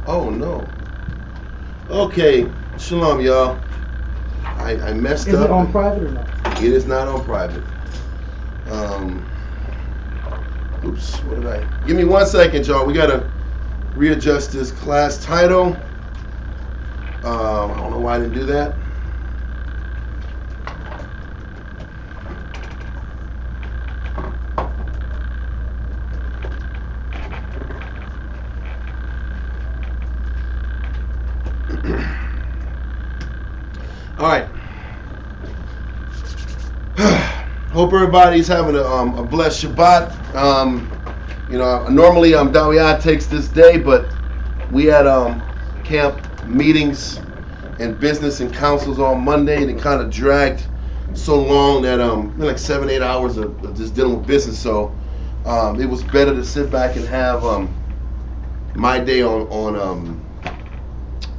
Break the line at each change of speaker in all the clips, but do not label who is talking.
Oh no. Okay, shalom, y'all. I messed
Is
up.
it on private or not?
It is not on private. Oops, what did I? Give me 1 second, y'all. We gotta readjust this class title. I don't know why I didn't do that. All right. Hope everybody's having a blessed Shabbat. Normally Dawiyah takes this day, but we had camp meetings and business and councils on Monday, and it kind of dragged so long that like 7-8 hours of just dealing with business. So it was better to sit back and have my day on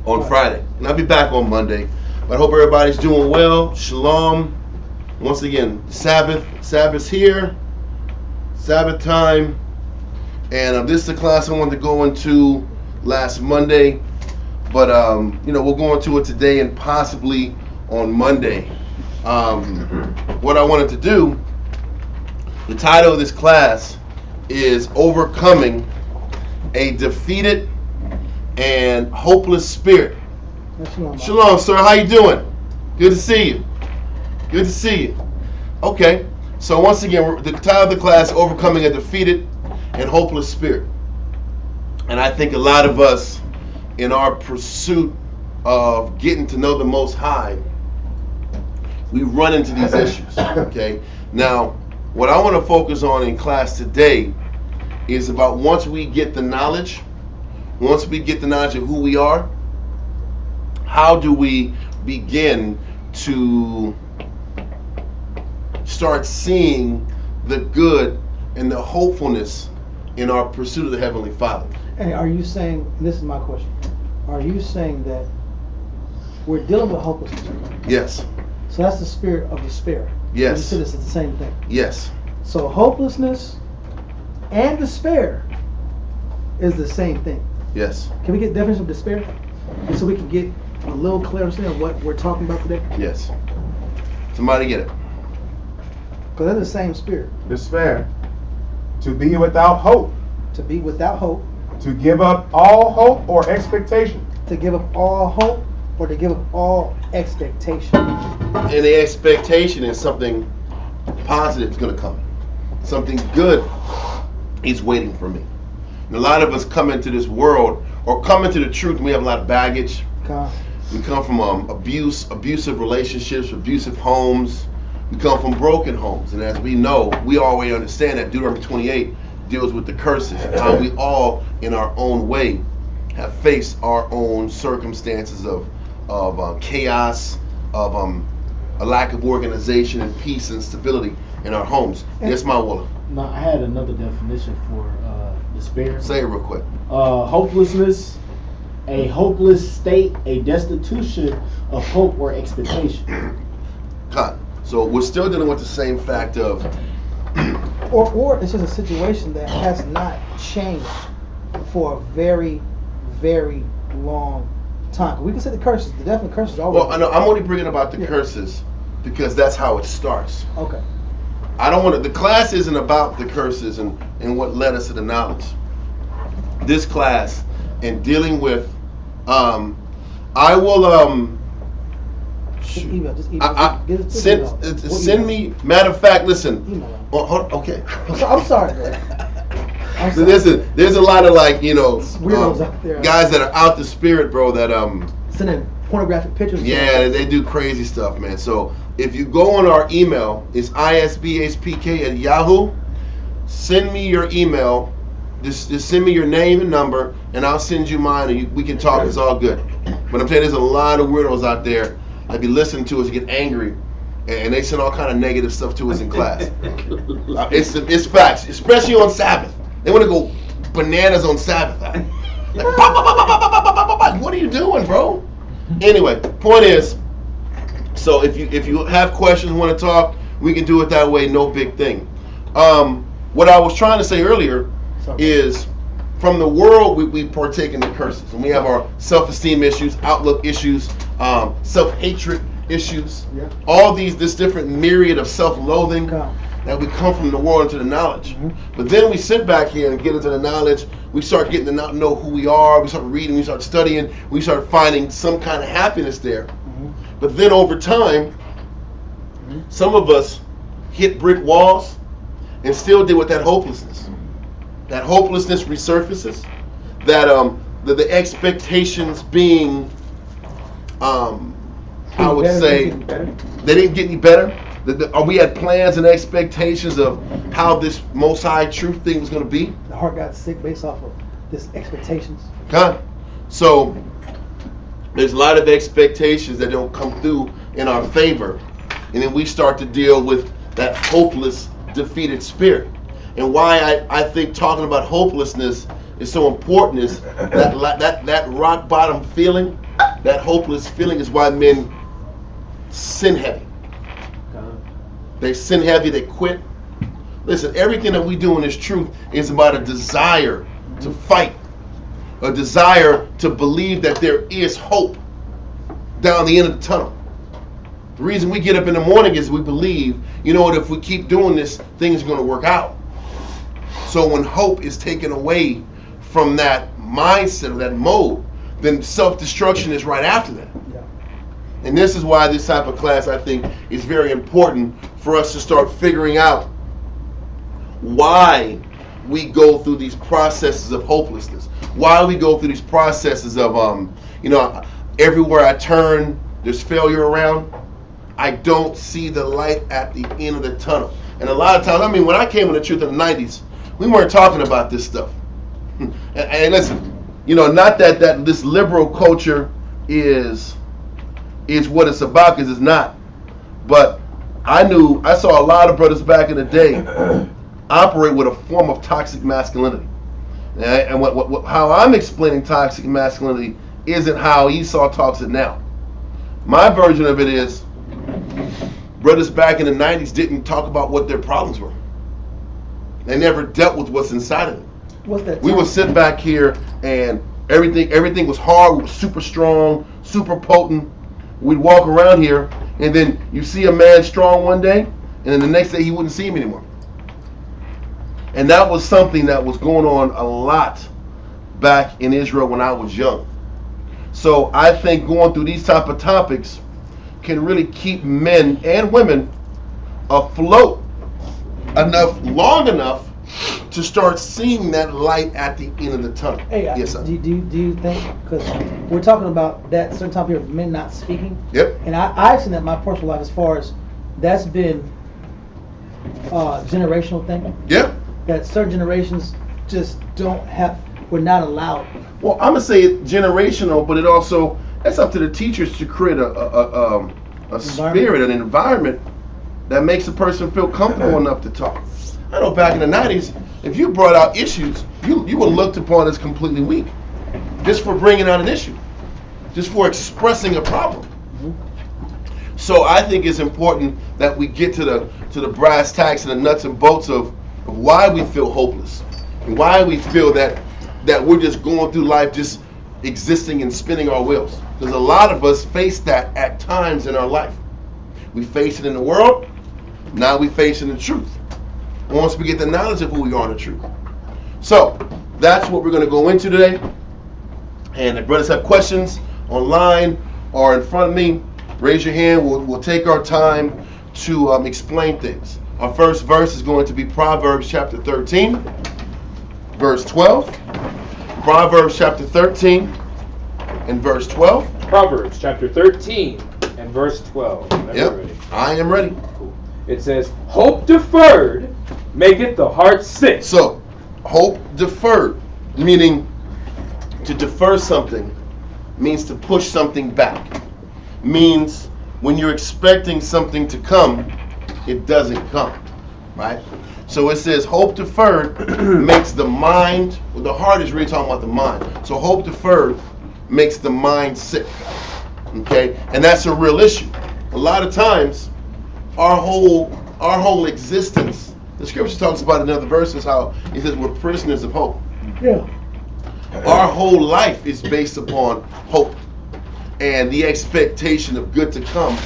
Friday, and I'll be back on Monday. But I hope everybody's doing well. Shalom. Once again, Sabbath's here, Sabbath time, and this is the class I wanted to go into last Monday, but we'll go into it today and possibly on Monday. What I wanted to do, the title of this class is Overcoming a Defeated and Hopeless Spirit. Shalom, sir. How you doing? Good to see you. Good to see you. Okay, so once again, the title of the class, Overcoming a Defeated and Hopeless Spirit. And I think a lot of us, in our pursuit of getting to know the Most High, we run into these issues, okay? Now, what I want to focus on in class today is about once we get the knowledge of who we are, how do we begin to start seeing the good and the hopefulness in our pursuit of the Heavenly Father.
And are you saying, and this is my question, are you saying that we're dealing with hopelessness?
Yes.
So that's the spirit of despair.
Yes.
You said it's the same thing.
Yes.
So hopelessness and despair is the same thing.
Yes.
Can we get the definition of despair? So we can get a little clear understanding of what we're talking about today?
Yes. Somebody get it.
Because they're the same spirit.
Despair. To be without hope.
To be without hope.
To give up all hope or expectation.
To give up all hope or to give up all expectation.
And the expectation is something positive is going to come. Something good is waiting for me. And a lot of us come into this world or come into the truth and we have a lot of baggage. We come from abusive relationships, abusive homes. We come from broken homes. And as we know, we already understand that Deuteronomy 28 deals with the curses and how we all, in our own way, have faced our own circumstances of chaos, of a lack of organization and peace and stability in our homes. Yes, my Willa.
No, I had another definition for despair.
Say it real quick.
Hopelessness, a hopeless state, a destitution of hope or expectation.
Cut. So we're still dealing with the same fact of...
or it's just a situation that has not changed for a very, very long time. We can say the curses, the definite curses are always...
Well, I know, I'm only bringing about the curses because that's how it starts.
Okay.
I don't want to... The class isn't about the curses and what led us to the knowledge. This class, in dealing with... I will...
Just email.
Send me. Matter of fact, listen. Okay.
I'm sorry, man.
There's a lot of
weirdos out there.
guys that are out the spirit, bro. That
sending pornographic pictures.
Yeah, they do crazy stuff, man. So if you go on our email, it's isbhpk@yahoo. Send me your email. Just send me your name and number, and I'll send you mine, and we can talk. It's all good. But I'm saying there's a lot of weirdos out there. I'd be listening to us get angry, and they send all kind of negative stuff to us in class. It's facts, especially on Sabbath. They want to go bananas on Sabbath. Like, what are you doing, bro? Anyway, point is, so if you have questions, want to talk, we can do it that way. No big thing. What I was trying to say earlier is from the world, we partake in the curses, and we have our self-esteem issues, outlook issues, self-hatred issues.
Yeah.
All this different myriad of self-loathing
Come.
that we come from the world into the knowledge. But then we sit back here and get into the knowledge. We start getting to not know who we are. We start reading. We start studying. We start finding some kind of happiness there. But then over time, some of us hit brick walls and still deal with that hopelessness. That hopelessness resurfaces. That the expectations being, I would say, they didn't get any better. We had plans and expectations of how this Most High truth thing was going to be.
The heart got sick based off of this expectations.
Huh? So there's a lot of expectations that don't come through in our favor, and then we start to deal with that hopeless, defeated spirit. And why I think talking about hopelessness is so important is that rock bottom feeling, that hopeless feeling is why men sin heavy. They sin heavy, they quit. Listen, everything that we do in this truth is about a desire to fight, a desire to believe that there is hope down the end of the tunnel. The reason we get up in the morning is we believe, you know what, if we keep doing this, things are going to work out. So when hope is taken away from that mindset or that mode, then self-destruction is right after that.
Yeah.
And this is why this type of class, I think, is very important for us to start figuring out why we go through these processes of hopelessness. Why we go through these processes of, everywhere I turn, there's failure around. I don't see the light at the end of the tunnel. And a lot of times, when I came into truth in the 90s, we weren't talking about this stuff. And listen, not that this liberal culture is what it's about, because it's not. But I saw a lot of brothers back in the day operate with a form of toxic masculinity. And how I'm explaining toxic masculinity isn't how Esau talks it now. My version of it is, brothers back in the 90s didn't talk about what their problems were. They never dealt with what's inside of them.
What's that?
We would sit back here and everything was hard. We were super strong, super potent. We'd walk around here, and then you see a man strong one day, and then the next day he wouldn't see him anymore. And that was something that was going on a lot back in Israel when I was young. So I think going through these type of topics can really keep men and women afloat long enough to start seeing that light at the end of the tunnel.
Hey,
yes, sir.
Do you think, because we're talking about that certain time period of men not speaking?
Yep.
And I've seen that in my personal life as far as that's been generational thinking.
Yep.
That certain generations just we're not allowed.
Well, I'm gonna say it generational, but it's up to the teachers to create a spirit, an environment that makes a person feel comfortable enough to talk. I know back in the 90s, if you brought out issues, you were looked upon as completely weak, just for bringing out an issue, just for expressing a problem. So I think it's important that we get to the brass tacks and the nuts and bolts of why we feel hopeless and why we feel that we're just going through life just existing and spinning our wheels. Because a lot of us face that at times in our life. We face it in the world. Now we face it in the truth. Once we get the knowledge of who we are in the truth. So that's what we're going to go into today. And if brothers have questions online or in front of me, raise your hand. We'll take our time to explain things. Our first verse is going to be Proverbs chapter 13, verse 12. Proverbs chapter 13 and verse 12.
Proverbs chapter 13 and verse 12.
Yep, ready? I am ready.
Cool. It says, hope deferred maketh the heart sick.
So, hope deferred, meaning to defer something, means to push something back. Means when you're expecting something to come, it doesn't come, right? So it says hope deferred makes the mind, well, the heart is really talking about the mind. So hope deferred makes the mind sick, okay? And that's a real issue. A lot of times, our whole existence, the scripture talks about in other verses how it says we're prisoners of hope.
Yeah.
Our whole life is based upon hope and the expectation of good to come.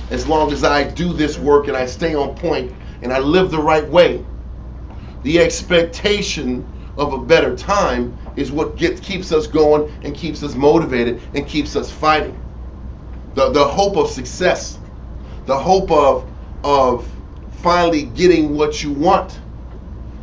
As long as I do this work and I stay on point and I live the right way, the expectation of a better time is what keeps us going and keeps us motivated and keeps us fighting. The hope of success, the hope of finally getting what you want,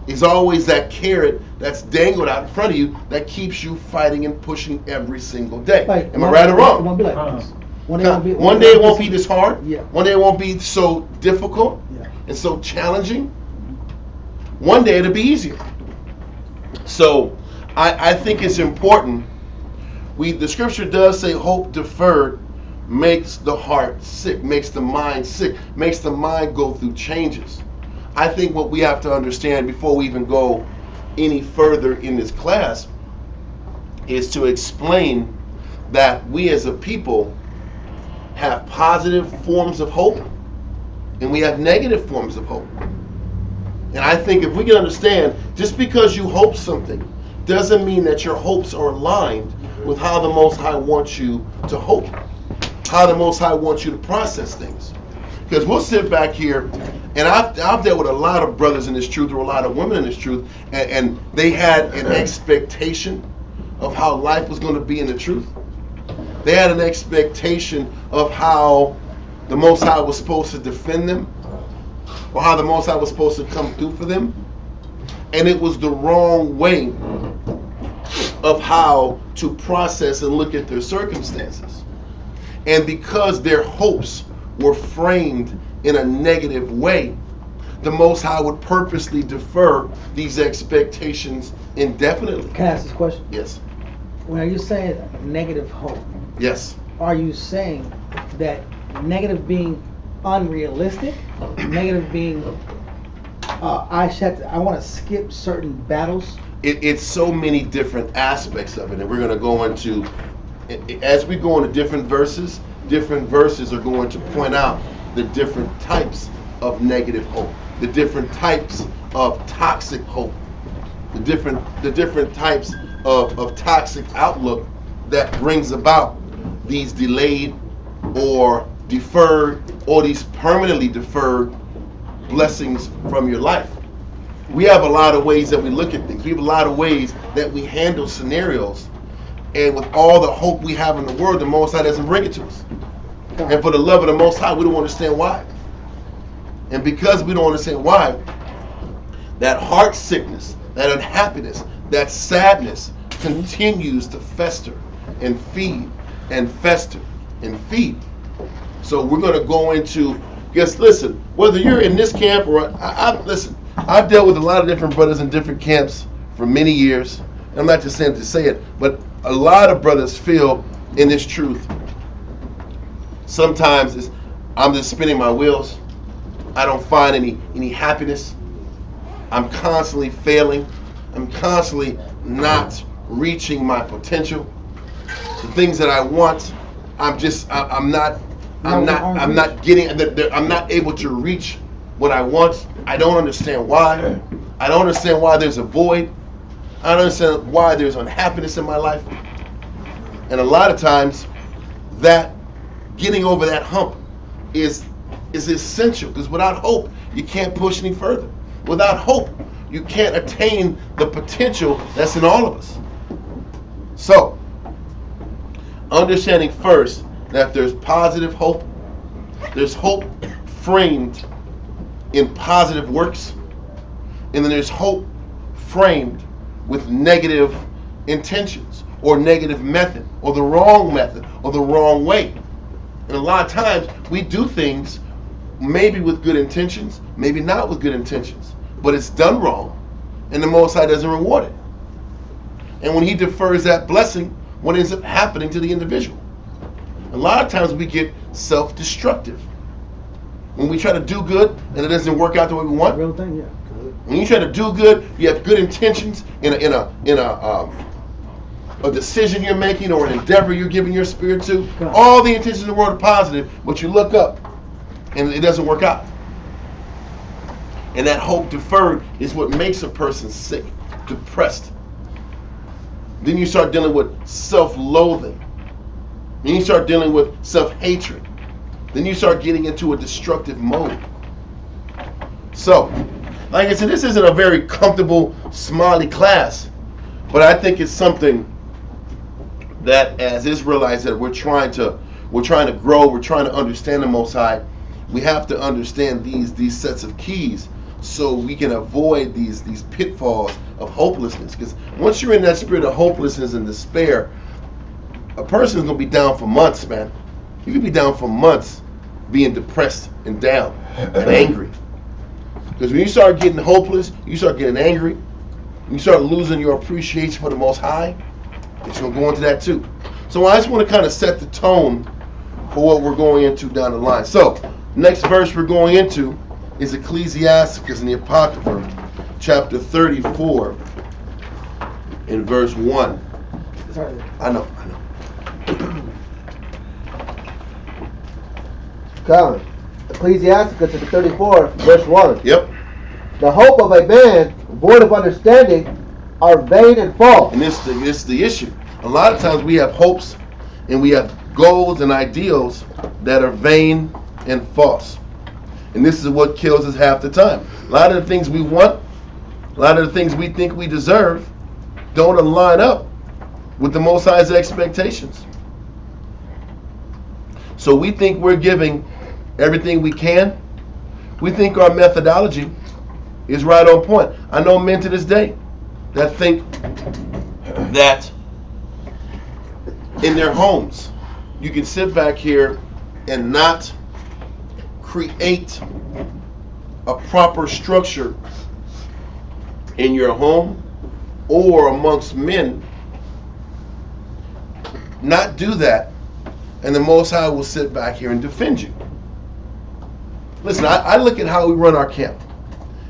is always that carrot that's dangled out in front of you that keeps you fighting and pushing every single day. Am I right or wrong?
It won't be like this. One
day it won't be this hard.
Yeah.
One day it won't be so difficult and so challenging. One day it'll be easier. So I think it's important. The scripture does say hope deferred makes the heart sick, makes the mind sick, makes the mind go through changes. I think what we have to understand before we even go any further in this class is to explain that we as a people have positive forms of hope and we have negative forms of hope. And I think if we can understand, just because you hope something doesn't mean that your hopes are aligned with how the Most High wants you to hope, how the Most High wants you to process things. Because we'll sit back here, and I've dealt with a lot of brothers in this truth, or a lot of women in this truth, and they had an expectation of how life was going to be in the truth. They had an expectation of how the Most High was supposed to defend them, or how the Most High was supposed to come through for them. And it was the wrong way of how to process and look at their circumstances. And because their hopes were framed in a negative way, the Most High would purposely defer these expectations indefinitely.
Can I ask this question?
Yes.
When are you saying negative hope?
Yes.
Are you saying that negative being unrealistic, negative being I want to skip certain battles?
It's so many different aspects of it, and we're going to go into, as we go into different verses are going to point out the different types of negative hope, the different types of toxic hope, the different types of toxic outlook that brings about these delayed or deferred or these permanently deferred blessings from your life. We have a lot of ways that we look at things. We have a lot of ways that we handle scenarios, and with all the hope we have in the world, the Most High doesn't bring it to us. And for the love of the Most High, we don't understand why. And because we don't understand why, that heart sickness, that unhappiness, that sadness continues to fester and feed and fester and feed. So we're going to go into, listen, whether you're in this camp or listen, I've dealt with a lot of different brothers in different camps for many years. I'm not just saying to say it, but a lot of brothers feel in this truth. Sometimes I'm just spinning my wheels. I don't find any happiness. I'm constantly failing. I'm constantly not reaching my potential. The things that I want, I'm not getting. I'm not able to reach what I want. I don't understand why. I don't understand why there's a void. I don't understand why there's unhappiness in my life. And a lot of times, that getting over that hump is essential, because without hope, you can't push any further. Without hope, you can't attain the potential that's in all of us. So, understanding first that there's positive hope, there's hope framed in positive works, and then there's hope framed with negative intentions or negative method or the wrong way. And a lot of times we do things maybe with good intentions, maybe not with good intentions, but it's done wrong, and the Most High doesn't reward it. And when He defers that blessing, what ends up happening to the individual? A lot of times we get self-destructive. When we try to do good and it doesn't work out the way we want.
Real thing, yeah.
When you try to do good, you have good intentions in a decision you're making or an endeavor you're giving your spirit to. All the intentions in the world are positive, but you look up and it doesn't work out. And that hope deferred is what makes a person sick, depressed, Then you start dealing with self-loathing. Then you start dealing with self-hatred. Then you start getting into a destructive mode. So, like I said, this isn't a very comfortable, smiley class, but I think it's something that as Israelites that we're trying to grow, we're trying to understand the Most High. We have to understand these sets of keys so we can avoid these pitfalls of hopelessness. Because once you're in that spirit of hopelessness and despair, a person is going to be down for months, man. You can be down for months being depressed and down and angry. Because when you start getting hopeless, you start getting angry, you start losing your appreciation for the Most High, it's going to go into that too. So I just want to kind of set the tone for what we're going into down the line. So, next verse we're going into is Ecclesiasticus in the Apocrypha, chapter 34, in verse 1.
Sorry.
I know.
Come. Ecclesiasticus chapter 34, verse 1.
Yep.
The hope of a man void of understanding are vain and false.
And this is the issue. A lot of times we have hopes and we have goals and ideals that are vain and false. And this is what kills us half the time. A lot of the things we want, a lot of the things we think we deserve, don't align up with the Most High's expectations. So we think we're giving everything we can. We think our methodology is right on point. I know men to this day that think that in their homes you can sit back here and not create a proper structure in your home or amongst men, not do that, and the Most High will sit back here and defend you. Listen, I look at how we run our camp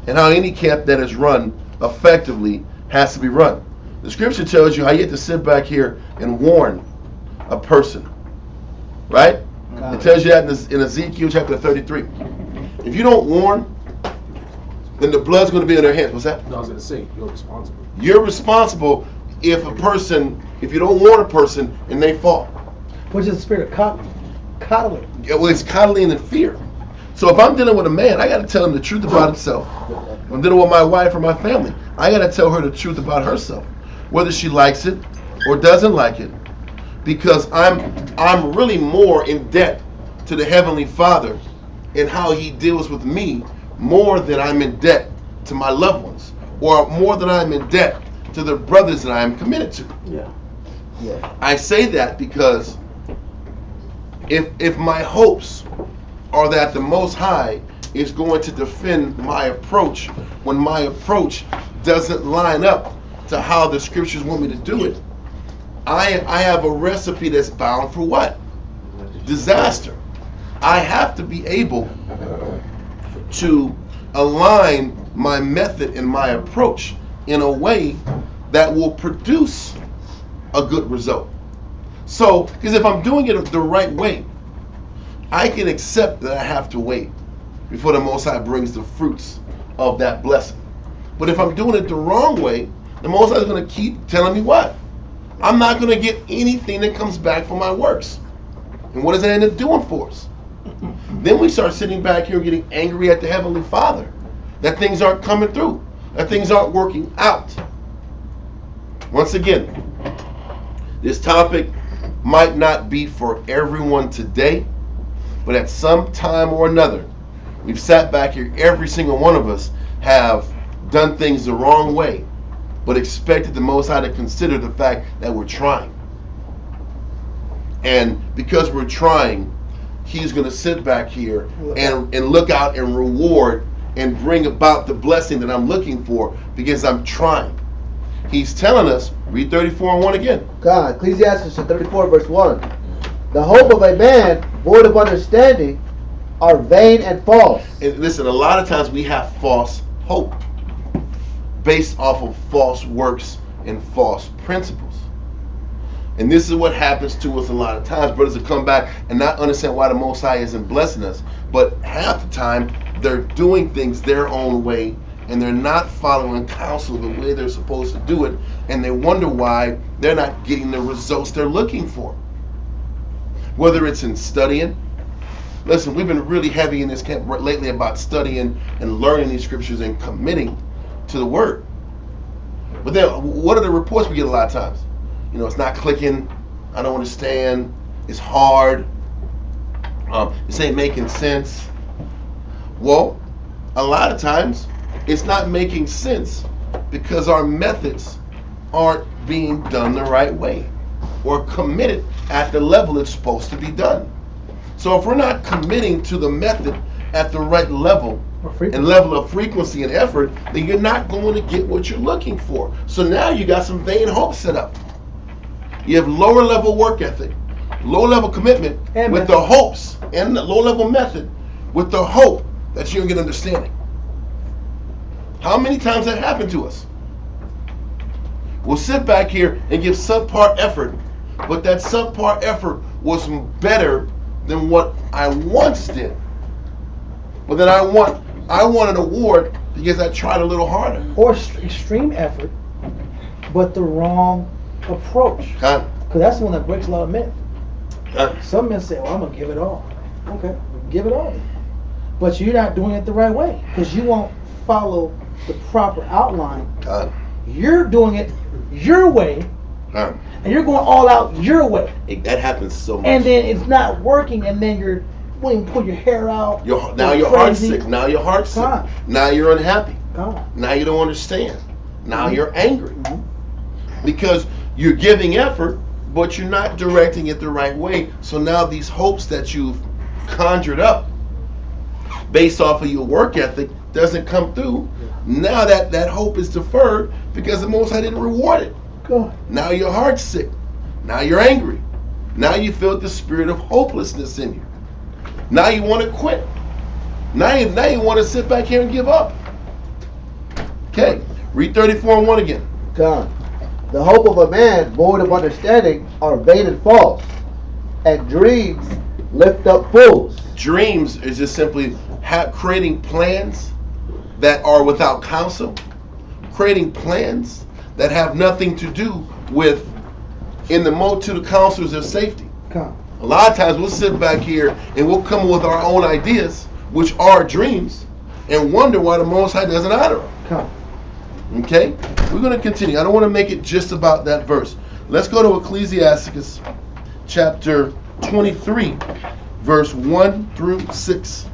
and how any camp that is run effectively has to be run. The scripture tells you how you have to sit back here and warn a person, right? It tells you that in Ezekiel chapter 33. If you don't warn, then the blood's going to be in their hands. What's that?
No, I was going to say, you're responsible.
You're responsible if you don't warn a person and they fall.
Which is the spirit of coddling.
Yeah, well, it's coddling and fear. So if I'm dealing with a man, I got to tell him the truth about himself. If I'm dealing with my wife or my family, I got to tell her the truth about herself, whether she likes it or doesn't like it, because I'm really more in debt to the Heavenly Father and how He deals with me more than I'm in debt to my loved ones, or more than I'm in debt to the brothers that I am committed to.
Yeah.
I say that because if my hopes are that the Most High is going to defend my approach when my approach doesn't line up to how the scriptures want me to do it, I have a recipe that's bound for what? Disaster. I have to be able to align my method and my approach in a way that will produce a good result. So, because if I'm doing it the right way, I can accept that I have to wait before the Most High brings the fruits of that blessing. But if I'm doing it the wrong way, the Most High is going to keep telling me what? I'm not going to get anything that comes back for my works. And what does that end up doing for us? Then we start sitting back here getting angry at the Heavenly Father that things aren't coming through, that things aren't working out. Once again, this topic might not be for everyone today, but at some time or another, we've sat back here, every single one of us have done things the wrong way, but expected the Most High to consider the fact that we're trying. And because we're trying, He's going to sit back here and look out and reward and bring about the blessing that I'm looking for because I'm trying. He's telling us, read 34:1 again.
God, Ecclesiastes 34, verse 1. The hope of a man void of understanding are vain and false.
And listen, a lot of times we have false hope based off of false works and false principles. And this is what happens to us a lot of times. Brothers will come back and not understand why the Most High isn't blessing us. But half the time, they're doing things their own way and they're not following counsel the way they're supposed to do it, and they wonder why they're not getting the results they're looking for. Whether it's in studying, listen, we've been really heavy in this camp lately about studying and learning these scriptures and committing to the word. But then, what are the reports we get a lot of times? You know, it's not clicking, I don't understand, it's hard, this ain't making sense. Well, a lot of times, it's not making sense because our methods aren't being done the right way or committed at the level it's supposed to be done. So if we're not committing to the method at the right level and level of frequency and effort, then you're not going to get what you're looking for. So now you got some vain hope set up. You have lower level work ethic, low level commitment
and
with
method.
the hopes, and the low level method with the hope that you're going to get understanding. How many times that happened to us? We'll sit back here and give subpar effort, but that subpar effort was better than what I once did. But then I want an award because I tried a little harder.
Or extreme effort, but the wrong approach.
Huh?
Because that's the one that breaks a lot of men.
Huh?
Some men say, "Oh, I'm gonna give it all." Okay, give it all. But you're not doing it the right way because you won't follow the proper outline.
Huh?
You're doing it your way,
Huh?
and you're going all out your way.
That happens so much.
And then it's not working, and then you're wanting to pull your hair out.
Now your heart's sick. Now your heart's sick.
God.
Now you're unhappy.
God.
Now you don't understand. Now
Mhm.
you're angry.
Mhm.
Because you're giving effort, but you're not directing it the right way. So now these hopes that you've conjured up based off of your work ethic doesn't come through. Now that hope is deferred because the Most High didn't reward it.
God.
Now your heart's sick. Now you're angry. Now you feel the spirit of hopelessness in you. Now you want to quit. Now you want to sit back here and give up. Okay, read 34:1 again.
God. The hope of a man void of understanding are vain and false, and dreams lift up fools.
Dreams is just simply creating plans that are without counsel, creating plans that have nothing to do with, in the multitude of counselors, of safety.
God.
A lot of times we'll sit back here and we'll come with our own ideas, which are dreams, and wonder why the Most High doesn't honor them.
God.
Okay? We're going to continue. I don't want to make it just about that verse. Let's go to Ecclesiasticus chapter 23, verse 1 through 6.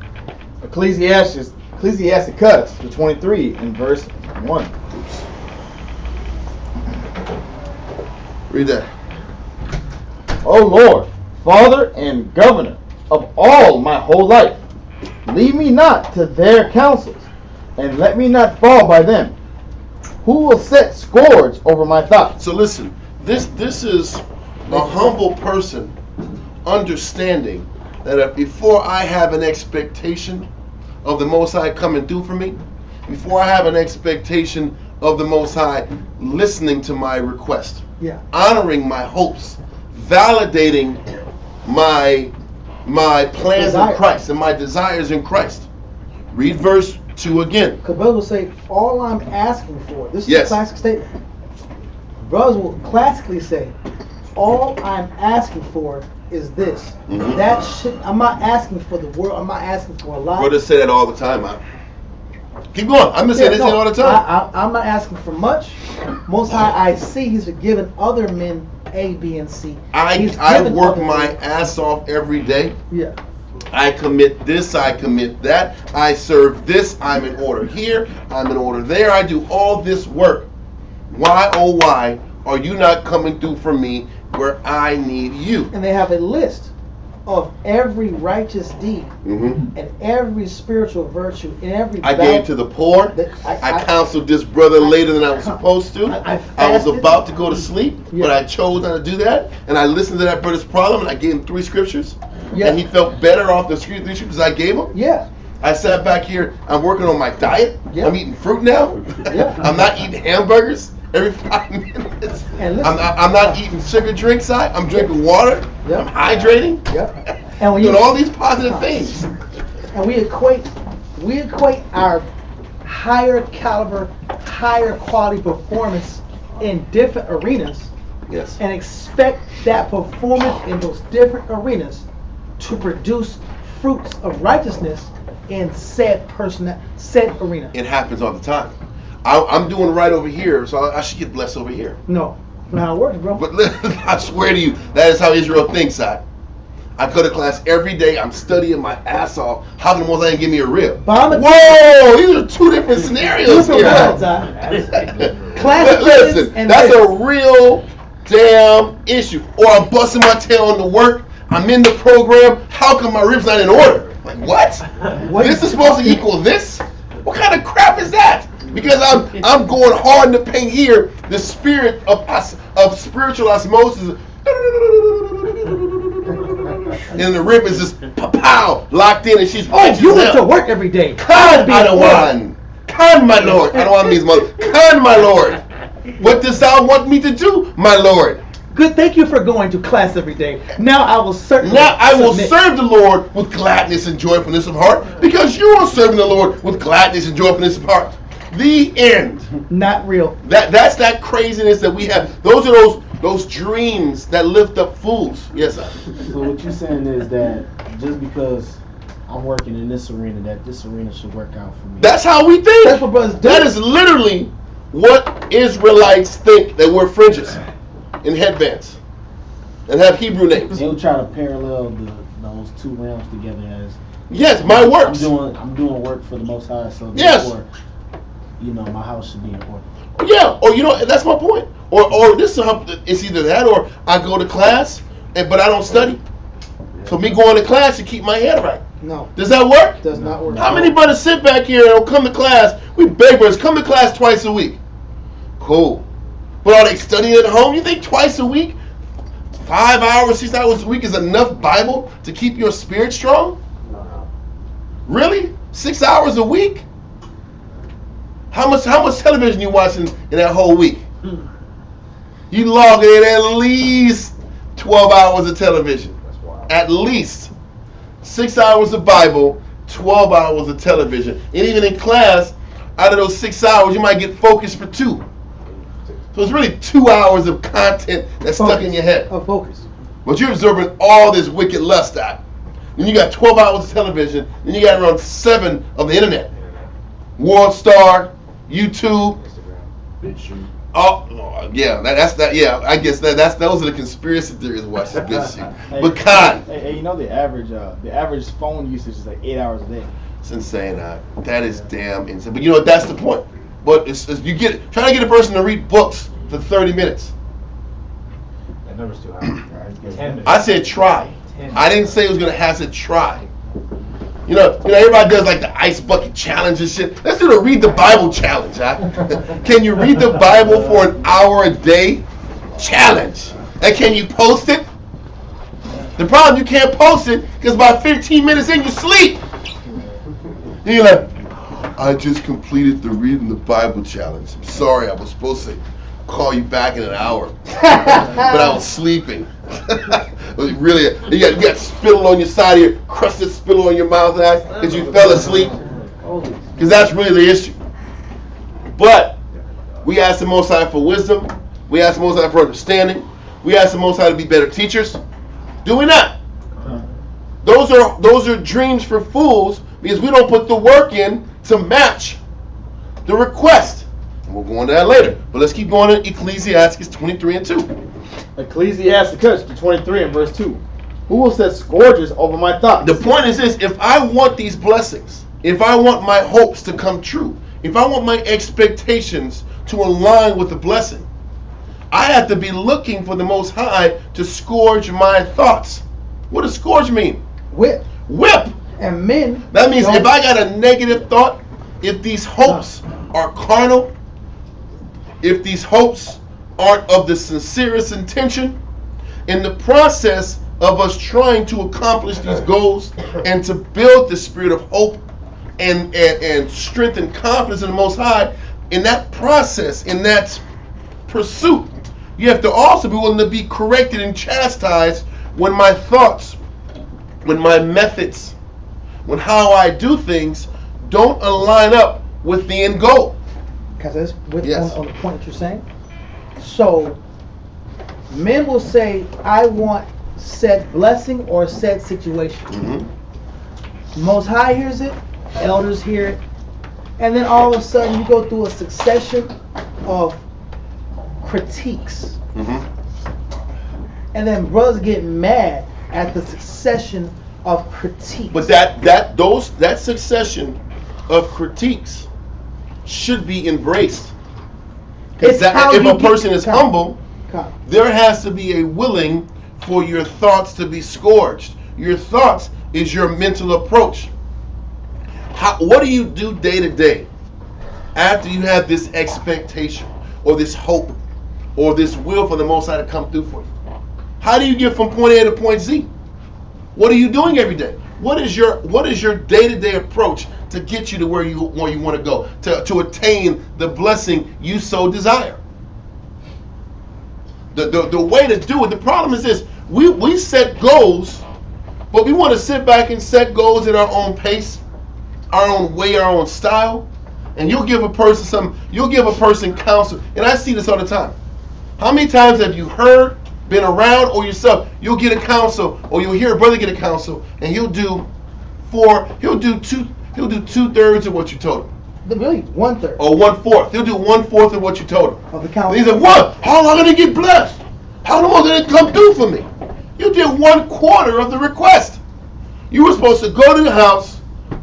Ecclesiasticus, the 23, and verse 1.
Read that.
O Lord, Father and Governor of all my whole life, lead me not to their counsels, and let me not fall by them. Who will set scourge over my thoughts?
So listen, this is a humble person understanding that if before I have an expectation of the Most High coming through for me, before I have an expectation of the Most High listening to my request,
Yeah.
honoring my hopes, validating my plans
Desire.
in Christ and my desires in Christ. Read verse 2 again.
Because brothers will say, all I'm asking for, this is
Yes.
a classic statement. Brothers will classically say, all I'm asking for is this.
Mhm.
That shit, I'm not asking for the world, I'm not asking for a lot.
Brothers say that all the time. Keep going. I'm just saying they say it all the time.
I'm not asking for much. Most High, I see He's forgiven other men A, B, and C. He's
I
given
work
other
my
men-
ass off every day.
Yeah.
I commit this, I commit that, I serve this, I'm in order here, I'm in order there, I do all this work. Why, oh why, are you not coming through for me where I need you?
And they have a list of every righteous deed
Mm-hmm.
and every spiritual virtue and every
I
vow-
gave to the poor. I counseled this brother later than I was supposed to.
I
I was
fasted.
about to go to sleep,
Yeah.
but I chose not to do that. And I listened to that brother's problem, and I gave him 3 scriptures.
Yeah.
And he felt better off the 3 scriptures I gave him.
Yeah.
I sat back here. I'm working on my diet.
Yeah.
I'm eating fruit now.
Yeah.
I'm not eating hamburgers every 5 minutes.
And listen-
I'm not eating sugar drinks. I'm drinking water.
Yeah.
I'm hydrating.
Yeah. And when
Doing
you
all these positive things.
and we equate our higher caliber, higher quality performance in different arenas,
Yes.
and expect that performance in those different arenas to produce fruits of righteousness in said arena.
It happens all the time. I'm doing right over here, so I should get blessed over here.
No, not how it works, bro.
But I swear to you, that is how Israel thinks, I go to class every day. I'm studying my ass off. How come the Most High didn't give me a rib? Whoa, these are two different scenarios here. Listen, that's a real damn issue. Or I'm busting my tail on the work. I'm in the program. How come my ribs not in order? Like, what? This is supposed to equal this? What kind of crap is that? Because I'm going hard in the paint here. The spirit of spiritual osmosis, and the rib is just pow locked in, and she's
you went to work every day.
Con Adawan. Con my Lord. I don't want these mother. Con my Lord. What does thou want me to do, my Lord?
Good. Thank you for going to class every day. Now I will certainly.
Now I will serve the Lord with gladness and joyfulness of heart, because you are serving the Lord with gladness and joyfulness of heart. The end.
Not real.
That's that craziness that we have. Those are those dreams that lift up fools. Yes, sir.
So what you're saying is that just because I'm working in this arena, that this arena should work out for me.
That's how we think.
That's what brothers do.
That is literally what Israelites think, that wear fringes and headbands and have Hebrew names.
They'll try to parallel those two realms together as.
Yes, my works.
I'm doing work for the Most High, so
yes.
Therefore, my house should be in order.
Yeah, or that's my point. Or this it's either that or I go to class but I don't study. So me going to class to keep my head right.
No.
Does that work?
Does not work.
How many brothers sit back here and don't come to class? We beg brothers, come to class twice a week. Cool. But are they studying at home? You think twice a week, 5 hours, 6 hours a week is enough Bible to keep your spirit strong? Really? 6 hours a week? How much television you watching in that whole week? You log in at least 12 hours of television. At least 6 hours of Bible, 12 hours of television. And even in class, out of those 6 hours, you might get focused for 2. So it's really 2 hours of content that's stuck in your head.
Of focus.
But you're absorbing all this wicked lust out. Then you got 12 hours of television. Then you got around 7 of the internet. World Star, YouTube. Oh yeah, that's that. Yeah, I guess those are the conspiracy theories. Watch this good shit. But Con,
hey, the average phone usage is like 8 hours a day.
It's insane. That is damn insane. But that's the point. But it's you get it. Trying to get a person to read books for 30 minutes.
That number's too high. 10 minutes.
I said try. I didn't say it was gonna have to try. Everybody does like the ice bucket challenge and shit. Let's do the read the Bible challenge, huh? Can you read the Bible for an hour a day? Challenge. And can you post it? The problem, you can't post it because by 15 minutes in you sleep. And you're like, I just completed the reading the Bible challenge. I'm sorry, I was supposed to call you back in an hour, but I was sleeping. Really, you got spittle on your side of your crusted spittle on your mouth because you fell asleep. Because that's really the issue. But we ask the Most High for wisdom. We ask the Most High for understanding. We ask the Most High to be better teachers. Do we not? Those are dreams for fools because we don't put the work in to match the request. And we'll go into that later. But let's keep going to Ecclesiastes 23:2.
Ecclesiasticus 23 and verse 2. Who will set scourges over my thoughts?
The point is this: if I want these blessings, if I want my hopes to come true, if I want my expectations to align with the blessing, I have to be looking for the Most High to scourge my thoughts. What does scourge mean?
Whip. And men.
That means if I got a negative thought, if these hopes are carnal, if these hopes aren't of the sincerest intention, in the process of us trying to accomplish these goals and to build the spirit of hope and strength and confidence in the Most High, in that process, in that pursuit, you have to also be willing to be corrected and chastised when my thoughts, when my methods, when how I do things don't align up with the end goal.
Because that's
Yes.
on the point that you're saying. So, men will say, I want said blessing or said situation.
Mm-hmm.
Most High hears it, elders hear it, and then all of a sudden you go through a succession of critiques.
Mm-hmm.
And then brothers get mad at the succession of critiques.
But that succession of critiques should be embraced.
It's how
If
you
a person is
come.
humble,
Come.
there has to be a willing for your thoughts to be scourged. Your thoughts is your mental approach. What do you do day to day after you have this expectation or this hope or this will for the Most High to come through for you? How do you get from point A to point Z? What are you doing every day? What is your day-to-day approach to get you to where you want to go, to attain the blessing you so desire? The way to do it, the problem is this: we set goals, but we want to sit back and set goals at our own pace, our own way, our own style. And you'll give a person counsel, and I see this all the time. How many times have you heard, been around, or yourself, you'll get a counsel, or you'll hear a brother get a counsel, and he'll do 2/3 of what you told him.
Really, 1/3
Or 1/4. He'll do 1/4 of what you told him.
of the council.
And he said, what? How am I going to get blessed? How am I going to come through for me? You did 1/4 of the request. You were supposed to go to the house,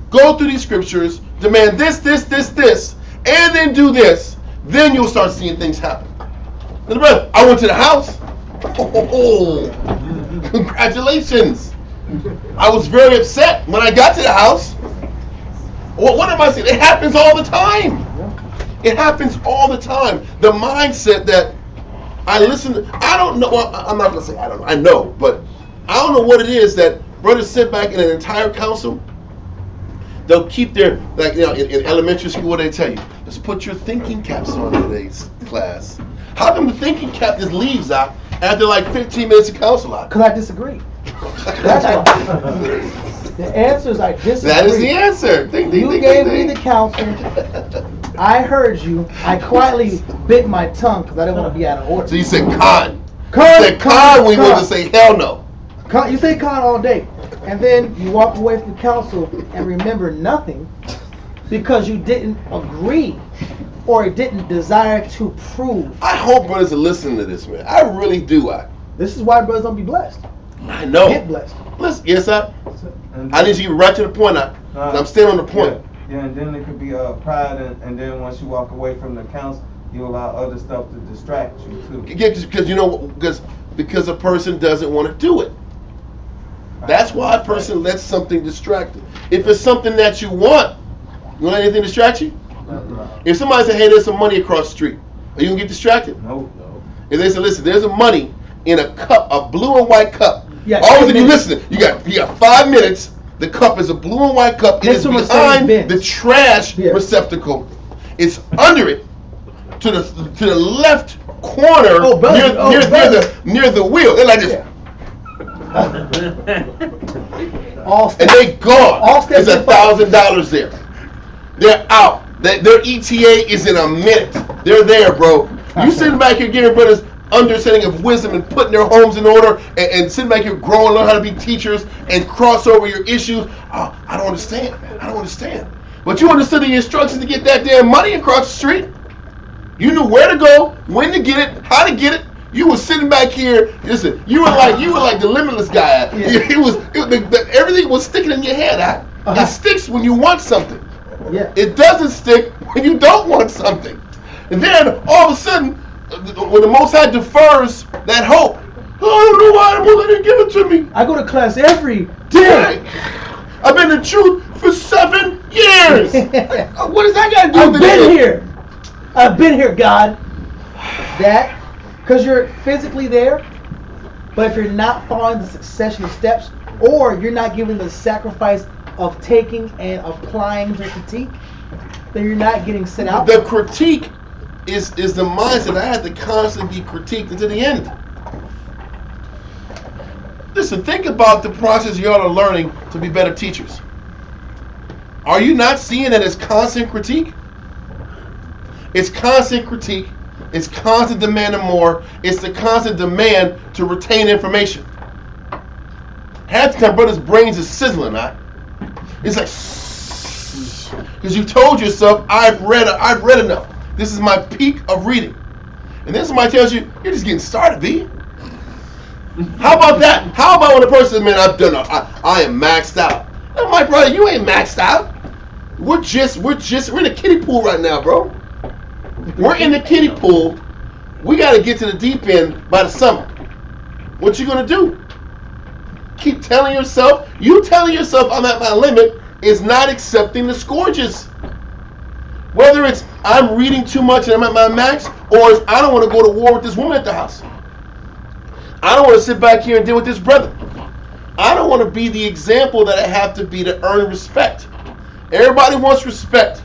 go through these scriptures, demand this, and then do this. Then you'll start seeing things happen. And the brother, I went to the house. Oh, congratulations. I was very upset when I got to the house. What am I saying? It happens all the time. It happens all the time. The mindset that I don't know. Well, I'm not going to say I don't know. I know, but I don't know what it is that brothers sit back in an entire council. They'll keep their, like, in elementary school, what they tell you? Just put your thinking caps on in today's class. How come the thinking cap just leaves out after like 15 minutes of council out?
Because I disagree. That's why. The answer is I disagree.
That is the answer.
You gave me the counsel. I heard you. I quietly bit my tongue because I didn't want to be out of order.
So you said con.
Con,
You said con when you
con.
want to say hell no.
You say con all day, and then you walk away from the council and remember nothing because you didn't agree or didn't desire to prove.
I hope brothers are listening to this, man. I really do.
This is why brothers don't be blessed.
I know.
Get blessed.
Listen, yes, I need you to get right to the point. I'm staying on the point.
Yeah, and then it could be pride, and then once you walk away from the council, you allow other stuff to distract you too.
Because a person doesn't want to do it. That's why a person lets something distract them. If it's something that you want let anything distract you? If somebody said, hey, there's some money across the street, are you going to get distracted?
No.
If they say, listen, there's some money in a cup, a blue and white cup.
Yeah,
Always if you listen, you got 5 minutes. The cup is a blue and white cup. It is behind the trash receptacle. It's under it to the left corner near the wheel. They're like this.
Yeah.
And they gone. There's $1,000 there. They're out. Their ETA is in a minute. They're there, bro. You sitting back here giving brothers understanding of wisdom and putting their homes in order and sitting back here growing, learn how to be teachers and cross over your issues. Oh, I don't understand, man. I don't understand. But you understood the instructions to get that damn money across the street. You knew where to go, when to get it, how to get it. You were sitting back here. Listen, you were like the limitless guy. Yeah. Everything was sticking in your head. It sticks when you want something.
Yeah.
It doesn't stick when you don't want something. And then all of a sudden, when the Most High defers that hope, I don't know why they didn't give it to me.
I go to class every day.
I've been in truth for 7 years. What does that got to do
I've
with
been here. I've been here, God. That, because you're physically there, but if you're not following the succession of steps, or you're not giving the sacrifice of taking and applying the critique, then you're not getting sent out.
The critique is the mindset. I have to constantly be critiqued until the end. Listen, think about the process y'all are learning to be better teachers. Are you not seeing that it's constant critique? It's constant critique. It's constant demand of more. It's the constant demand to retain information. Half the time, brother's brains is sizzling. It's like, because you told yourself, I've read enough. This is my peak of reading. And then somebody tells you, you're just getting started, B. How about that? How about when a person says, man, I've done enough. I am maxed out. I'm like, brother, you ain't maxed out. We're in a kiddie pool right now, bro. We're in the kiddie pool. We got to get to the deep end by the summer. What you going to do? Keep telling yourself, I'm at my limit is not accepting the scourges. Whether it's I'm reading too much and I'm at my max, or it's I don't want to go to war with this woman at the house. I don't want to sit back here and deal with this brother. I don't want to be the example that I have to be to earn respect. Everybody wants respect.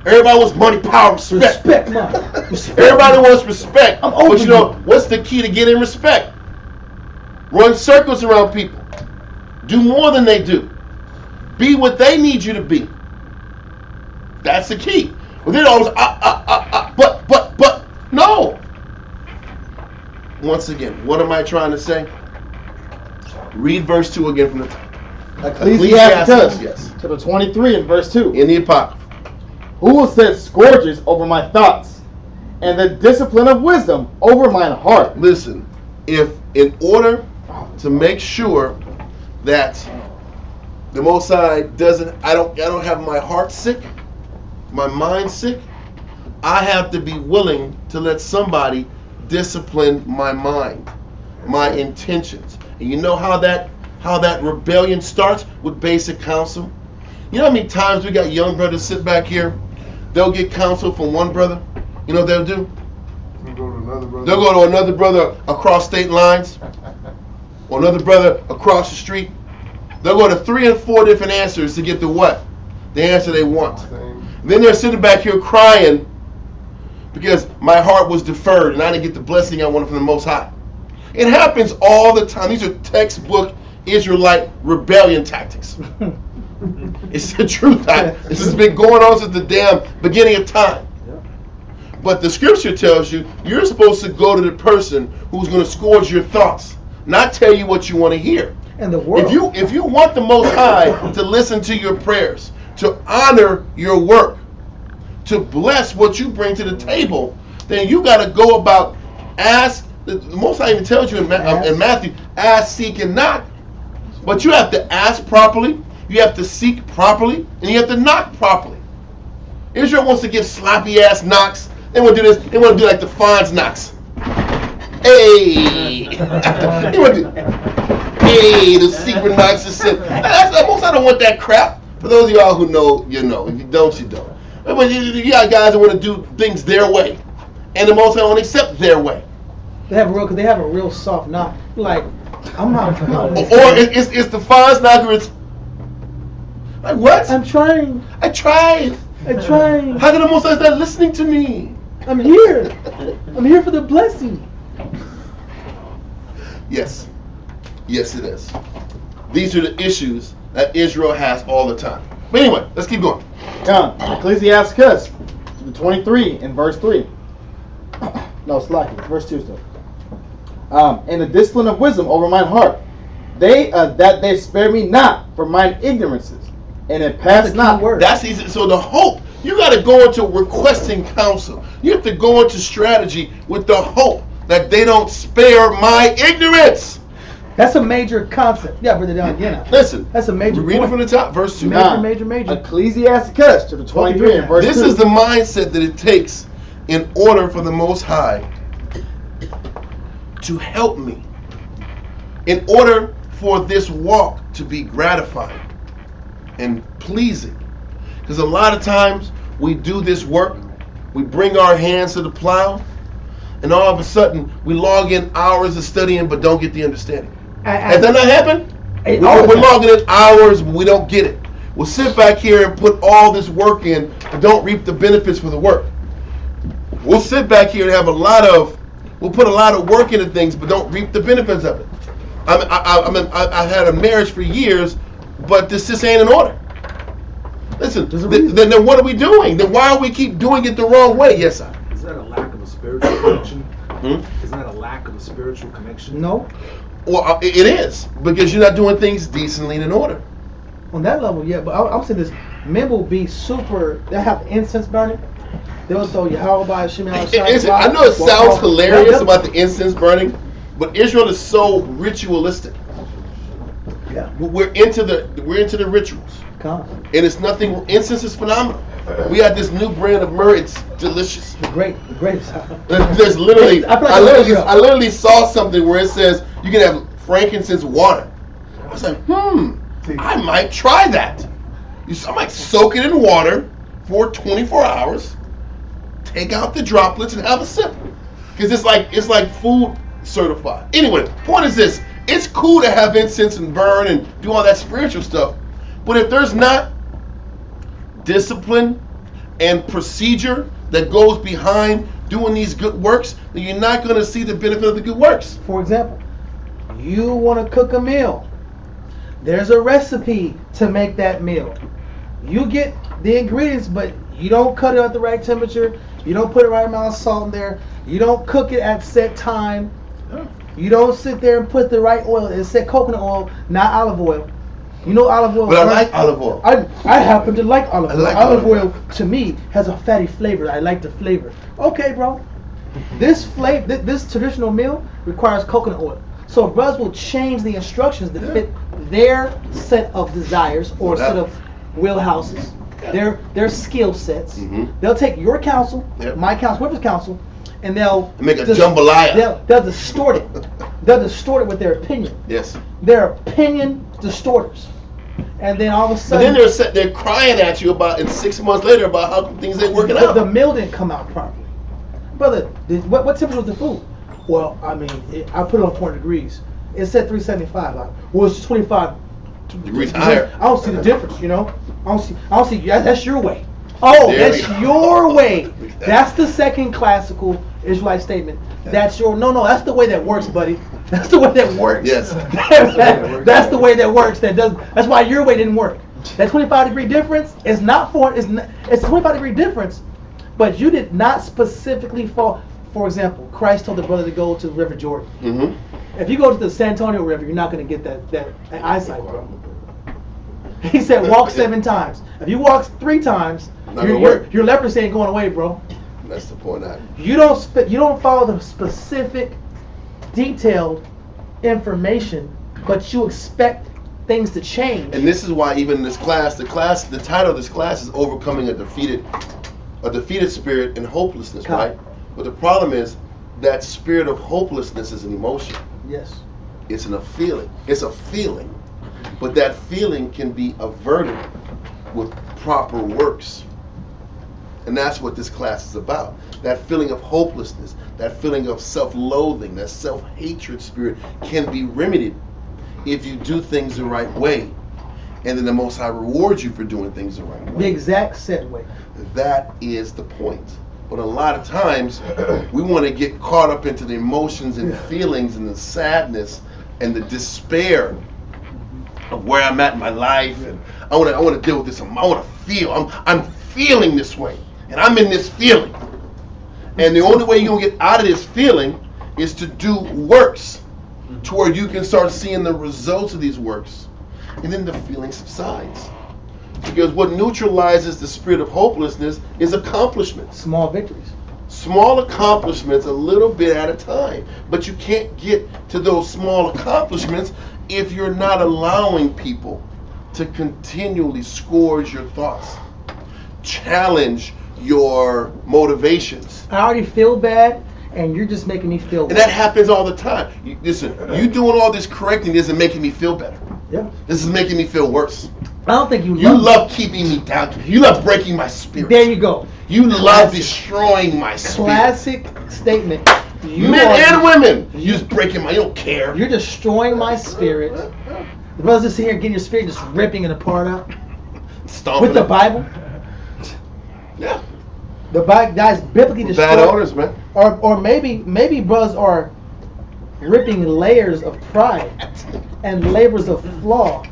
Everybody wants money, power, respect. Everybody wants respect. But you know, what's the key to getting respect? Run circles around people. Do more than they do. Be what they need you to be. That's the key. But then always, but, no. Once again, what am I trying to say? Read verse 2 again from the top.
Ecclesiastes,
yes.
chapter 23 and verse 2.
In the Apocrypha.
Who will set scourges over my thoughts, and the discipline of wisdom over mine heart?
Listen, if in order to make sure that the Most High I don't have my heart sick, my mind sick, I have to be willing to let somebody discipline my mind, my intentions. And you know how that rebellion starts? With basic counsel. You know how many times we got young brothers sit back here, they'll get counsel from one brother. You know what they'll do?
They'll go to another brother.
They'll go to another brother across state lines, or another brother across the street. They'll go to 3 and 4 different answers to get the what? The answer they want. Then they're sitting back here crying because my heart was deferred and I didn't get the blessing I wanted from the Most High. It happens all the time. These are textbook Israelite rebellion tactics. It's the truth. This has been going on since the damn beginning of time. But the scripture tells you you're supposed to go to the person who's going to scourge your thoughts, not tell you what you want to hear.
And the world.
If you want the Most High to listen to your prayers, to honor your work, to bless what you bring to the table, then you got to go about ask. The Most High even tells you in Matthew, ask, seek, and knock. But you have to ask properly, you have to seek properly, and you have to knock properly. Israel wants to give sloppy ass knocks. They want to do this. They want to do like the Fonz knocks. Hey, they want to do, hey, the secret knocks. Most I don't want that crap. For those of y'all who know, you know. If you don't, you don't. But you got guys that want to do things their way, and the Most High won't accept their way.
They have a real soft knock. Like, I'm not.
Or it's the Fonz knock, or it's like what?
I'm trying.
I tried.
I'm trying.
How can the Most High start listening to me?
I'm here. I'm here for the blessing.
Yes. Yes, it is. These are the issues that Israel has all the time. But anyway, let's keep going.
Ecclesiastes 23 and verse 3. No, slack it. Verse 2 still. And the discipline of wisdom over mine heart. That they spare me not for mine ignorances, and it pass not.
That's easy. So the hope, you got to go into requesting counsel. You have to go into strategy with the hope that they don't spare my ignorance.
That's a major concept. Yeah, Brother Don, again.
Listen,
that's a major
read
point.
it from the top, verse 2.
Major.
Ecclesiastes chapter 23 and verse 2.
This is the mindset that it takes in order for the Most High to help me. In order for this walk to be gratifying and pleasing. Because a lot of times we do this work, we bring our hands to the plow, and all of a sudden we log in hours of studying but don't get the understanding. Has that not happened? We're logging in hours but we don't get it. We'll sit back here and put all this work in but don't reap the benefits for the work. We'll sit back here and we'll put a lot of work into things but don't reap the benefits of it. I had a marriage for years, but this just ain't in order. Listen,
There's a reason.
then what are we doing? Then why do we keep doing it the wrong way? Yes, sir.
Is that a lack of a spiritual connection?
Hmm?
Isn't that a lack of a spiritual connection?
No,
Well, it is because you're not doing things decently and in order.
on that level, yeah. But I'm saying this: men will be super. They have incense burning. They'll throw Yahweh Shimei
I know it sounds hilarious about the incense burning, but Israel is so ritualistic.
Yeah,
We're into the rituals,
come.
and it's nothing. Incense is phenomenal. We had this new brand of myrrh. It's delicious.
The greatest.
There's literally,
I feel like
I literally saw something where it says you can have frankincense water. I was like, I might try that. I might soak it in water for 24 hours, take out the droplets, and have a sip. Because it's like food certified. Anyway, point is this: it's cool to have incense and burn and do all that spiritual stuff, but if there's not discipline and procedure that goes behind doing these good works, then you're not going to see the benefit of the good works.
For example, you want to cook a meal. There's a recipe to make that meal. You get the ingredients, but you don't cut it at the right temperature. You don't put the right amount of salt in there. You don't cook it at set time. You don't sit there and put the right oil. It's said coconut oil, not olive oil. You know olive oil.
But I like olive oil.
I happen to like olive oil.
like
Olive
olive
oil to me has a fatty flavor. I like the flavor. Okay, bro. This traditional meal requires coconut oil. So brothers will change the instructions to fit their set of desires or set of wheelhouses, their skill sets. They'll take your counsel, my counsel, whoever's counsel, and they'll
Make a jambalaya.
They'll distort it. They'll distort it with their opinion.
Yes.
They're opinion distorters. And then all of a
But
sudden,
then they're crying at you about, and 6 months later, about how things ain't working out.
the meal didn't come out properly. Brother, what temperature was the food? Well, I mean, I put it on 400 degrees. It said 375. Well, it's 25
Degrees higher.
I don't see the difference, you know. I don't see. That's your way. Oh,
There
that's
we go.
your way. That's the second classical Israelite statement. That's your no. That's the way that works, buddy. That's the way that works.
Yes.
That's the way that works. That's why your way didn't work. That 25-degree difference is not for. It's a 25-degree difference, but you did not specifically fall. For example, Christ told the brother to go to the River Jordan.
Mm-hmm.
If you go to the San Antonio River, you're not going to get that eyesight, bro. He said walk 7 times. If you walk 3 times, your leprosy ain't going away, bro.
That's the point.
You don't follow the specific, detailed information, but you expect things to change.
And this is why even in this class, the title of this class is overcoming a defeated spirit and hopelessness, right? But the problem is that spirit of hopelessness is an emotion.
Yes.
It's a feeling. It's a feeling. But that feeling can be averted with proper works. And that's what this class is about. That feeling of hopelessness, that feeling of self-loathing, that self-hatred spirit can be remedied if you do things the right way. And then the Most High rewards you for doing things the right way.
The exact set way.
That is the point. But a lot of times, we want to get caught up into the emotions and feelings and the sadness and the despair of where I'm at in my life, and I want to deal with this. I want to feel. I'm feeling this way, and I'm in this feeling. And the only way you're gonna get out of this feeling is to do works, to where you can start seeing the results of these works, and then the feeling subsides. Because what neutralizes the spirit of hopelessness is accomplishments.
Small victories.
Small accomplishments a little bit at a time. But you can't get to those small accomplishments if you're not allowing people to continually scourge your thoughts, challenge your motivations.
I already feel bad, and you're just making me feel
And
bad.
that happens all the time. Listen, you doing all this correcting isn't making me feel better.
Yeah.
This is making me feel worse.
I don't think you
love keeping me down. You love breaking my spirit.
There you go.
You love destroying my spirit.
Classic statement.
Men and women. You just breaking my. You don't care.
You're destroying my spirit. The brothers just sit here getting your spirit, just ripping it apart out.
Stomping
With the
it.
Bible.
Yeah.
The Bible, guys, biblically destroyed.
Bad owners, man.
Or maybe brothers are ripping layers of pride and labors of flaw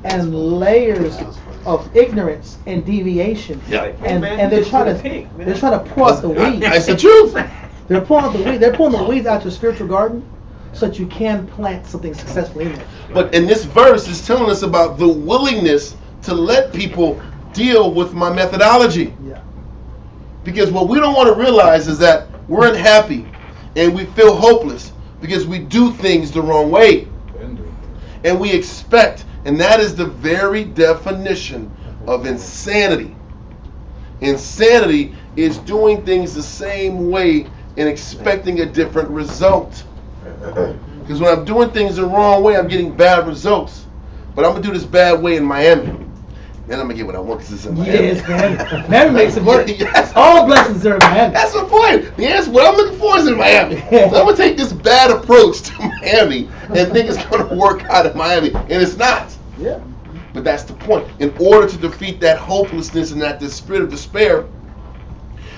and layers of ignorance and deviation.
Yeah.
And they're trying to pull out the weeds.
That's the truth.
They're pulling out the weeds. They're pulling the weeds out your spiritual garden so that you can plant something successfully in there.
But in this verse is telling us about the willingness to let people deal with my methodology.
Yeah.
Because what we don't want to realize is that we're unhappy and we feel hopeless because we do things the wrong way. And we expect, and that is the very definition of insanity. Insanity is doing things the same way and expecting a different result. Because when I'm doing things the wrong way, I'm getting bad results. But I'm going to do this bad way in Miami. Then I'm going to get what I want because it's in Miami.
Yes, man. Miami makes it work.
Yes.
All blessings are in Miami.
That's the point. Yes, what I'm looking for is in Miami. So I'm going to take this bad approach to Miami and think it's going to work out in Miami. And it's not.
Yeah.
But that's the point. In order to defeat that hopelessness and that spirit of despair,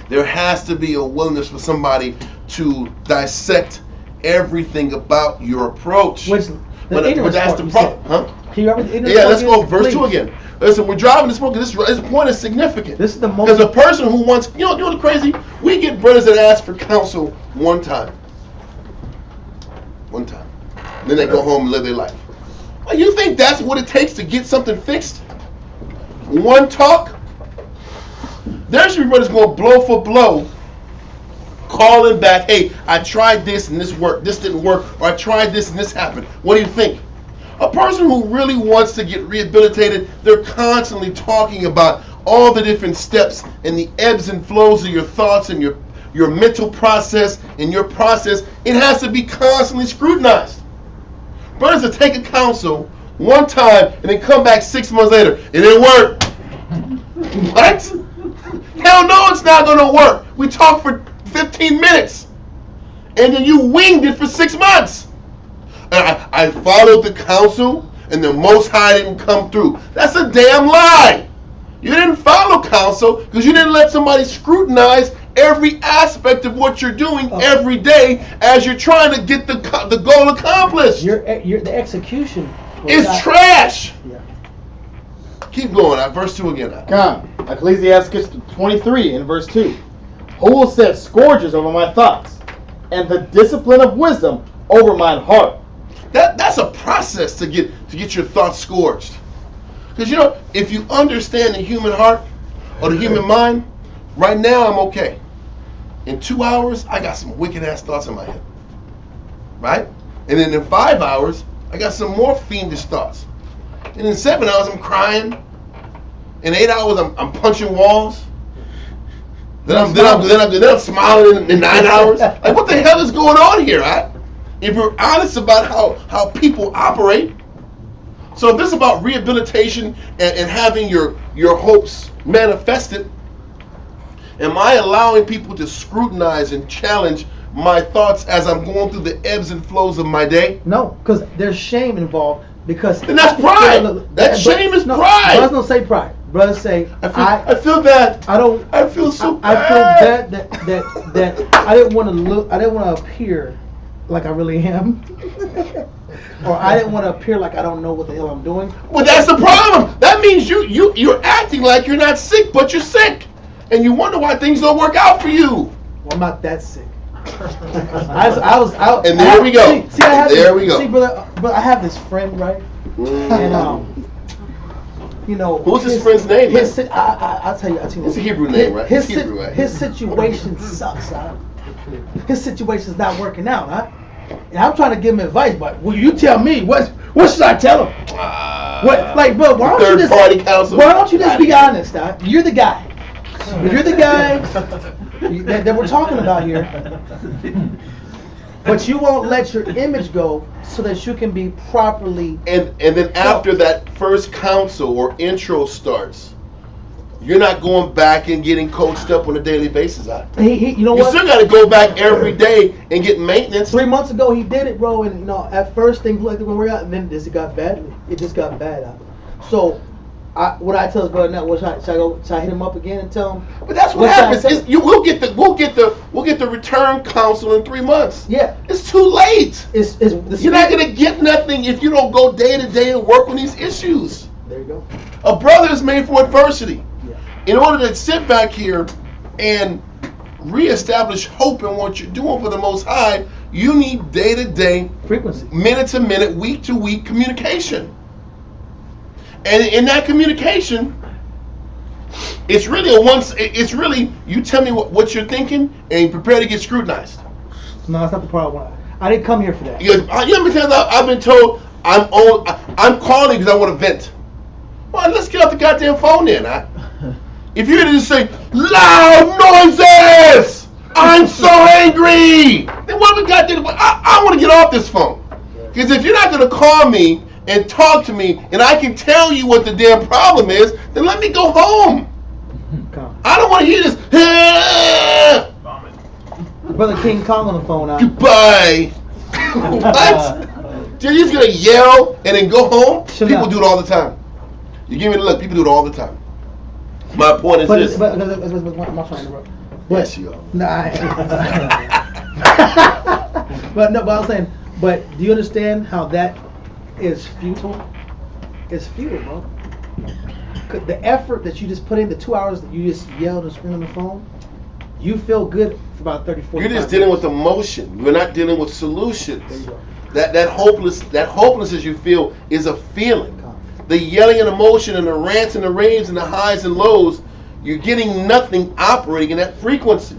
there has to be a willingness for somebody to dissect everything about your approach. But that's the problem. Huh?
Can you remember the ignorance
Yeah, let's
part
go
again?
verse 2
Please.
again. Listen, we're driving this book. This point is significant.
This is the most.
Because a person who wants, you know what's crazy? We get brothers that ask for counsel one time. One time. Then they go home and live their life. Well, you think that's what it takes to get something fixed? One talk? There should be brothers going blow for blow, calling back, hey, I tried this and this worked, this didn't work, or I tried this and this happened. What do you think? A person who really wants to get rehabilitated, they're constantly talking about all the different steps and the ebbs and flows of your thoughts and your mental process and your process. It has to be constantly scrutinized. Brothers that take a counsel one time and then come back 6 months later, it didn't work. What? Hell no, it's not going to work. We talked for 15 minutes and then you winged it for 6 months. I followed the counsel and the Most High didn't come through. That's a damn lie. You didn't follow counsel because you didn't let somebody scrutinize every aspect of what you're doing every day as you're trying to get the goal accomplished.
The execution
is trash.
Yeah.
Keep going. Verse 2 again.
Come. Ecclesiastes 23 in verse 2. Who will set scourges over my thoughts, and the discipline of wisdom over mine heart?
That's a process to get your thoughts scourged. Because if you understand the human heart or the human mind, right now I'm okay. In 2 hours, I got some wicked ass thoughts in my head. Right? And then in 5 hours, I got some more fiendish thoughts. And in 7 hours, I'm crying. In 8 hours, I'm punching walls. Then I'm smiling in 9 hours. Like, what the hell is going on here, right? If you're honest about how people operate. So if this is about rehabilitation and having your hopes manifested, am I allowing people to scrutinize and challenge my thoughts as I'm going through the ebbs and flows of my day?
No, because there's shame involved. Because
then that's pride. Shame is pride.
Brothers don't say pride. Brothers say
I feel bad.
I
feel so
bad.
bad.
I feel bad that I didn't want to look. I didn't want to appear like I really am, or I didn't want to appear like I don't know what the hell I'm doing.
Well, that's the problem. That means you're acting like you're not sick, but you're sick, and you wonder why things don't work out for you.
Well, I'm not that sick.
And there we go.
See, brother, I have this friend, right? And
who's his friend's name?
I'll tell you.
It's a Hebrew name, right?
His
Hebrew, right?
His situation sucks, huh? His situation's not working out, huh? And I'm trying to give him advice, but will you tell me what should I tell him? Bro, why don't you just be honest, huh? You're the guy. You're the guy that we're talking about here. But you won't let your image go so that you can be properly.
And then after that first counsel or intro starts, you're not going back and getting coached up on a daily basis. You still got to go back every day and get maintenance.
3 months ago he did it, bro, and at first things looked like when we were out, and then this got badly. It just got bad. So what I tell his brother now, should I hit him up again and tell him?
But that's what happens. We'll get the return counsel in 3 months.
Yeah,
it's too late.
You're
not gonna get nothing if you don't go day to day and work on these issues.
you go.
A brother is made for adversity.
Yeah.
In order to sit back here and reestablish hope in what you're doing for the Most High, you need day-to-day,
Frequency.
minute-to-minute, week-to-week communication. And in that communication, it's really you tell me what you're thinking and prepare to get scrutinized.
No, that's not the problem. I didn't come here for that.
You know, because I've been told I'm calling because I want to vent. Well, let's get off the goddamn phone then. If you're going to just say, loud noises, I'm so angry, then what we got to do? I want to get off this phone. Because if you're not going to call me and talk to me and I can tell you what the damn problem is, then let me go home. I don't want to hear this.
Brother King Kong on the phone now.
Goodbye. What? You're just going to yell and then go home? People do it all the time. You give me the look. People do it all the time. My point is this.
But I'm not trying to interrupt.
Yes, you are.
Nah. But I was saying, but do you understand how that is futile? It's futile, bro. The effort that you just put in, the 2 hours that you just yelled and screamed on the phone, you feel good for about 30, 40
You're just dealing with emotion. You're not dealing with solutions.
There you go.
That hopelessness you feel is a feeling. The yelling and emotion and the rants and the raves and the highs and lows, you're getting nothing operating in that frequency.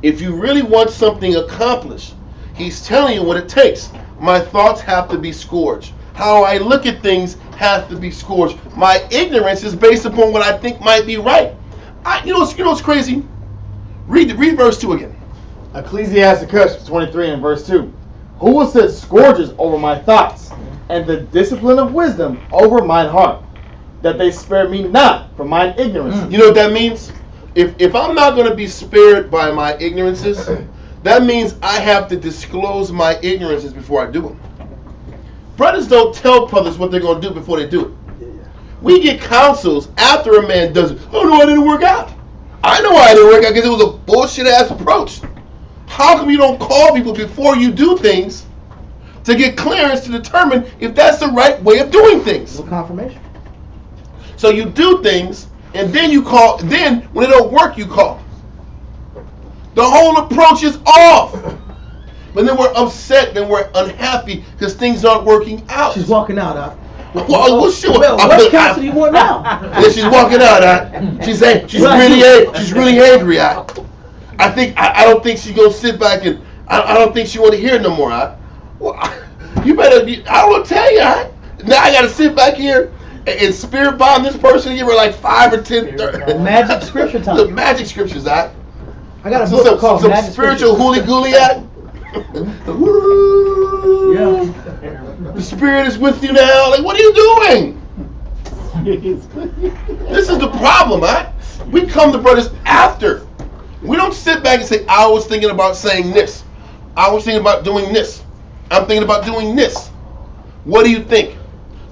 If you really want something accomplished, he's telling you what it takes. My thoughts have to be scourged. How I look at things has to be scourged. My ignorance is based upon what I think might be right. You know what's crazy? Read verse 2 again.
Ecclesiasticus 23 and verse 2. Who will set scourges over my thoughts, and the discipline of wisdom over mine heart, that they spare me not from mine ignorance?
You know what that means? If I'm not going to be spared by my ignorances, that means I have to disclose my ignorances before I do them. Brothers don't tell brothers what they're going to do before they do it. We get counsels after a man does it. Oh no, I didn't work out. I know I didn't work out because it was a bullshit ass approach. How come you don't call people before you do things to get clearance to determine if that's the right way of doing things?
No confirmation.
So you do things and then you call. Then when it don't work, you call. The whole approach is off. But then we're upset and we're unhappy because things aren't working out.
She's walking out, huh?
Well, sure.
What counsel do you want now?
Yeah, she's walking out. She's really angry. I don't think she's gonna sit back and I don't think she want to hear it no more. You better. I don't want to tell you. Now I got to sit back here and spirit bomb this person. Give her like 5 or 10.
Magic scripture time.
The magic scriptures. I
got a book called
some
Magic
spiritual hooly gooly.
Yeah.
The spirit is with you now. Like, what are you doing? This is the problem, We come to brothers after. We don't sit back and say, I was thinking about saying this. I was thinking about doing this. I'm thinking about doing this. What do you think?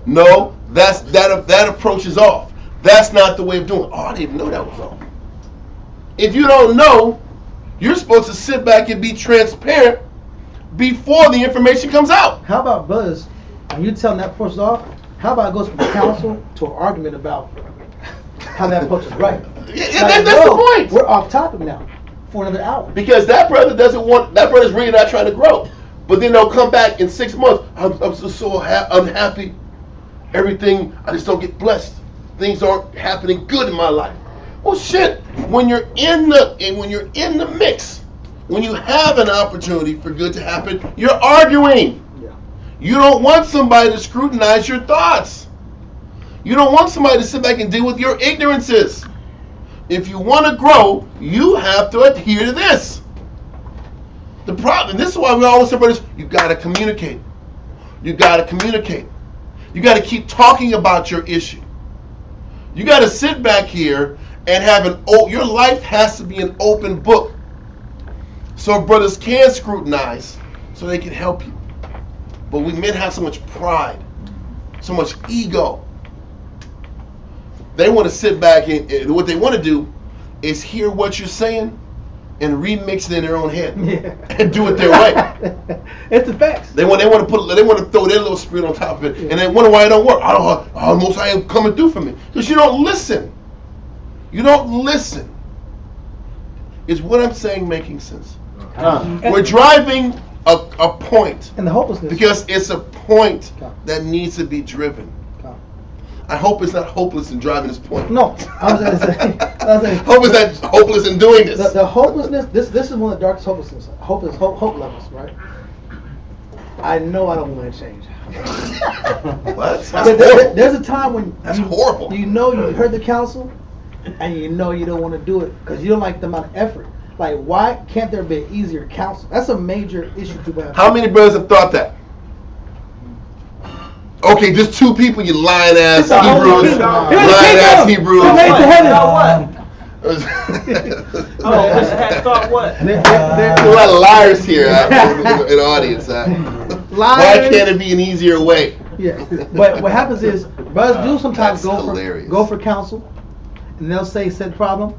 No, that approach is off. That's not the way of doing it. Oh, I didn't even know that was off. If you don't know, you're supposed to sit back and be transparent before the information comes out.
How about brothers, when you telling that person off, how about it goes from counsel to an argument about how that approach is right?
That's the point.
We're off topic now for another hour.
Because that brother's really not trying to grow. But then they'll come back in 6 months. I'm so unhappy. Everything, I just don't get blessed. Things aren't happening good in my life. Well, shit. When you're in the mix, when you have an opportunity for good to happen, you're arguing.
Yeah.
You don't want somebody to scrutinize your thoughts. You don't want somebody to sit back and deal with your ignorances. If you want to grow, you have to adhere to this. The problem, and this is why we always say, brothers, you got to communicate. You got to communicate. You got to keep talking about your issue. You got to sit back here and have your life has to be an open book. So brothers can scrutinize so they can help you. But we men have so much pride, so much ego. They want to sit back and what they want to do is hear what you're saying and remix it in their own head
Yeah.
and do it their way.
It's the facts.
They want to throw their little spirit on top of it, and they wonder why it don't work. Most High ain't coming through for me because you don't listen. You don't listen. Is what I'm saying making sense? We're driving a point
And the hopelessness.
because it's a point that needs to be driven. I hope it's not hopeless in driving this point.
No, I was going to say.
Hope it's not hopeless in doing this.
The hopelessness. This is one of the darkest hopelessness. Hope levels, right? I know I don't want to change.
What?
There's a time when
That's horrible.
You know you heard the counsel, and you know you don't want to do it because you don't like the amount of effort. Like, why can't there be an easier counsel? That's a major issue to have.
How many brothers have thought that? Okay, just two people, you lying ass
It's a whole
Hebrews.
kingdom.
Lying ass Hebrews.
Who made the heaven?
Had thought what?
There's a lot of liars here in the audience. Why can't it be an easier way?
Yeah, but what happens is brothers do sometimes
That's hilarious.
go for counsel, and they'll say said problem,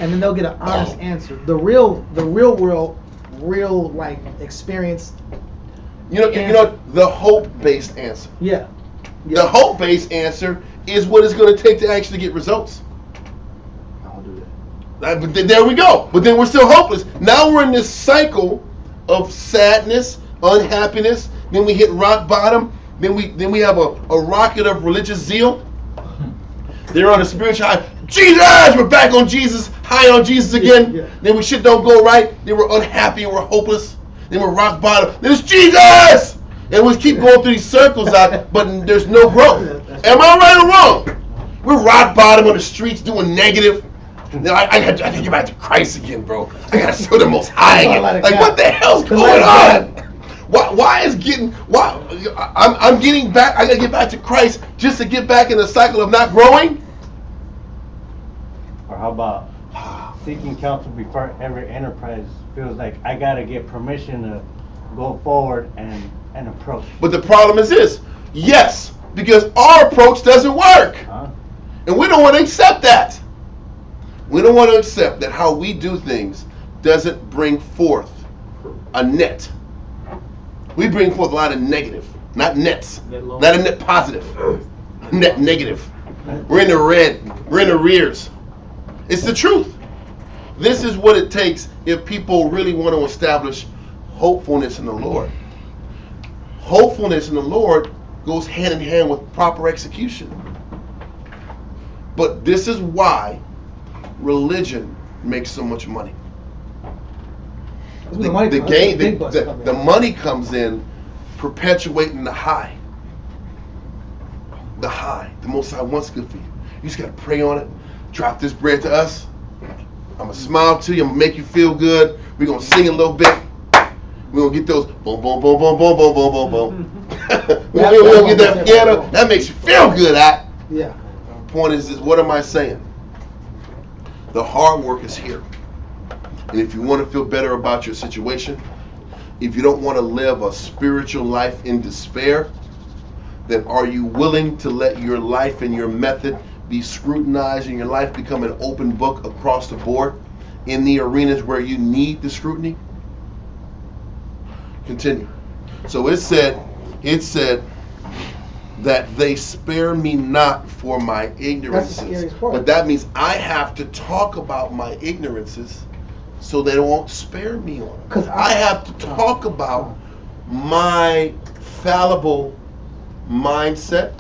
and then they'll get an honest answer. The real world, like experience.
You know the hope-based answer.
Yeah.
The hope-based answer is what it's going to take to actually get results.
I'll do
But there we go. But then we're still hopeless. Now we're in this cycle of sadness, unhappiness. Then we hit rock bottom. Then we have a rocket of religious zeal. They're on a spiritual high. Jesus! We're back on Jesus. High on Jesus again.
Yeah.
Then we shit don't go right. Then we're unhappy and we're hopeless. Then we're rock bottom. Then it's Jesus! And we keep going through these circles out, but there's no growth. Am I right or wrong? We're rock bottom on the streets doing negative. Now I gotta get back to Christ again, bro. I gotta show the Most High again. Like what the hell's going on? I'm getting back. I gotta get back to Christ just to get back in the cycle of not growing.
Or how about seeking counsel before every enterprise feels like I gotta get permission to go forward and approach.
But the problem is this: yes, because our approach doesn't work, and we don't want to accept that. We don't want to accept that how we do things doesn't bring forth a net. We bring forth a lot of negative, not nets, not a net positive, net negative. We're in the red. We're in the rears. It's the truth. This is what it takes if people really want to establish hopefulness in the Lord. Hopefulness in the Lord goes hand in hand with proper execution. But this is why religion makes so much money. The money comes in perpetuating the high. The high. The Most High wants good for you. You just got to pray on it. Drop this bread to us. I'm going to smile to you. I'm going to make you feel good. We're going to sing a little bit. We're going to get those boom, boom, boom, boom, boom, boom, boom, boom, boom. We're going to get that piano. That makes you feel good,
Yeah.
Point is this, what am I saying? The hard work is here. And if you want to feel better about your situation, if you don't want to live a spiritual life in despair, then are you willing to let your life and your method be scrutinized and your life become an open book across the board in the arenas where you need the scrutiny? Continue. So it said that they spare me not for my ignorances.
That's the scariest part.
But that means I have to talk about my ignorances so they won't spare me on them. Because I have to talk about my fallible mindset,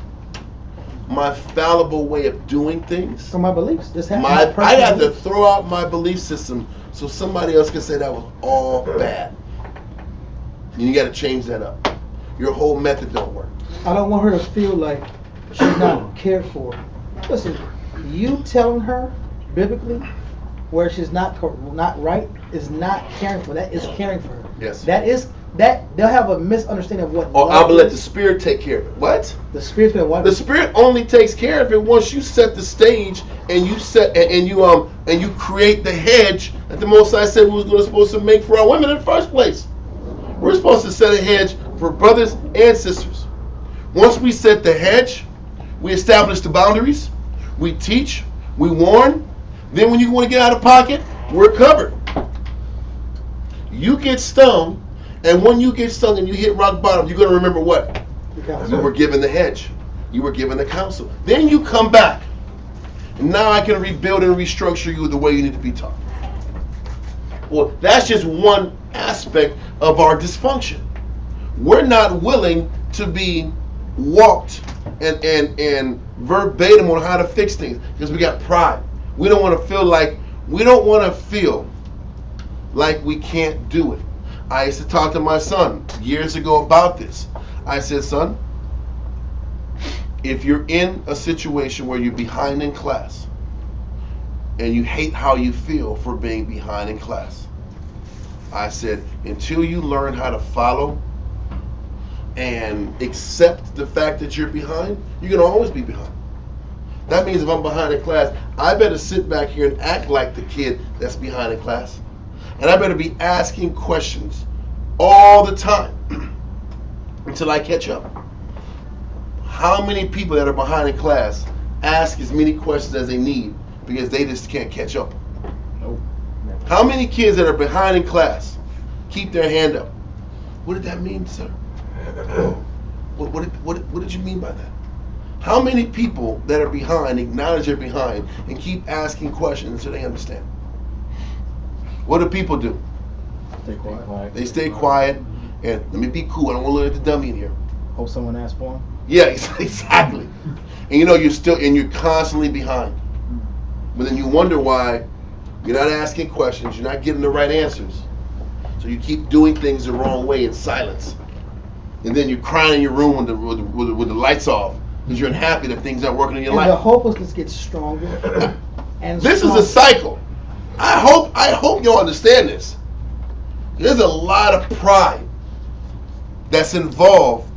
my fallible way of doing things.
So my beliefs.
I have to throw out my belief system so somebody else can say that was all bad. And you got to change that up. Your whole method don't work.
I don't want her to feel like she's not cared for. Listen, you telling her biblically where she's not right is not caring for. That is caring for her.
Yes.
That they'll have a misunderstanding of what.
Oh, I'm gonna let the Spirit take care of it. What?
The Spirit's gonna what?
The Spirit only takes care of it once you set the stage and you set and you create the hedge that the Most High said we was supposed to make for our women in the first place. We're supposed to set a hedge for brothers and sisters. Once we set the hedge, we establish the boundaries, we teach, we warn. Then when you want to get out of pocket, we're covered. You get stung, and when you get stung and you hit rock bottom, you're going to remember what? You were given the hedge. You were given the counsel. Then you come back. And now I can rebuild and restructure you the way you need to be taught. Well, that's just one aspect of our dysfunction. We're not willing to be walked and verbatim on how to fix things because we got pride. We don't want to feel like we can't do it. I used to talk to my son years ago about this. I said, son, if you're in a situation where you're behind in class and you hate how you feel for being behind in class, I said, until you learn how to follow and accept the fact that you're behind, you're going to always be behind. That means if I'm behind in class, I better sit back here and act like the kid that's behind in class. And I better be asking questions all the time until I catch up. How many people that are behind in class ask as many questions as they need because they just can't catch up?
Nope.
How many kids that are behind in class keep their hand up? What did that mean, sir? What did you mean by that? How many people that are behind acknowledge they're behind and keep asking questions until they understand? What do people do?
Stay quiet.
They stay quiet and let me be cool. I don't want to look at the dummy in here.
Hope someone asks for him.
Yeah, exactly. And you're constantly behind. But then you wonder why you're not asking questions, you're not getting the right answers. So you keep doing things the wrong way in silence. And then you're crying in your room with the lights off because you're unhappy that things aren't working in your
and
life.
the hopelessness gets stronger. And
this is a cycle. I hope you'll understand this. There's a lot of pride that's involved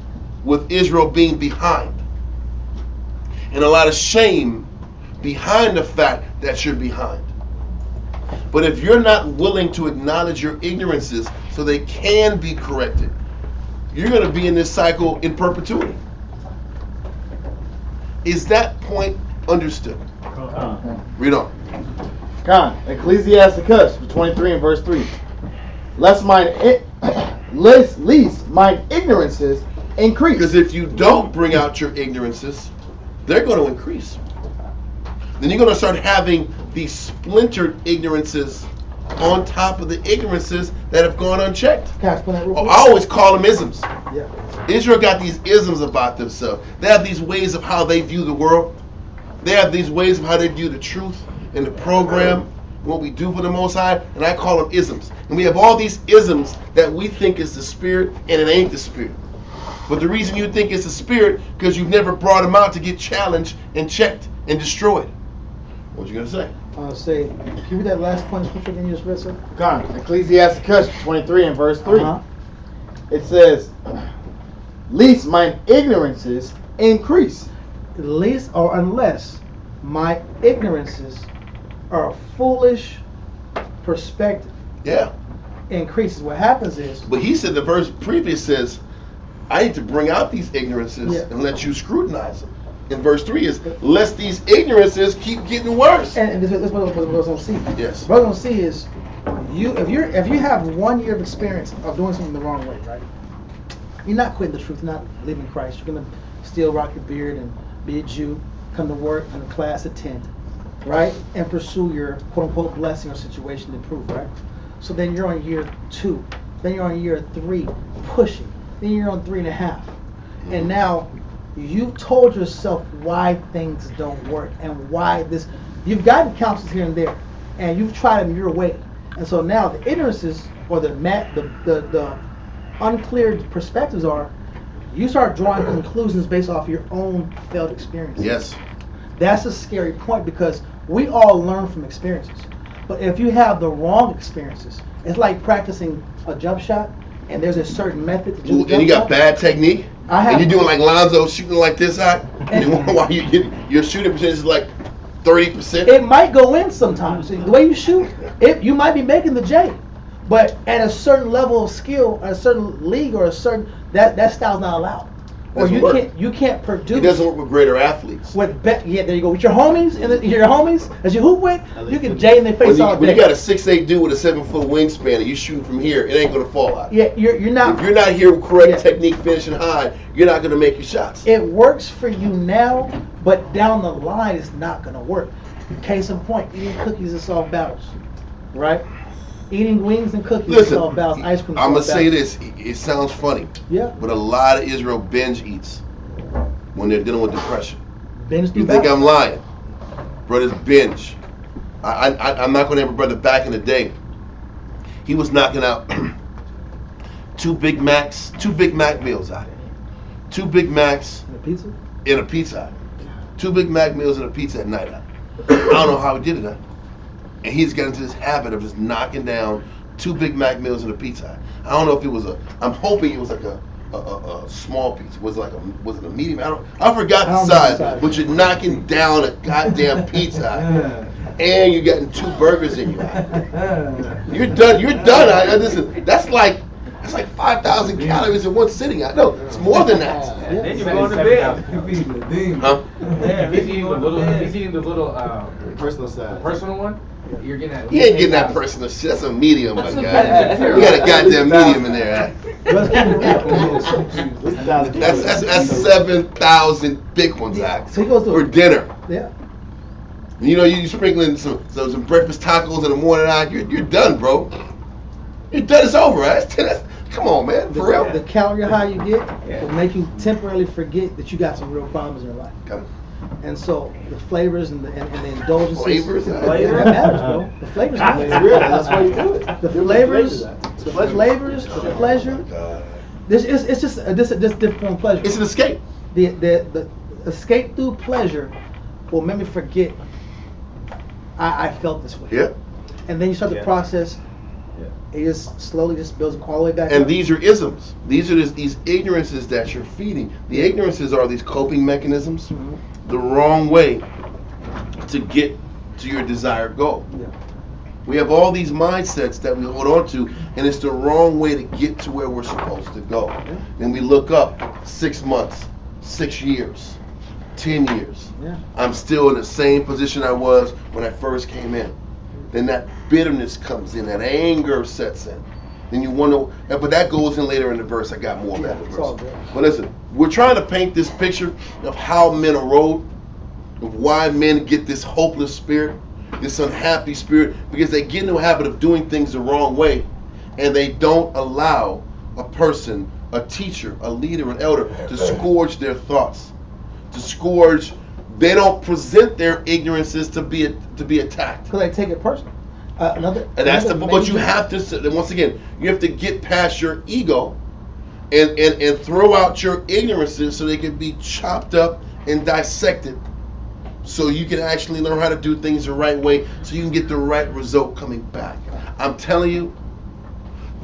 with Israel being behind. And a lot of shame behind the fact that you're behind. But if you're not willing to acknowledge your ignorances so they can be corrected, you're going to be in this cycle in perpetuity. Is that point understood? Read on.
Con, Ecclesiasticus 23 and verse 3. Lest mine ignorances increase.
Because if you don't bring out your ignorances, they're going to increase. Then you're going to start having these splintered ignorances on top of the ignorances that have gone unchecked.
Can I explain that real quick?
I always call them isms.
Yeah.
Israel got these isms about themselves. They have these ways of how they view the world. They have these ways of how they view the truth and the program, what we do for the Most High, and I call them isms. And we have all these isms that we think is the Spirit, and it ain't the Spirit. But the reason you think it's the Spirit, because you've never brought them out to get challenged and checked and destroyed. What you gonna say?
Can you read that last point of scripture again you just read, sir?
Con, Ecclesiasticus 23 and verse 3.
Uh-huh.
It says, lest mine ignorances increase.
Least or unless my ignorances or foolish perspective
Yeah.
increases. What happens is,
But he said the verse previous says, I need to bring out these ignorances and let you scrutinize them. In verse 3 is, lest these ignorances keep getting worse.
and this is what we're going to see.
Yes.
What we're going to see is, if you have 1 year of experience of doing something the wrong way, right? You're not quitting the truth, you're not leaving Christ. You're going to still rock your beard and be a Jew, come to work, come to class, attend, right? And pursue your quote-unquote blessing or situation to improve, right? So then you're on year 2. Then you're on year 3, pushing. Then you're on 3.5. And now you've told yourself why things don't work and why this. You've gotten counsels here and there, and you've tried them your way. And so now the ignorances or the unclear perspectives are, you start drawing conclusions based off your own failed experiences.
Yes.
That's a scary point because we all learn from experiences. But if you have the wrong experiences, it's like practicing a jump shot, and there's a certain method to do
Ooh,
the jump
and you got
shot.
bad technique. And you're doing like Lonzo shooting like this high. And while your shooting percentage is like 30%.
It might go in sometimes. The way you shoot, you might be making the J. But at a certain level of skill, a certain league or a certain, that style's not allowed. or
Doesn't
you
work.
can't produce.
It doesn't work with greater athletes.
Yeah, there you go. With your homies and your homies as you hoop with, you can jay in their face all day.
When you got a 6'8" dude with a 7-foot wingspan and you shoot from here, it ain't gonna fall out.
Yeah, you're not.
If you're not here with correct technique, finishing high, you're not gonna make your shots.
It works for you now, but down the line, it's not gonna work. Case in point, eating cookies is all balance, right? Eating wings and cookies is all balance. Ice cream.
I'm gonna say this. It sounds funny.
Yeah.
But a lot of Israel binge eats when they're dealing with depression.
Binge
You think I'm lying? Brothers binge. I'm not gonna have a brother back in the day. He was knocking out 2 Big Mac meals out. 2 Big Macs
And a pizza.
in a Pizza Hut. 2 Big Mac meals and a pizza at night. I don't know how he did it. And he's got into this habit of just knocking down 2 Big Mac meals and a Pizza Hut. I don't know if it was I'm hoping it was like a small pizza. Was it a medium? I forgot the size. But you're knocking down a goddamn Pizza Hut, and you're getting 2 burgers in you. You're done. You're done. Listen, that's like 5,000 calories in one sitting. I know it's more than that.
Then you're going to bed.
Huh?
If he's eating the little
Personal side.
personal one, you're getting that.
You ain't getting that personal shit. That's a medium, my guy. You got a goddamn medium in there. That's 7,000 big ones,
So he goes to
for dinner.
Yeah.
You know, you sprinkling some breakfast tacos in the morning. You're done, bro. You're done. It's over. Come on, man. For real.
The calorie high you get will make you temporarily forget that you got some real problems in your life.
Come on.
And so the flavors and the indulgences.
Flavors?
That matters, bro. The flavors matter.
It's real. That's why you do it.
The flavors, the pleasure. It's just a different form of pleasure.
It's an escape.
The escape through pleasure will make me forget I felt this way.
Yeah.
And then you start the process. It just slowly just builds all the way back
And
up.
these are isms. These are these ignorances that you're feeding. The ignorances are these coping mechanisms, the wrong way to get to your desired goal.
Yeah.
We have all these mindsets that we hold on to, and it's the wrong way to get to where we're supposed to go. And we look up 6 months, 6 years, 10 years.
Yeah.
I'm still in the same position I was when I first came in. Then that bitterness comes in, that anger sets in. Then you wonder, but that goes in later in the verse. I got more of that in the
it's all
verse.
good.
But listen, we're trying to paint this picture of how men erode, of why men get this hopeless spirit, this unhappy spirit, because they get into a habit of doing things the wrong way, and they don't allow a person, a teacher, a leader, an elder, to scourge their thoughts, to scourge. They don't present their ignorances to be attacked.
Because they take it personal.
But you have to, once again, you have to get past your ego and throw out your ignorances so they can be chopped up and dissected, so you can actually learn how to do things the right way, so you can get the right result coming back. I'm telling you,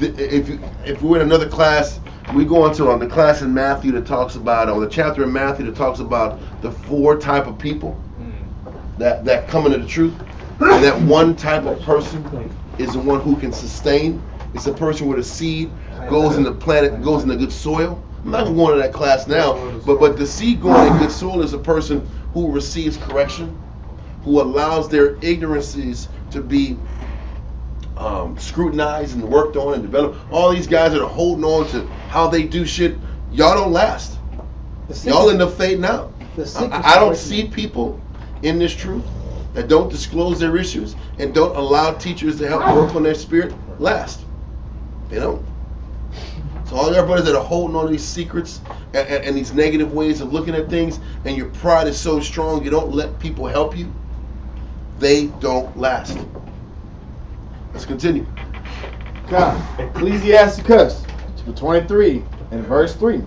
if we're in another class, we go on to the class in Matthew that talks about, or the chapter in Matthew that talks about the 4 type of people that come into the truth. And that one type of person is the one who can sustain. It's a person where the seed goes in the planet, goes in the good soil. I'm not going to go into that class now, but the seed going in good soil is a person who receives correction, who allows their ignorances to be scrutinized and worked on and developed. All these guys that are holding on to how they do shit, y'all don't last. Y'all end up fading out. I don't see people in this truth that don't disclose their issues and don't allow teachers to help work on their spirit last. They don't. So all your brothers that are holding on to these secrets and these negative ways of looking at things, and your pride is so strong you don't let people help you, they don't last. Let's continue.
Ecclesiasticus 23 and verse 3.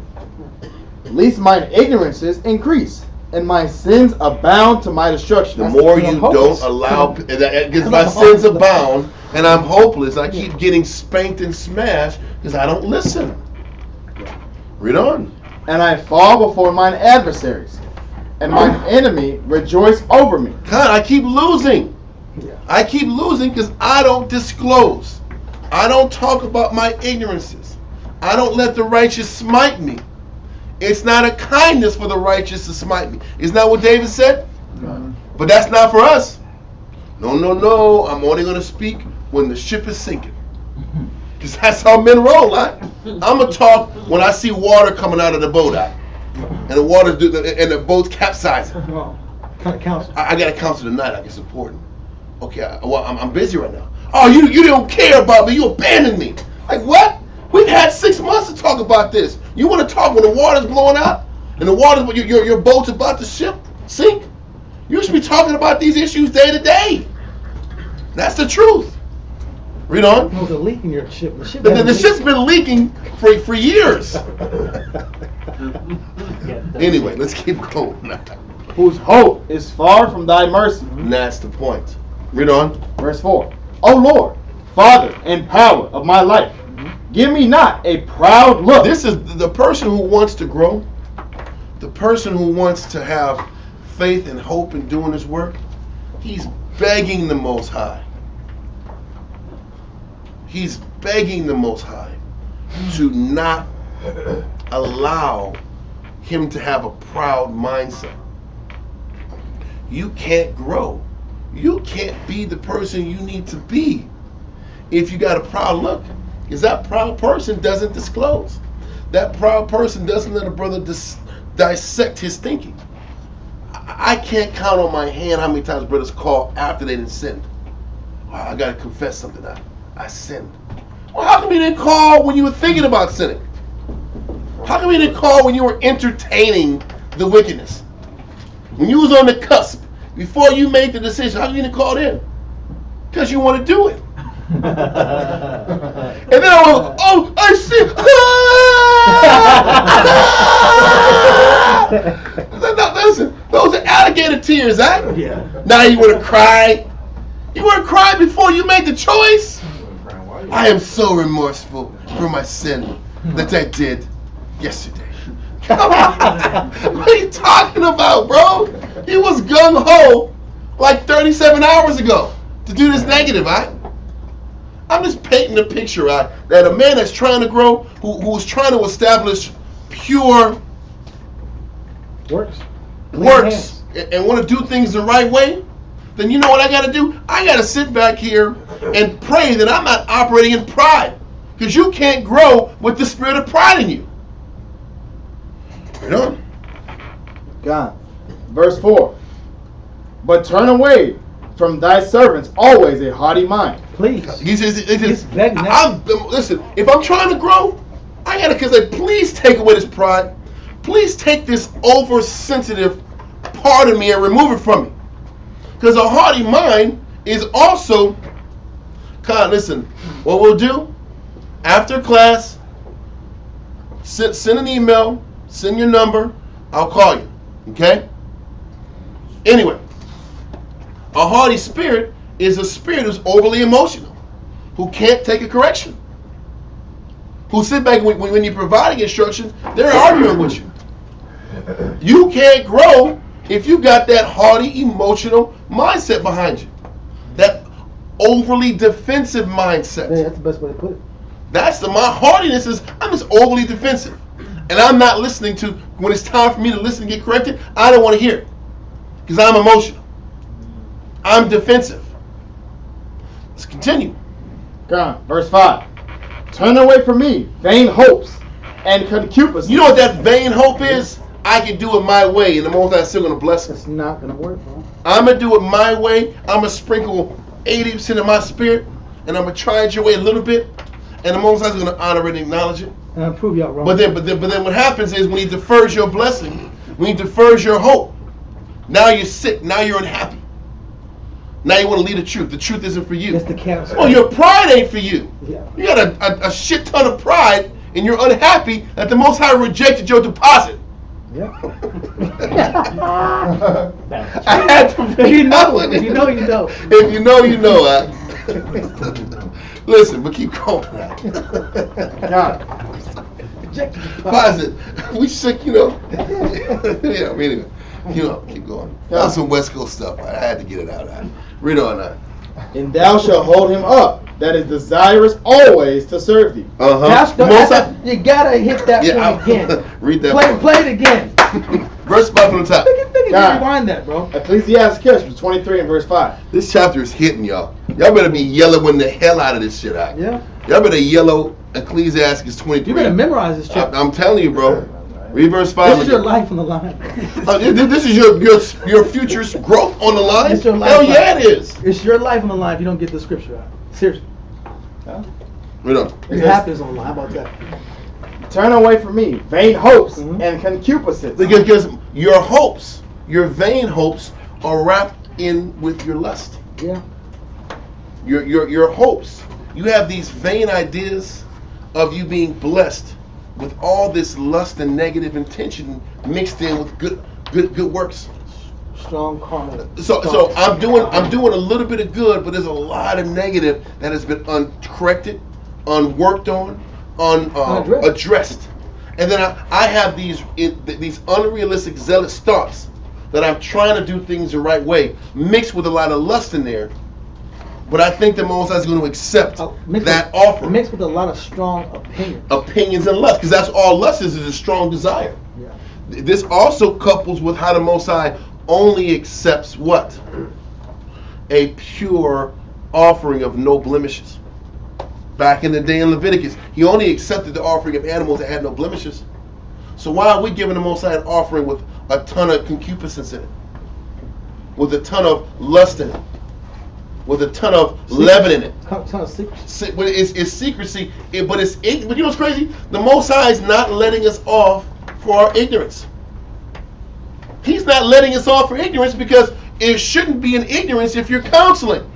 Least mine ignorances increase, and my sins abound to my destruction.
The more you don't allow, because my sins abound, and I'm hopeless. I keep getting spanked and smashed because I don't listen. Read on.
And I fall before mine adversaries, and mine enemy rejoice over me.
God, I keep losing. I keep losing because I don't disclose. I don't talk about my ignorances. I don't let the righteous smite me. It's not a kindness for the righteous to smite me. Isn't that what David said? But that's not for us. No. I'm only going to speak when the ship is sinking. Because that's how men roll. I'm going to talk when I see water coming out of the boat. And the boat's capsizing.
Kind of counsel.
I got to counsel tonight. Like it's important. Okay, I'm busy right now. Oh, you don't care about me. You abandoned me. Like what? We've had 6 months to talk about this. You want to talk when the water's blowing out and the your boat's about to sink? You should be talking about these issues day to day. That's the truth. Read on.
There's a leak in your ship. The
ship's been leaking for years. Anyway, let's keep going.
Whose hope is far from thy mercy.
And that's the point. Read on.
Verse 4. O Lord, Father and power of my life, give me not a proud look.
This is the person who wants to grow, the person who wants to have faith and hope in doing his work. He's begging the Most High. He's begging the Most High to not allow him to have a proud mindset. You can't grow. You can't be the person you need to be if you got a proud look. Because that proud person doesn't disclose. That proud person doesn't let a brother dissect his thinking. I can't count on my hand how many times brothers call after they didn't sin. I got to confess something. I sinned. Well, how come you didn't call when you were thinking about sinning? How come you didn't call when you were entertaining the wickedness? When you was on the cusp, before you made the decision, how come you didn't call then? Because you want to do it. And then I was, I sinned. Listen, those are alligator tears, huh? Yeah. Now you want to cry. You want to cry before you made the choice? I am so remorseful for my sin that I did yesterday. Come on. What are you talking about, bro? He was gung-ho like 37 hours ago to do this negative, right? I'm just painting a picture, right? That a man that's trying to grow, who's trying to establish pure works and want to do things the right way, then you know what I got to do? I got to sit back here and pray that I'm not operating in pride. Because you can't grow with the spirit of pride in you. Right on.
God. Verse 4. But turn away from thy servants always a haughty mind.
Please.
He says, listen, if I'm trying to grow, I got to please take away this pride. Please take this oversensitive part of me and remove it from me. Because a haughty mind is also, God, listen, what we'll do, after class, send an email, send your number, I'll call you, okay? Anyway, a haughty spirit is a spirit who's overly emotional, who can't take a correction, who sit back when you're providing instruction, they're arguing with you. You can't grow if you got that haughty, emotional mindset behind you. That overly defensive mindset.
Yeah, that's the best way to put it.
My haughtiness is, I'm just overly defensive. And I'm not listening to, when it's time for me to listen and get corrected, I don't want to hear it. Because I'm emotional. I'm defensive. Let's continue.
God, verse 5. Turn away from me vain hopes and concupiscence.
You know what that vain hope is? I can do it my way, and the Most High is still going to bless me.
It's not going to work, bro.
I'm going to do it my way. I'm going to sprinkle 80% of my spirit, and I'm going to try it your way a little bit, and the Most High is going to honor it and acknowledge it.
And I'll prove y'all wrong.
But then what happens is when he defers your blessing, when he defers your hope, now you're sick, now you're unhappy. Now you want to leave the truth. The truth isn't for you.
That's the cancer.
Well, your pride ain't for you.
Yeah.
You got a shit ton of pride, and you're unhappy that the Most High rejected your deposit.
Yeah.
I had to
If you know, you know.
If you know, you know. Listen, but keep going. Why is it? We sick, you know. Yeah, anyway, keep going. That was some West Coast stuff. I had to get it out. Read on.
And thou shalt hold him up, that is desirous always to serve thee.
That's the,
Most
that's the- you gotta hit that point again.
Read that.
Play it again.
Verse 5 from the top.
Rewind that, bro.
Ecclesiastes 23 and verse 5.
This chapter is hitting y'all. Y'all better be yellowing the hell out of this shit out.
Yeah.
Y'all better yellow Ecclesiastes 23.
You better memorize this chapter.
I'm telling you, bro. Read verse 5.
This is your life on the line.
This is your future's growth on the line.
It's your life.
Hell yeah, it is.
It's your life on the line if you don't get the scripture out. Seriously.
Read on.
Your happiness on the line. How about that?
Turn away from me, vain hopes and concupiscence.
Because your hopes, your vain hopes, are wrapped in with your lust.
Yeah.
Your hopes. You have these vain ideas of you being blessed with all this lust and negative intention mixed in with good works.
Strong karma.
So I'm doing a little bit of good, but there's a lot of negative that has been uncorrected, unworked on, addressed. And then I have these unrealistic, zealous thoughts that I'm trying to do things the right way, mixed with a lot of lust in there. But I think the Most High is going to accept that offer.
Mixed with a lot of strong
opinions and lust, because that's all lust is a strong desire.
Yeah.
This also couples with how the Most High only accepts what? A pure offering of no blemishes. Back in the day in Leviticus, he only accepted the offering of animals that had no blemishes. So why are we giving the Most High an offering with a ton of concupiscence in it? With a ton of lust in it? With a ton of leaven in it?
A ton of secrecy.
It's secrecy, but you know what's crazy? The Most High is not letting us off for our ignorance. He's not letting us off for ignorance because it shouldn't be an ignorance if you're counseling.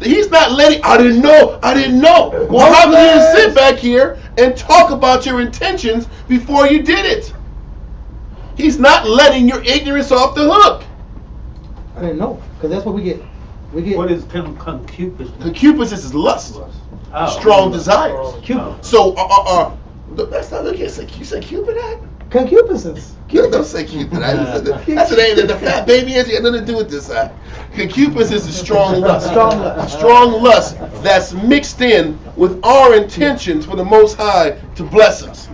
He's not letting, I didn't know. Well, how can you sit back here and talk about your intentions before you did it? He's not letting your ignorance off the hook.
I didn't know, because that's what we get.
What is concupiscence?
Concupiscence is lust.
Oh.
Strong desires.
Cupid.
So, that's not, you say Cupid act?
Concupiscence.
Don't say Cupid. That's the name that the fat baby has. It got nothing to do with this. Concupiscence is strong lust. Strong lust that's mixed in with our intentions for the Most High to bless us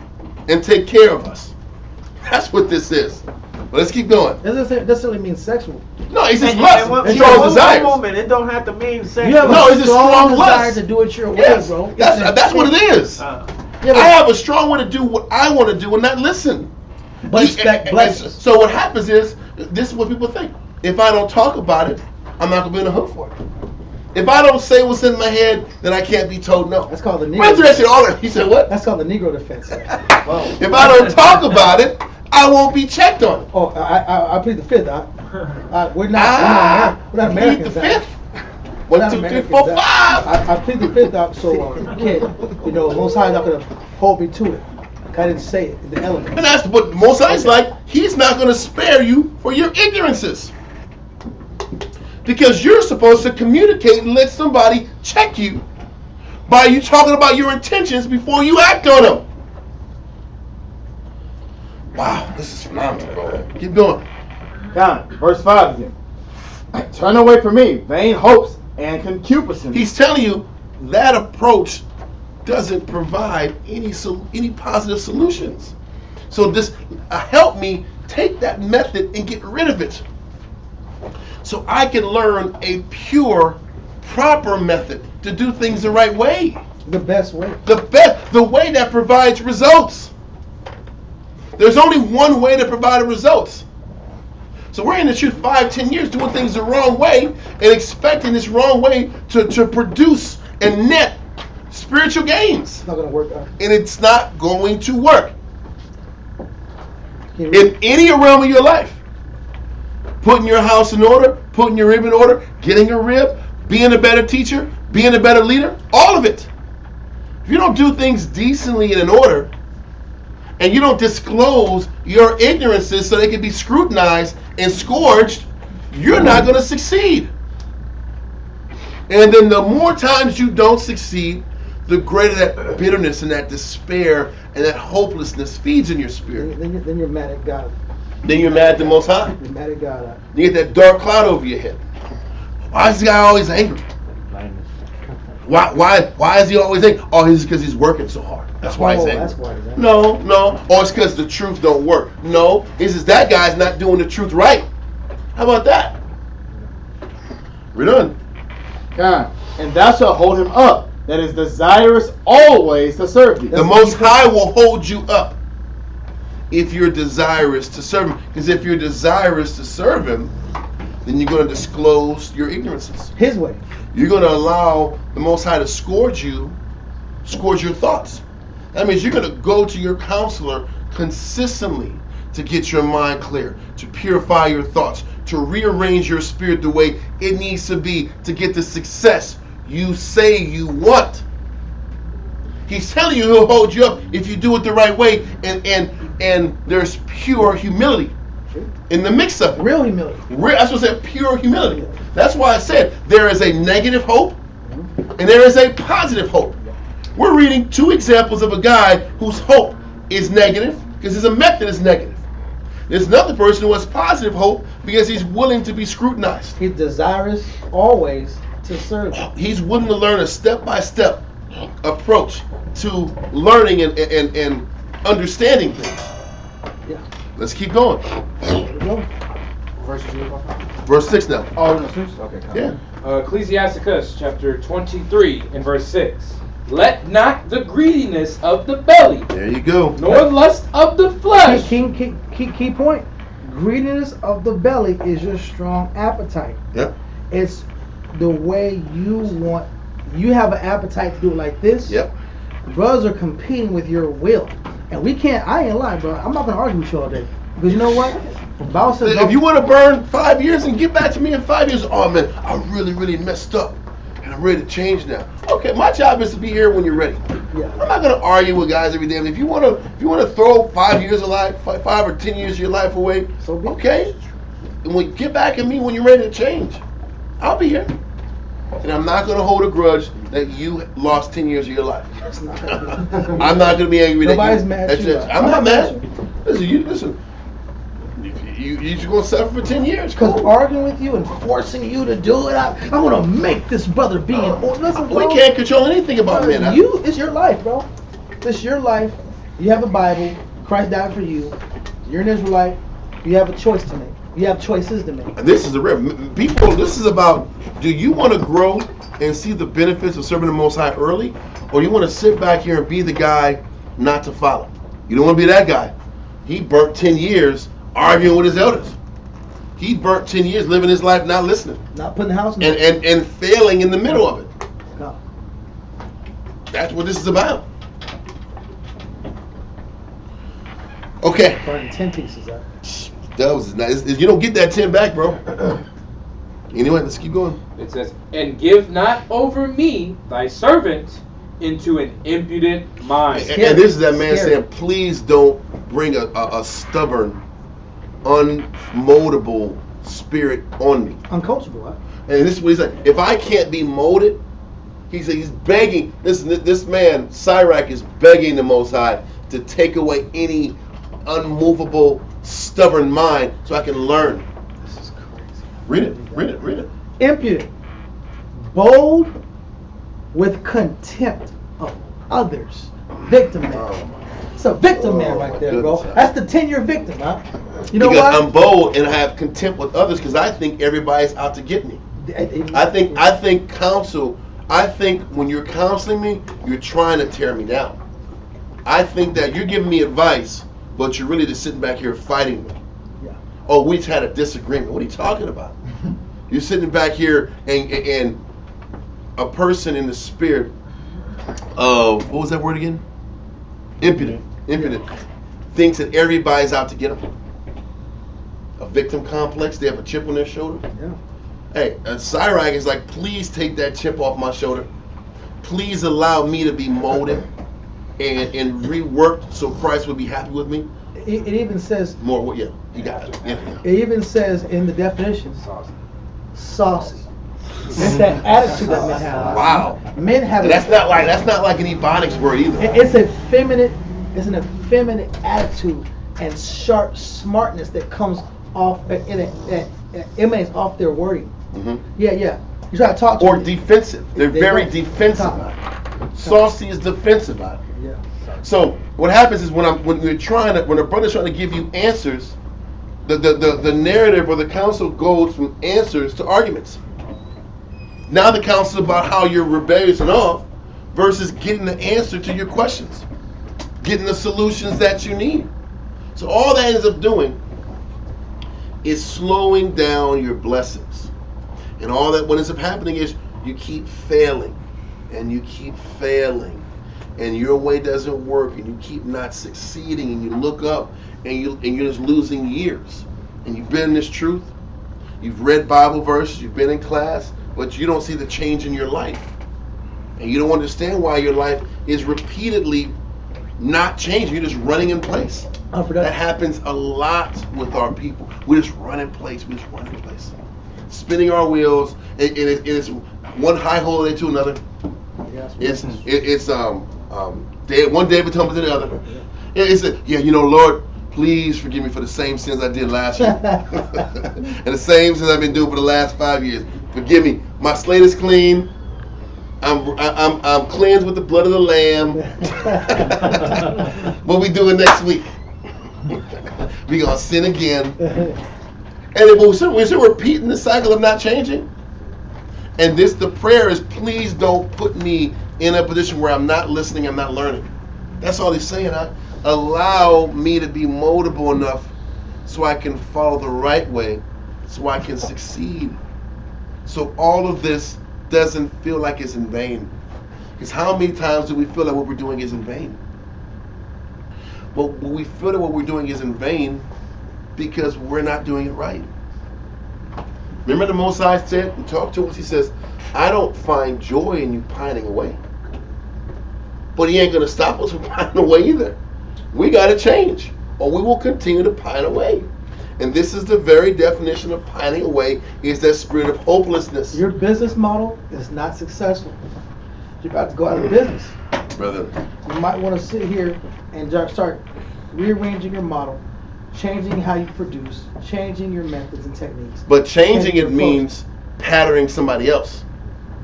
and take care of us. That's what this is. But let's keep going.
Doesn't necessarily mean sexual.
No, it's just lust. Strong desires.
One moment, it don't have to mean sex.
You have
No,
a
it's a
strong
strong
desire
lust.
to do it your way,
Yes,
bro.
that's what it is.
Yeah,
I have a strong way to do what I want to do and not listen.
But expect blessings.
So what happens is, this is what people think. If I don't talk about it, I'm not going to be in the hook for it. If I don't say what's in my head, then I can't be told no.
That's called the Negro.
My director, he said what?
That's called the Negro defense.
If I don't talk about it, I won't be checked on it.
Oh, I plead the fifth. We're not Americans.
Plead the fifth.
We're
1,
not
2, 3,
Americans,
4, 5.
I plead the fifth out, so you can't. Most High not gonna hold me to it. I didn't say it in the element.
And that's what Most High is like. He's not going to spare you for your ignorances. Because you're supposed to communicate and let somebody check you by you talking about your intentions before you act on them. Wow, this is phenomenal, bro. Keep going.
God, verse 5 again. Turn away from me, vain hopes and concupiscence.
He's telling you that approach doesn't provide any positive solutions. So this help me take that method and get rid of it, so I can learn a pure, proper method to do things the right way.
The best way.
The way that provides results. There's only one way to provide results. So we're in the truth 5-10 years doing things the wrong way and expecting this wrong way to produce and net spiritual gains.
It's not gonna work out.
And it's not going to work. In any realm of your life. Putting your house in order, putting your rib in order, getting a rib, being a better teacher, being a better leader, all of it. If you don't do things decently and in order, and you don't disclose your ignorances so they can be scrutinized and scourged, you're not going to succeed. And then the more times you don't succeed, the greater that bitterness and that despair and that hopelessness feeds in your spirit.
Then you're mad at God.
Then you're mad at the Most High.
You're mad at God.
You get that dark cloud over your head. Why is this guy always angry?
Blindness.
Why is he always angry? Oh, it's because he's working so hard. That's why he's angry.
That's why he's angry.
No. Or it's because the truth don't work. No, it's just that guy's not doing the truth right. How about that? We're done.
God, and thou shalt hold him up, that is desirous always to serve thee.
The Most High will hold you up if you're desirous to serve Him. Because if you're desirous to serve Him, then you're going to disclose your ignorances.
His way.
You're going to allow the Most High to scourge your thoughts. That means you're going to go to your counselor consistently to get your mind clear, to purify your thoughts, to rearrange your spirit the way it needs to be to get the success you say you want. He's telling you He'll hold you up if you do it the right way, and there's pure humility in the mix of it.
Real humility.
That's what I said, pure humility. That's why I said there is a negative hope and there is a positive hope. We're reading two examples of a guy whose hope is negative because his method is negative. There's another person who has positive hope because he's willing to be scrutinized.
He's desirous always to serve.
He's willing to learn a step-by-step approach to learning and understanding things.
Yeah.
Let's keep going. Verse 6 now.
Oh, no, okay.
Yeah.
Ecclesiasticus chapter 23 and verse 6. Let not the greediness of the belly,
There you go.
nor lust of the flesh.
Key point. Greediness of the belly is your strong appetite.
Yep.
It's the way you want. You have an appetite to do it like this.
Yep.
Brothers are competing with your will, and we can't. I ain't lying, bro. I'm not gonna argue with you all day because you know what? The Bible says,
If you want to burn 5 years and get back to me in 5 years, oh man, I really messed up and I'm ready to change now. Okay, my job is to be here when you're ready.
Yeah.
I'm not gonna argue with guys every day. If you want to throw 5 years of life, 5 or 10 years of your life away,
So be it.
okay. And when get back at me when you're ready to change, I'll be here. And I'm not gonna hold a grudge that you lost 10 years of your life. I'm not gonna be angry.
Nobody's
that
mad at you.
I'm not mad. Listen. You just gonna suffer for 10 years.
Because
Cool.
arguing with you and forcing you to do it, I want to make this brother be in. Listen,
We
bro,
can't control anything about men.
It's your life, bro. It's your life. You have a Bible. Christ died for you. You're an Israelite. You have a choice to make. You have choices to make.
And this is the real people. This is about: do you want to grow and see the benefits of serving the Most High early, or you want to sit back here and be the guy not to follow? You don't want to be that guy. He burnt 10 years arguing with his elders. He burnt 10 years living his life not listening
Not putting the house in
and failing in the middle of it.
No.
That's what this is about. Okay.
Burning 10 pieces up.
That was nice. You don't get that 10 back, bro. Anyway, let's keep going.
It says, and give not over me, thy servant, into an impudent mind.
And this is that man
Scary.
saying, please don't bring a stubborn, unmoldable spirit on me.
Uncoachable, huh?
And this is what he's like. If I can't be molded, he's begging. This man, Sirach, is begging the Most High to take away any unmovable, stubborn mind so I can learn.
This is crazy.
Read it.
Impudent. Bold with contempt of others. Victim man. It's a victim man right there, bro. That's the 10-year victim, huh? You know
because
what?
I'm bold and I have contempt with others because I think everybody's out to get me. I think counsel. I think when you're counseling me, you're trying to tear me down. I think that you're giving me advice, but you're really just sitting back here fighting me.
Yeah.
Oh, we just had a disagreement. What are you talking about? You're sitting back here and a person in the spirit of, what was that word again? Impudent. Thinks that everybody's out to get them. A victim complex. They have a chip on their shoulder.
Yeah.
Hey, Sirach is like, please take that chip off my shoulder. Please allow me to be molded and reworked so Christ will be happy with me.
It even says,
More, yeah, you got it. Yeah.
it even says in the definition, saucy. It's that attitude that men have.
Wow.
Men have.
And that's not like an Ebonics word either.
It's an effeminate attitude and sharp smartness that comes off. It emanates off their wording.
Mm-hmm.
Yeah. You try to talk to
Or
them.
defensive. They're
They
very
don't.
defensive.
Talk.
Saucy is defensive about it.
Yeah.
So what happens is when a brother's trying to give you answers, the narrative or the counsel goes from answers to arguments. Now the counsel is about how you're rebellious and off, versus getting the answer to your questions, getting the solutions that you need. So all that ends up doing is slowing down your blessings. And all that what ends up happening is you keep failing and you keep failing and your way doesn't work and you keep not succeeding and you look up and you're just losing years. And you've been in this truth, you've read Bible verses, you've been in class, but you don't see the change in your life. And you don't understand why your life is repeatedly not changing. You're just running in place. That happens a lot with our people. We just run in place. Spinning our wheels. It's one high holiday to another. It's one David tumble to the other. Lord, please forgive me for the same sins I did last year. And the same sins I've been doing for the last 5 years. Forgive me. My slate is clean. I'm cleansed with the blood of the Lamb. What we doing next week? We gonna sin again. And we're still repeating the cycle of not changing. And the prayer is, please don't put me in a position where I'm not listening, I'm not learning. That's all he's saying. Allow me to be moldable enough so I can follow the right way, so I can succeed. So all of this doesn't feel like it's in vain. Because how many times do we feel that what we're doing is in vain? Well, we feel that what we're doing is in vain because we're not doing it right. Remember the Most High said and talked to us, he says, I don't find joy in you pining away. But he ain't going to stop us from pining away either. We got to change or we will continue to pine away. And this is the very definition of pining away, is that spirit of hopelessness.
Your business model is not successful. You're about to go out of business.
Brother.
You might want to sit here and start rearranging your model, changing how you produce, changing your methods and techniques.
But changing it means patterning somebody else.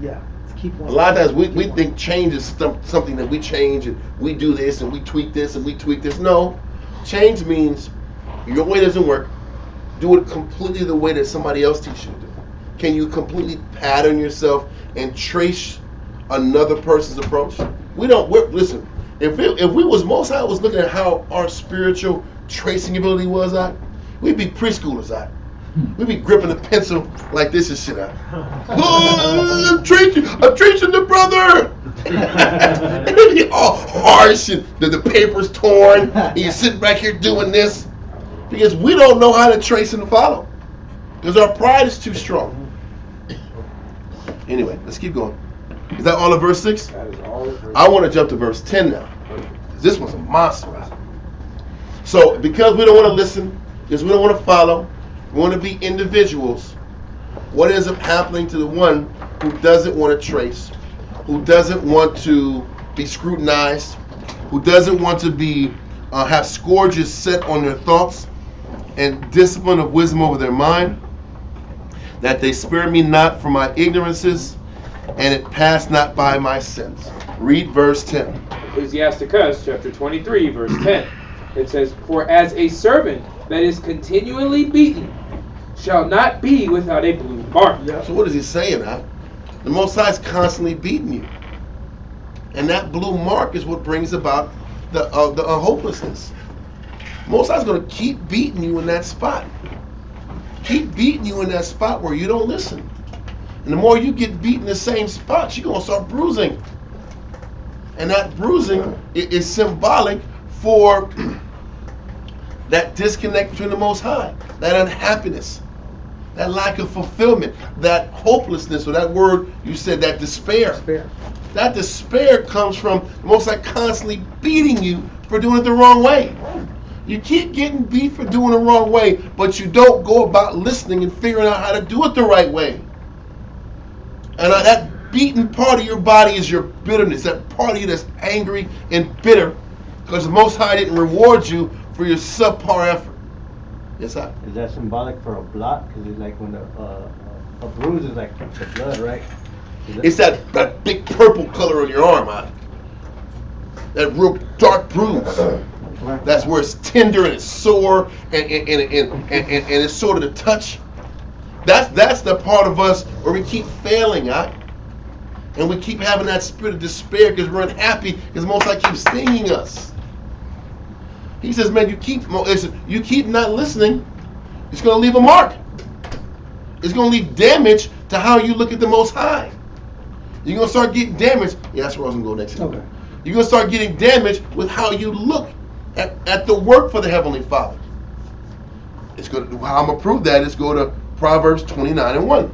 Yeah. Keep on.
A lot of times we think change is something that we change and we do this and we tweak this and we tweak this. No. Change means your way doesn't work. Do it completely the way that somebody else teaches you to do. Can you completely pattern yourself and trace another person's approach? Listen, if we was Most High was looking at how our spiritual tracing ability was, we'd be preschoolers. We'd be gripping the pencil like this and shit. Oh, I'm tracing the brother. And then you get all harsh and the paper's torn and you're sitting back here doing this. Because we don't know how to trace and follow. Because our pride is too strong. Anyway, let's keep going. Is that all of verse 6?
That is all of verse 6.
I want to jump to verse 10 now. This one's a monster. So, because we don't want to listen, because we don't want to follow, we want to be individuals, what ends up happening to the one who doesn't want to trace, who doesn't want to be scrutinized, who doesn't want to be have scourges set on their thoughts, and discipline of wisdom over their mind, that they spare me not for my ignorances, and it pass not by my sins. Read verse 10.
Ecclesiasticus chapter 23, verse 10. It says, for as a servant that is continually beaten shall not be without a blue mark.
So what is he saying? The Most High is constantly beating you. And that blue mark is what brings about the hopelessness. Most High is going to keep beating you in that spot. Keep beating you in that spot where you don't listen. And the more you get beat in the same spot, you're going to start bruising. And that bruising is symbolic for that disconnect between the Most High, that unhappiness, that lack of fulfillment, that hopelessness, or that word you said, that despair. That despair comes from the Most High constantly beating you for doing it the wrong way. You keep getting beat for doing it the wrong way, but you don't go about listening and figuring out how to do it the right way. And that beaten part of your body is your bitterness, that part of you that's angry and bitter because the Most High didn't reward you for your subpar effort. Yes, sir?
Is that symbolic for a blot? Because it's like when the a bruise is like the blood, right?
It's that big purple color on your arm, huh? That real dark bruise. That's where it's tender and it's sore and it's sort of the touch. That's the part of us where we keep failing, huh? And we keep having that spirit of despair because we're unhappy because Most High keeps stinging us. He says, man, you keep not listening, it's going to leave a mark. It's going to leave damage to how you look at the Most High. You're going to start getting damaged. Yeah, that's where I was going to go next.
Okay.
You're going to start getting damaged with how you look at the work for the Heavenly Father. It's going to, how I'm going to prove that is go to Proverbs 29:1.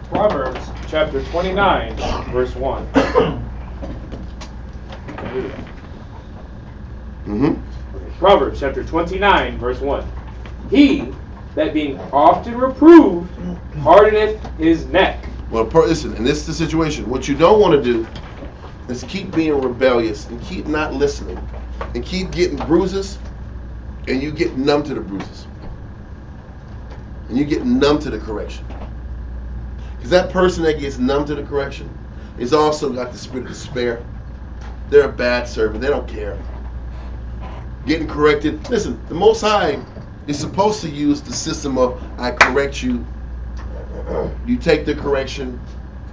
Proverbs chapter 29, verse 1. Proverbs chapter 29, verse 1. He that being often reproved hardeneth his neck.
Well, listen, and this is the situation. What you don't want to do is keep being rebellious and keep not listening and keep getting bruises, and you get numb to the bruises. And you get numb to the correction. Because that person that gets numb to the correction is also got the spirit of despair. They're a bad servant. They don't care. Getting corrected. Listen, the Most High is supposed to use the system of I correct you. You take the correction.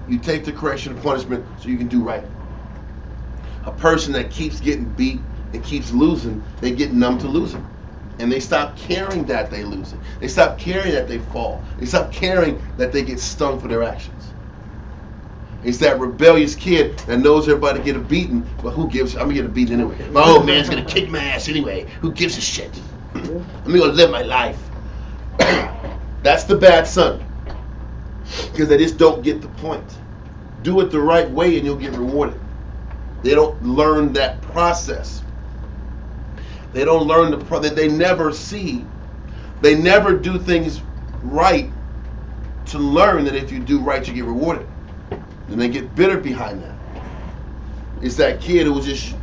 You take the correction and punishment so you can do right. A person that keeps getting beat and keeps losing, they get numb to losing. And they stop caring that they lose it. They stop caring that they fall. They stop caring that they get stung for their actions. It's that rebellious kid that knows everybody get a beating, but who gives? I'm gonna get a beating anyway. My old man's gonna kick my ass anyway. Who gives a shit? I'm gonna live my life. That's the bad son, because they just don't get the point. Do it the right way, and you'll get rewarded. They don't learn that process. They don't learn that they never see. They never do things right to learn that if you do right, you get rewarded. And they get bitter behind that. It's that kid who just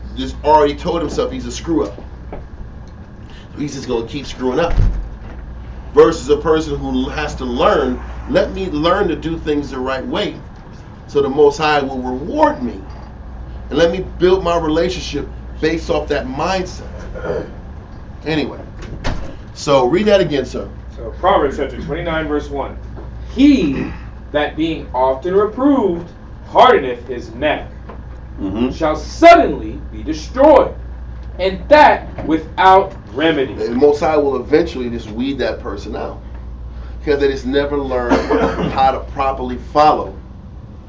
already told himself he's a screw up. So he's just going to keep screwing up. Versus a person who has to learn, let me learn to do things the right way so the Most High will reward me. And let me build my relationship based off that mindset. Anyway, so read that again, sir.
So Proverbs chapter 29, verse 1. He that being often reproved hardeneth his neck shall suddenly be destroyed, and that without remedy.
The Most High will eventually just weed that person out because they just never learn how to properly follow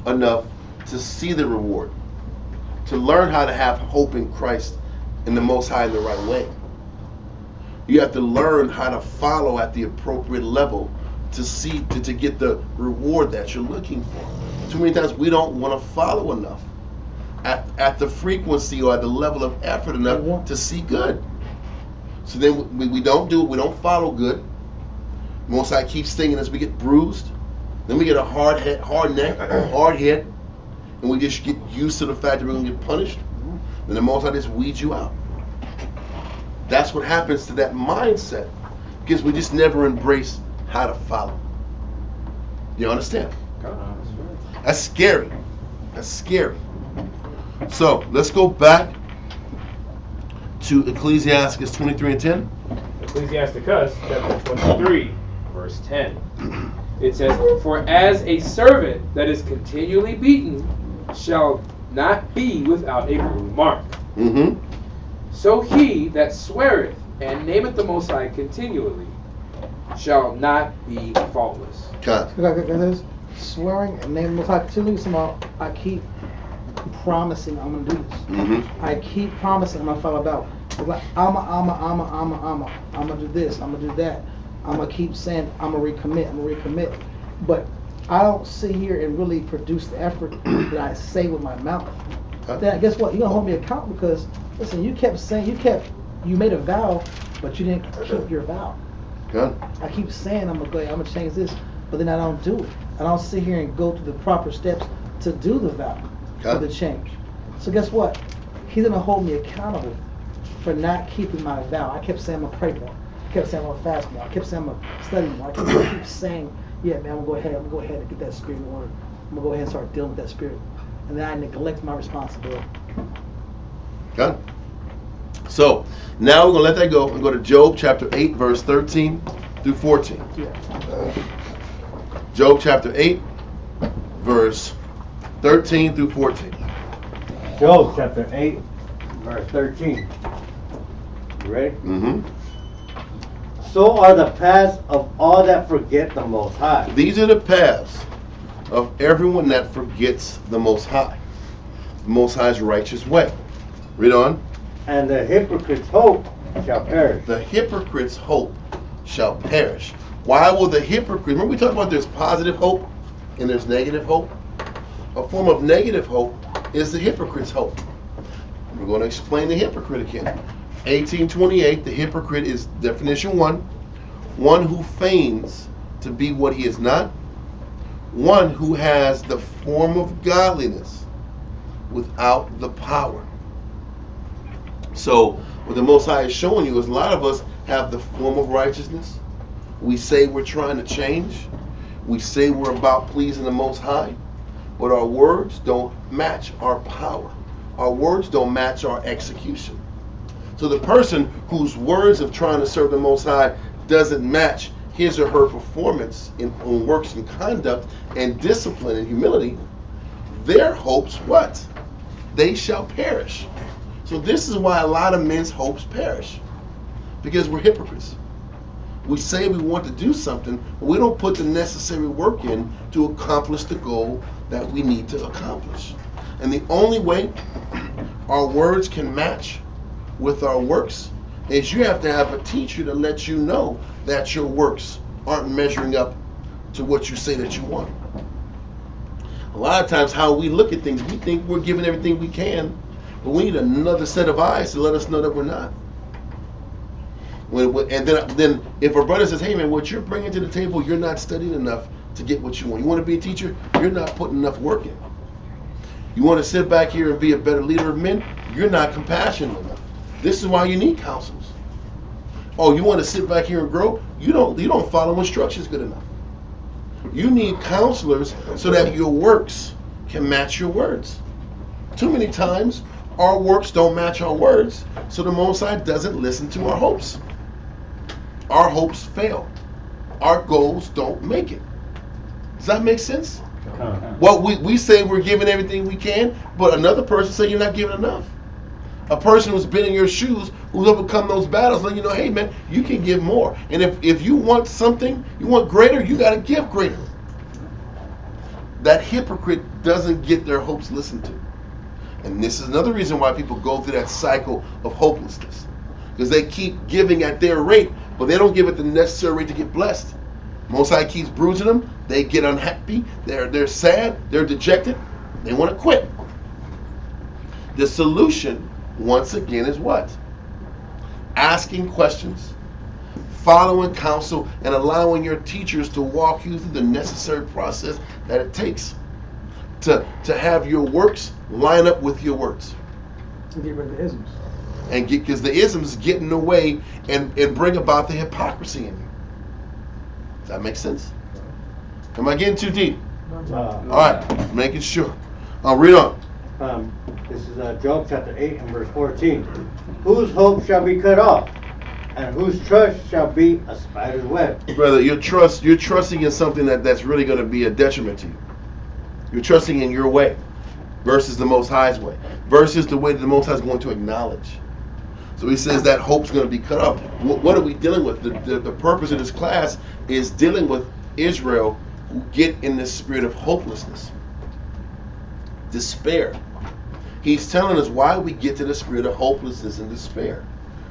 enough to see the reward, to learn how to have hope in Christ and the Most High in the right way. You have to learn how to follow at the appropriate level to see to get the reward that you're looking for. Too many times we don't want to follow enough at the frequency or at the level of effort enough to see good. So then we don't do it. We don't follow good. Most High keeps stinging us. We get bruised. Then we get a hard neck, hard head, and we just get used to the fact that we're going to get punished. And the Most High just weeds you out. That's what happens to that mindset because we just never embrace how to follow. You understand? That's scary. That's scary. So let's go back to Ecclesiastes 23:10.
Ecclesiasticus chapter 23, verse 10. It says, for as a servant that is continually beaten shall not be without a blue mark. So he that sweareth and nameth the Most High continually shall not be faultless.
There's swearing and naming the Most High continually. Somehow I keep promising I'm gonna do this. I keep promising I'm gonna follow out. I'm gonna do this. I'm gonna do that. I'm gonna keep saying I'm gonna recommit. But I don't sit here and really produce the effort that I say with my mouth. Then guess what? You're gonna hold me accountable because listen, you made a vow, but you didn't keep your vow.
Good.
I keep saying I'm gonna change this, but then I don't do it. I don't sit here and go through the proper steps to do the vow for the change. So guess what? He's gonna hold me accountable for not keeping my vow. I kept saying I'm gonna pray more. I kept saying I'm gonna fast more. I kept saying I'm gonna study more. I keep saying, yeah, man, I'm gonna go ahead and get that spirit in order. I'm gonna go ahead and start dealing with that spirit. And then I neglect my responsibility.
Okay. So now we're gonna let that go and go to Job chapter 8, verse 13 through 14.
Yeah.
Job chapter 8, verse 13 through 14.
Job chapter 8, verse 13. You ready?
Mm-hmm.
So are the paths of all that forget the Most High.
These are the paths of everyone that forgets the Most High. The Most High's righteous way. Read on.
And the hypocrite's hope shall perish.
The hypocrite's hope shall perish. Why will the hypocrite? Remember we talked about there's positive hope and there's negative hope. A form of negative hope is the hypocrite's hope. We're going to explain the hypocrite again. 1828, the hypocrite is definition one who feigns to be what he is not, one who has the form of godliness without the power. So what the Most High is showing you is a lot of us have the form of righteousness. We say we're trying to change. We say we're about pleasing the Most High, but our words don't match our power. Our words don't match our execution. So the person whose words of trying to serve the Most High doesn't match his or her performance in works and conduct and discipline and humility, their hopes, what? They shall perish. So this is why a lot of men's hopes perish. Because we're hypocrites. We say we want to do something, but we don't put the necessary work in to accomplish the goal that we need to accomplish. And the only way our words can match with our works is you have to have a teacher to let you know that your works aren't measuring up to what you say that you want. A lot of times how we look at things, we think we're giving everything we can, but we need another set of eyes to let us know that we're not. And then if a brother says, hey man, what you're bringing to the table, you're not studying enough to get what you want. You want to be a teacher? You're not putting enough work in. You want to sit back here and be a better leader of men? You're not compassionate enough. This is why you need counsels. Oh, you want to sit back here and grow? You don't follow instructions good enough. You need counselors so that your works can match your words. Too many times our works don't match our words, so the Most High doesn't listen to our hopes. Our hopes fail. Our goals don't make it. Does that make sense? Well, we say we're giving everything we can, but another person say you're not giving enough. A person who's been in your shoes, who's overcome those battles, let you know, hey man, you can give more. And if you want something, you want greater, you got to give greater. That hypocrite doesn't get their hopes listened to. And this is another reason why people go through that cycle of hopelessness. Because they keep giving at their rate, but they don't give at the necessary rate to get blessed. Most High keeps bruising them, they get unhappy, they're sad, they're dejected, they want to quit. The solution, once again, is what? Asking questions, following counsel, and allowing your teachers to walk you through the necessary process that it takes to have your works line up with your words.
To get rid of the isms.
And because the isms get in the way and bring about the hypocrisy in you. Does that make sense? Am I getting too deep? All right, making sure. I'll read on.
This is Job chapter 8 and verse 14. Whose hope shall be cut off, and whose trust shall be a spider's web?
Brother, you're trusting in something that's really going to be a detriment to you. You're trusting in your way versus the Most High's way, versus the way that the Most High is going to acknowledge. So he says that hope's going to be cut off. What are we dealing with? The purpose of this class is dealing with Israel who get in this spirit of hopelessness, despair. He's telling us why we get to the spirit of hopelessness and despair.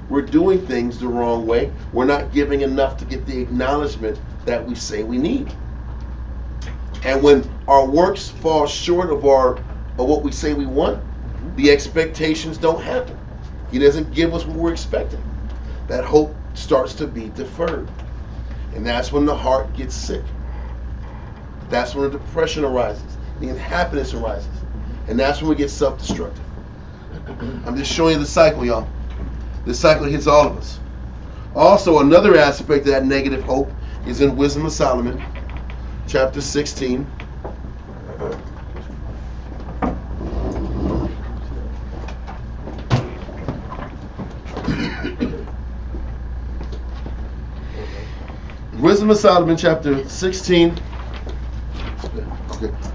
We're doing things the wrong way. We're not giving enough to get the acknowledgement that we say we need. And when our works fall short of what we say we want, the expectations don't happen. He doesn't give us what we're expecting. That hope starts to be deferred. And that's when the heart gets sick. That's when the depression arises. The unhappiness arises. And that's when we get self-destructive. I'm just showing you the cycle, y'all. This cycle hits all of us. Also, another aspect of that negative hope is in Wisdom of Solomon, chapter 16. Wisdom of Solomon, chapter 16,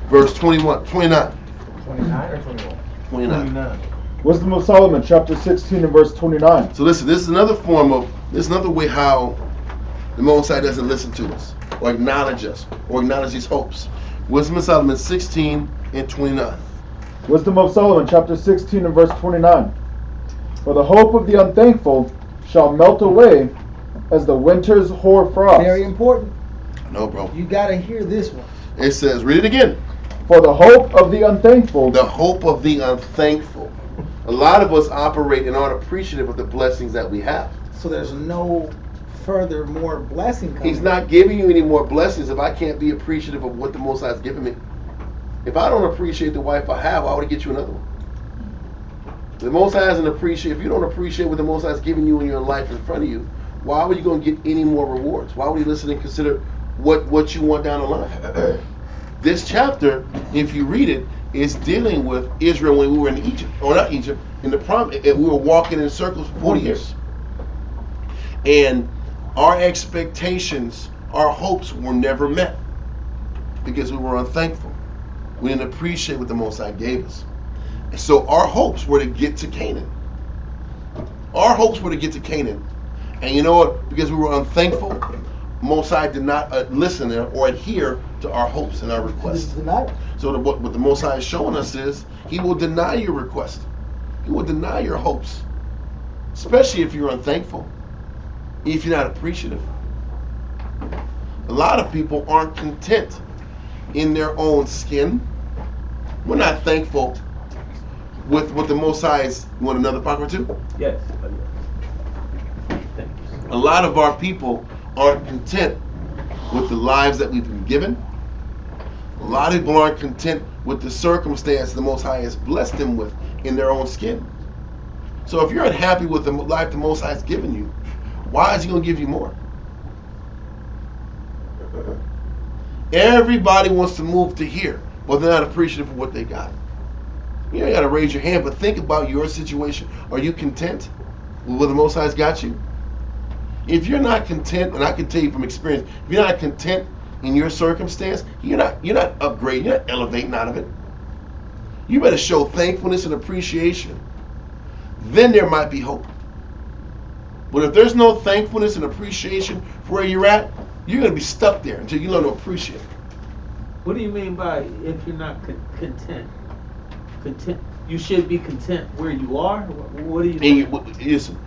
verse 29.
29 or 21?
29.
Wisdom of Solomon, chapter 16 and verse 29.
So listen, this is another way how the Most High doesn't listen to us, or acknowledge us, or acknowledge these hopes. Wisdom of Solomon 16 and 29.
Wisdom of Solomon, chapter 16 and verse 29. For the hope of the unthankful shall melt away as the winter's hoar frost.
Very important.
No, bro.
You gotta hear this one.
It says, read it again.
For the hope of the unthankful.
The hope of the unthankful. A lot of us operate and aren't appreciative of the blessings that we have.
So there's no further more blessing coming.
He's not giving you any more blessings if I can't be appreciative of what the Most High has given me. If I don't appreciate the wife I have, why would I get you another one? The Most High doesn't appreciate. If you don't appreciate what the Most High has given you in your life in front of you, why would you go and get any more rewards? Why would you listen and consider what you want down the line? This chapter, if you read it, is dealing with Israel when we were in Egypt, or not Egypt, in the promise. We were walking in circles for 40 years, and our expectations, our hopes were never met because we were unthankful. We didn't appreciate what the Most High gave us. And so our hopes were to get to Canaan. Our hopes were to get to Canaan. And you know what? Because we were unthankful, Most High did not listen or adhere to our hopes and our requests. So what the Most High is showing us is He will deny your request. He will deny your hopes, especially if you're unthankful, if you're not appreciative. A lot of people aren't content in their own skin. We're not thankful with what the Most High is. You want another pocket or two?
Yes.
A lot of our people aren't content with the lives that we've been given. A lot of people aren't content with the circumstance the Most High has blessed them with in their own skin. So if you're unhappy with the life the Most High has given you, why is He going to give you more? Everybody wants to move to here, but they're not appreciative of what they got. You ain't got to raise your hand, but think about your situation. Are you content with what the Most High's got you? If you're not content, and I can tell you from experience, if you're not content in your circumstance, you're not upgrading, you're not elevating out of it. You better show thankfulness and appreciation. Then there might be hope. But if there's no thankfulness and appreciation for where you're at, you're going to be stuck there until you learn to appreciate it.
What do you mean by if you're not content? Content. You should be content where you are. What do you mean?
Listen,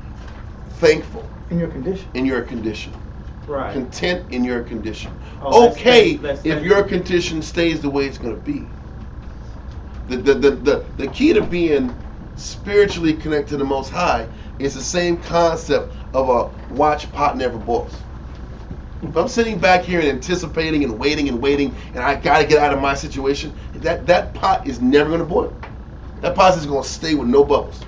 thankful.
In your condition.
In your condition.
Right.
Content in your condition.
Oh,
okay,
that's
if your condition stays the way it's going to be. The key to being spiritually connected to the Most High is the same concept of a watch pot never boils. If I'm sitting back here and anticipating and waiting, and I got to get out of my situation, that pot is never going to boil. That pot is going to stay with no bubbles.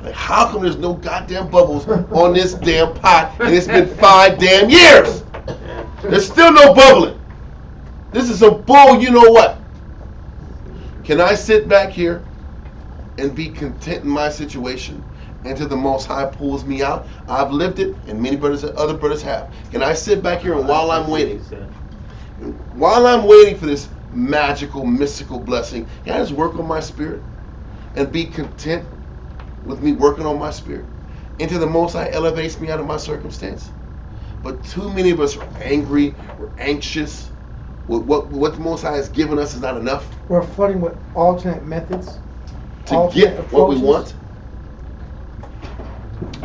Like, how come there's no goddamn bubbles on this damn pot and it's been 5 damn years? There's still no bubbling. This is a bull, you know what? Can I sit back here and be content in my situation until the Most High pulls me out? I've lived it, and many brothers and other brothers have. Can I sit back here and while I'm waiting for this magical, mystical blessing, can I just work on my spirit and be content with me working on my spirit until the Most High elevates me out of my circumstance? But too many of us are angry, we're anxious. What the Most High has given us is not enough.
We're flooding with alternate methods
To get what we want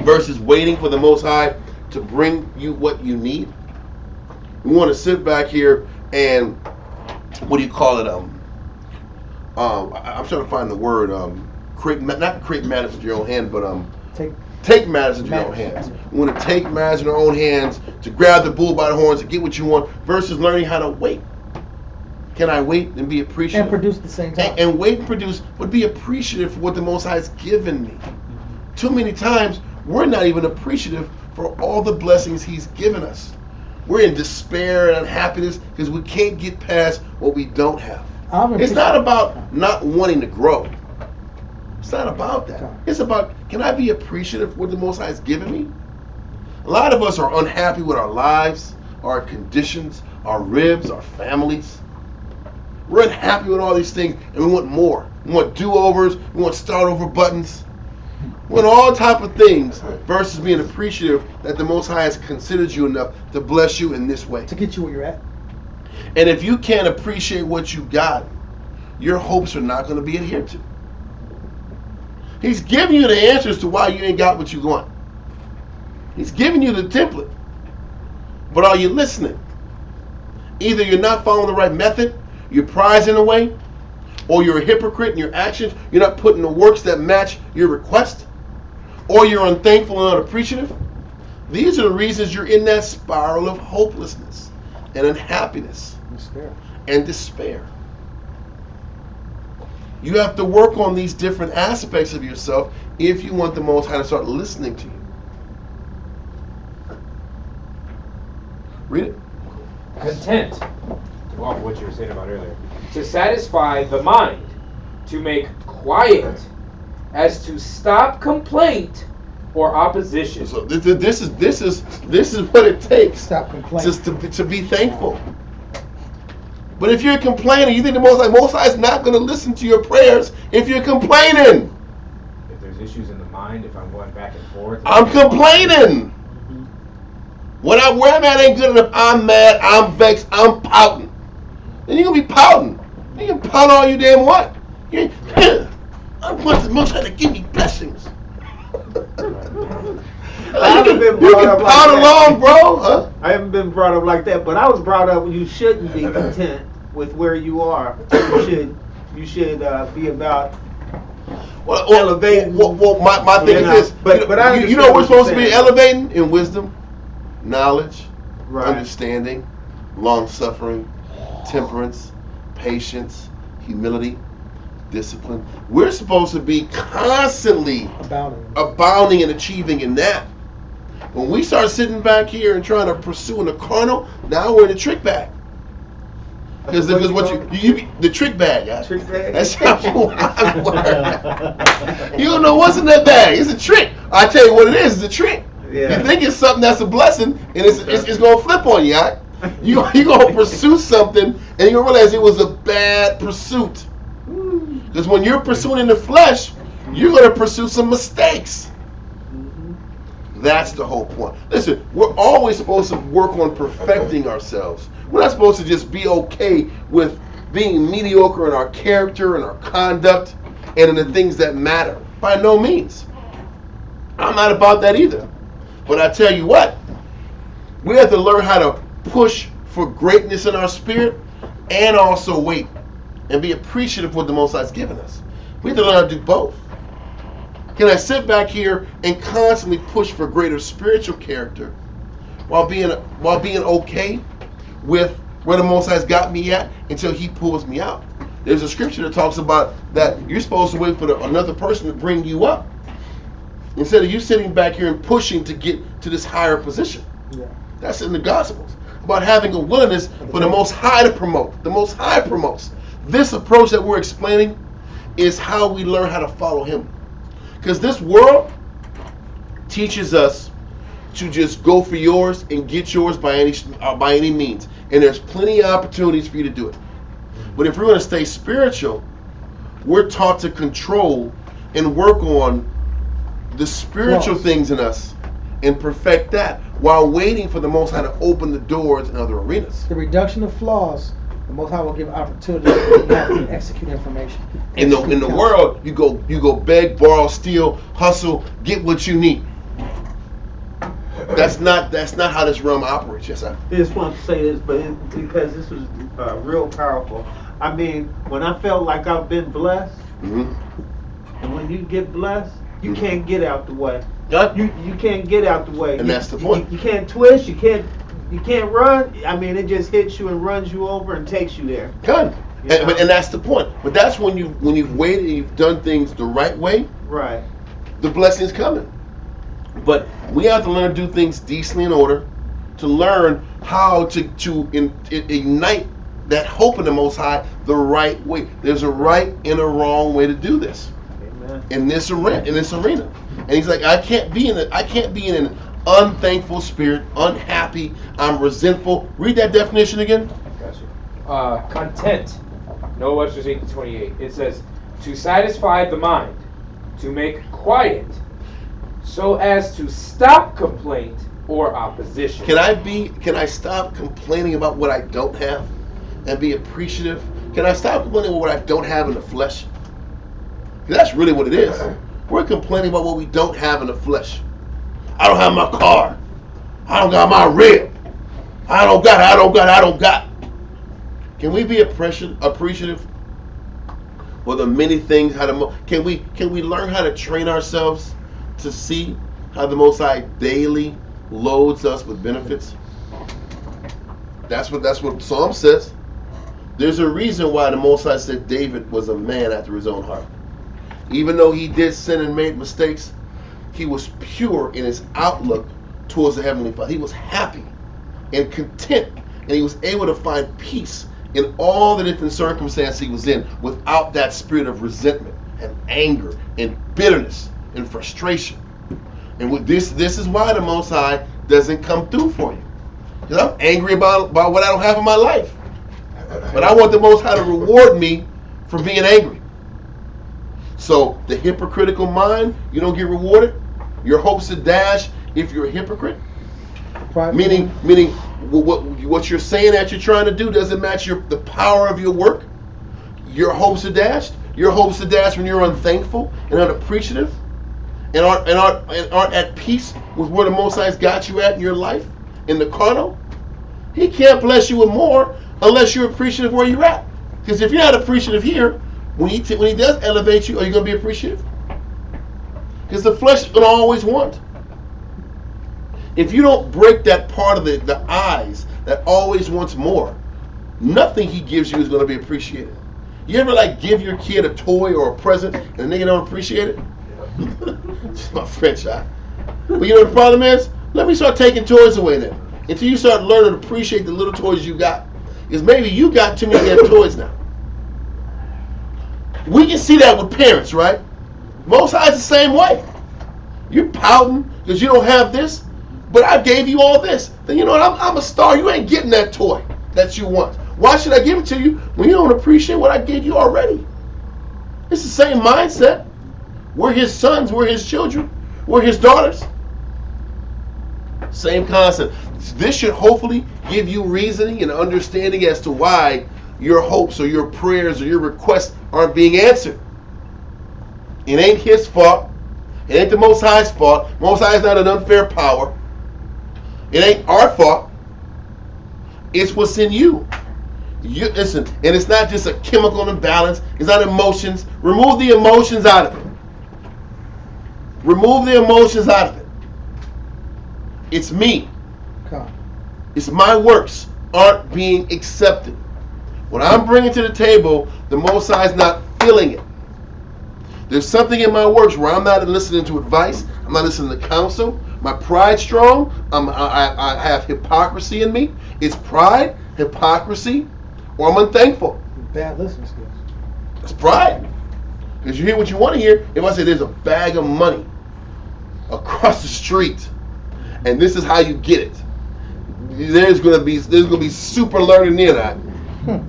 versus waiting for the Most High to bring you what you need. We want to sit back here and, what do you call it? I'm trying to find the word. Not create matters into your own hand, but take matters into your own hands. We want to take matters in our own hands, to grab the bull by the horns and get what you want, versus learning how to wait. Can I wait and be appreciative?
And produce at the same time.
And wait and produce, but be appreciative for what the Most High has given me. Too many times we're not even appreciative for all the blessings He's given us. We're in despair and unhappiness because we can't get past what we don't have. It's not about not wanting to grow. It's not about that. It's about, can I be appreciative of what the Most High has given me? A lot of us are unhappy with our lives, our conditions, our ribs, our families. We're unhappy with all these things, and we want more. We want do-overs. We want start-over buttons. We want all type of things versus being appreciative that the Most High has considered you enough to bless you in this way.
To get you where you're at.
And if you can't appreciate what you got, your hopes are not going to be adhered to. He's giving you the answers to why you ain't got what you want. He's giving you the template. But are you listening? Either you're not following the right method, you're prizing away, or you're a hypocrite in your actions, you're not putting the works that match your request, or you're unthankful and unappreciative. These are the reasons you're in that spiral of hopelessness and unhappiness and despair. You have to work on these different aspects of yourself if you want the Most High to start listening to you. Read it.
Content, to go off what you were saying about earlier, to satisfy the mind, to make quiet, as to stop complaint or opposition.
So this is what it takes.
Stop complaining.
Just to be thankful. But if you're complaining, you think the Most High is not going to listen to your prayers if you're complaining.
If there's issues in the mind, if I'm going back and forth,
I'm complaining. Where I'm at ain't good enough. I'm mad. I'm vexed. I'm pouting. Then you're gonna be pouting. You can pout all you damn want. I want the Most High to give me blessings.
I haven't been
you
brought
can
up like
pout
that.
along, bro. Huh?
I haven't been brought up like that, but I was brought up you shouldn't be content with where you are. You should be about elevating.
Well, my thing is this.
But
you know we're supposed to be elevating in wisdom, knowledge, understanding, long-suffering, temperance, patience, humility, discipline. We're supposed to be constantly abounding and achieving in that. When we start sitting back here and trying to pursue in the carnal, now we're in the trick bag. Because what you the trick bag, guys.
Trick bag.
That's how you word. You don't know what's in that bag. It's a trick. I tell you what it is. It's a trick.
Yeah.
You think it's something that's a blessing, and it's gonna flip on you. Right? You gonna pursue something, and you gonna realize it was a bad pursuit. Because when you're pursuing in the flesh, you're gonna pursue some mistakes. That's the whole point. Listen, we're always supposed to work on perfecting ourselves. We're not supposed to just be okay with being mediocre in our character and our conduct and in the things that matter. By no means. I'm not about that either. But I tell you what, we have to learn how to push for greatness in our spirit and also wait and be appreciative of what the Most High has given us. We have to learn how to do both. Can I sit back here and constantly push for greater spiritual character while being okay with where the Most High has got me at until He pulls me out? There's a scripture that talks about that you're supposed to wait for another person to bring you up instead of you sitting back here and pushing to get to this higher position.
Yeah.
That's in the Gospels. About having a willingness for the Most High to promote. The Most High promotes. This approach that we're explaining is how we learn how to follow Him. Because this world teaches us to just go for yours and get yours by any means. And there's plenty of opportunities for you to do it. But if we're going to stay spiritual, we're taught to control and work on the spiritual things in us and perfect that while waiting for the Most High to open the doors in other arenas.
The reduction of flaws, the Most High will give opportunity to execute information.
In the world, you go beg, borrow, steal, hustle, get what you need. That's not how this realm operates. Yes, sir.
I just want to say this, because this was real powerful. I mean, when I felt like I've been blessed, and when you get blessed, you can't get out the way. You can't get out the way.
And that's the point.
You can't twist. You can't run. I mean, it just hits you and runs you over and takes you there.
Good. And that's the point. But that's when you've waited and you've done things the right way.
Right.
The blessing's coming. But we have to learn to do things decently in order to learn how to ignite that hope in the Most High the right way. There's a right and a wrong way to do this.
Amen.
In this arena. And he's like, I can't be in an unthankful spirit, unhappy, I'm resentful. Read that definition again.
Gotcha. Content. No Webster's 1828. It says, to satisfy the mind, to make quiet, so as to stop complaint or opposition.
Can I stop complaining about what I don't have and be appreciative? Can I stop complaining about what I don't have in the flesh? 'Cause that's really what it is. We're complaining about what we don't have in the flesh. I don't have my car. I don't got my rib. I don't got. Can we be appreciative for the many things? Can we learn how to train ourselves to see how the Most High daily loads us with benefits? That's what Psalm says. There's a reason why the Most High said David was a man after his own heart. Even though he did sin and made mistakes, he was pure in his outlook towards the Heavenly Father. He was happy and content, and he was able to find peace in all the different circumstances he was in without that spirit of resentment and anger and bitterness and frustration. And with this is why the Most High doesn't come through for you. Because I'm angry about what I don't have in my life. But I want the Most High to reward me for being angry. So the hypocritical mind, you don't get rewarded. Your hopes are dashed if you're a hypocrite. Meaning what you're saying that you're trying to do doesn't match the power of your work. Your hopes are dashed. Your hopes are dashed when you're unthankful and unappreciative and aren't at peace with where the Most High's got you at in your life, in the carnal. He can't bless you with more unless you're appreciative where you're at. Because if you're not appreciative here, when he does elevate you, are you going to be appreciative? Because the flesh is going to always want. If you don't break that part of the eyes that always wants more, nothing he gives you is going to be appreciated. You ever give your kid a toy or a present and the nigga don't appreciate it? Just my French, huh? But you know what the problem is? Let me start taking toys away then. Until you start learning to appreciate the little toys you got. Because maybe you got too many damn toys now. We can see that with parents, right? Most High's the same way. You're pouting because you don't have this, but I gave you all this. Then you know what? I'm a star. You ain't getting that toy that you want. Why should I give it to you when you don't appreciate what I gave you already? It's the same mindset. We're his sons. We're his children. We're his daughters. Same concept. This should hopefully give you reasoning and understanding as to why your hopes or your prayers or your requests aren't being answered. It ain't his fault. It ain't the Most High's fault. Most High is not an unfair power. It ain't our fault. It's what's in you. Listen, and it's not just a chemical imbalance. It's not emotions. Remove the emotions out of it. Remove the emotions out of it. It's me. It's my works aren't being accepted. What I'm bringing to the table, the Most High is not feeling it. There's something in my works where I'm not listening to advice. I'm not listening to counsel. My pride's strong. I have hypocrisy in me. It's pride, hypocrisy, or I'm unthankful.
Bad listening skills.
It's pride. Because you hear what you want to hear. If I say there's a bag of money across the street, and this is how you get it, there's gonna be super learning near that.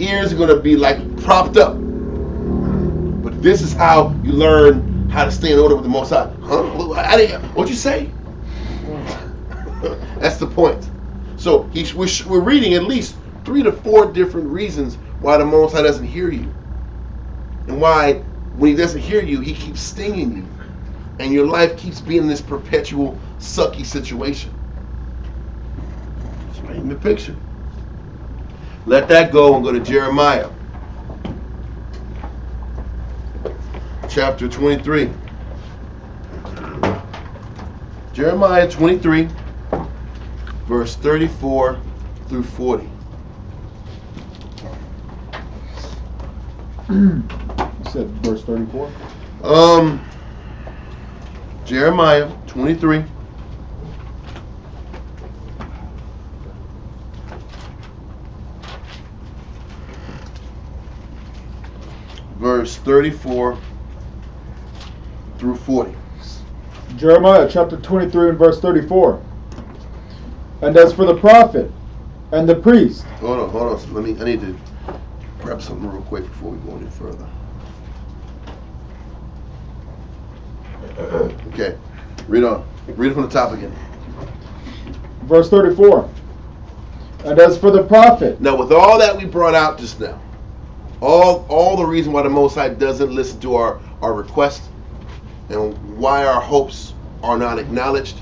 Ears are gonna be propped up. But this is how you learn how to stay in order with the Most High. Huh? What'd you say? That's the point. So we're reading at least 3 to 4 different reasons why the Most High doesn't hear you, and why when he doesn't hear you, he keeps stinging you, and your life keeps being in this perpetual sucky situation. It's right in the picture. Let that go and go to Jeremiah. Chapter 23. Jeremiah 23, verse 34 through 40.
You said verse 34?
Jeremiah 23, verse 34 through 40.
Jeremiah chapter 23 and verse 34. And as for the prophet and the priest.
Hold on. I need to grab something real quick before we go any further. Okay, read on. Read it from the top again.
Verse 34. And as for the prophet.
Now, with all that we brought out just now, all the reason why the Most High doesn't listen to our request, and why our hopes are not acknowledged,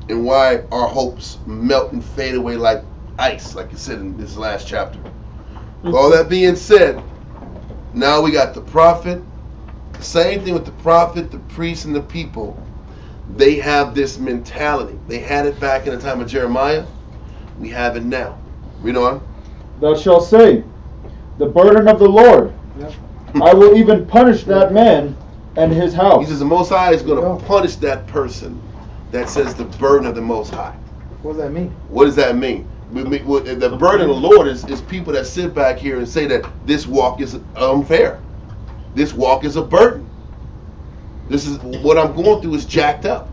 and why our hopes melt and fade away like ice, like it said in this last chapter. With all that being said, now we got the prophet. The same thing with the prophet, the priest, and the people. They have this mentality. They had it back in the time of Jeremiah. We have it now. Read on.
Thou shalt say, the burden of the Lord.
Yep.
I will even punish that man and his house.
He says the Most High is going to punish that person that says the burden of the Most High.
What does that mean?
What does that mean? The burden of the Lord is people that sit back here and say that this walk is unfair. This walk is a burden. This is what I'm going through is jacked up.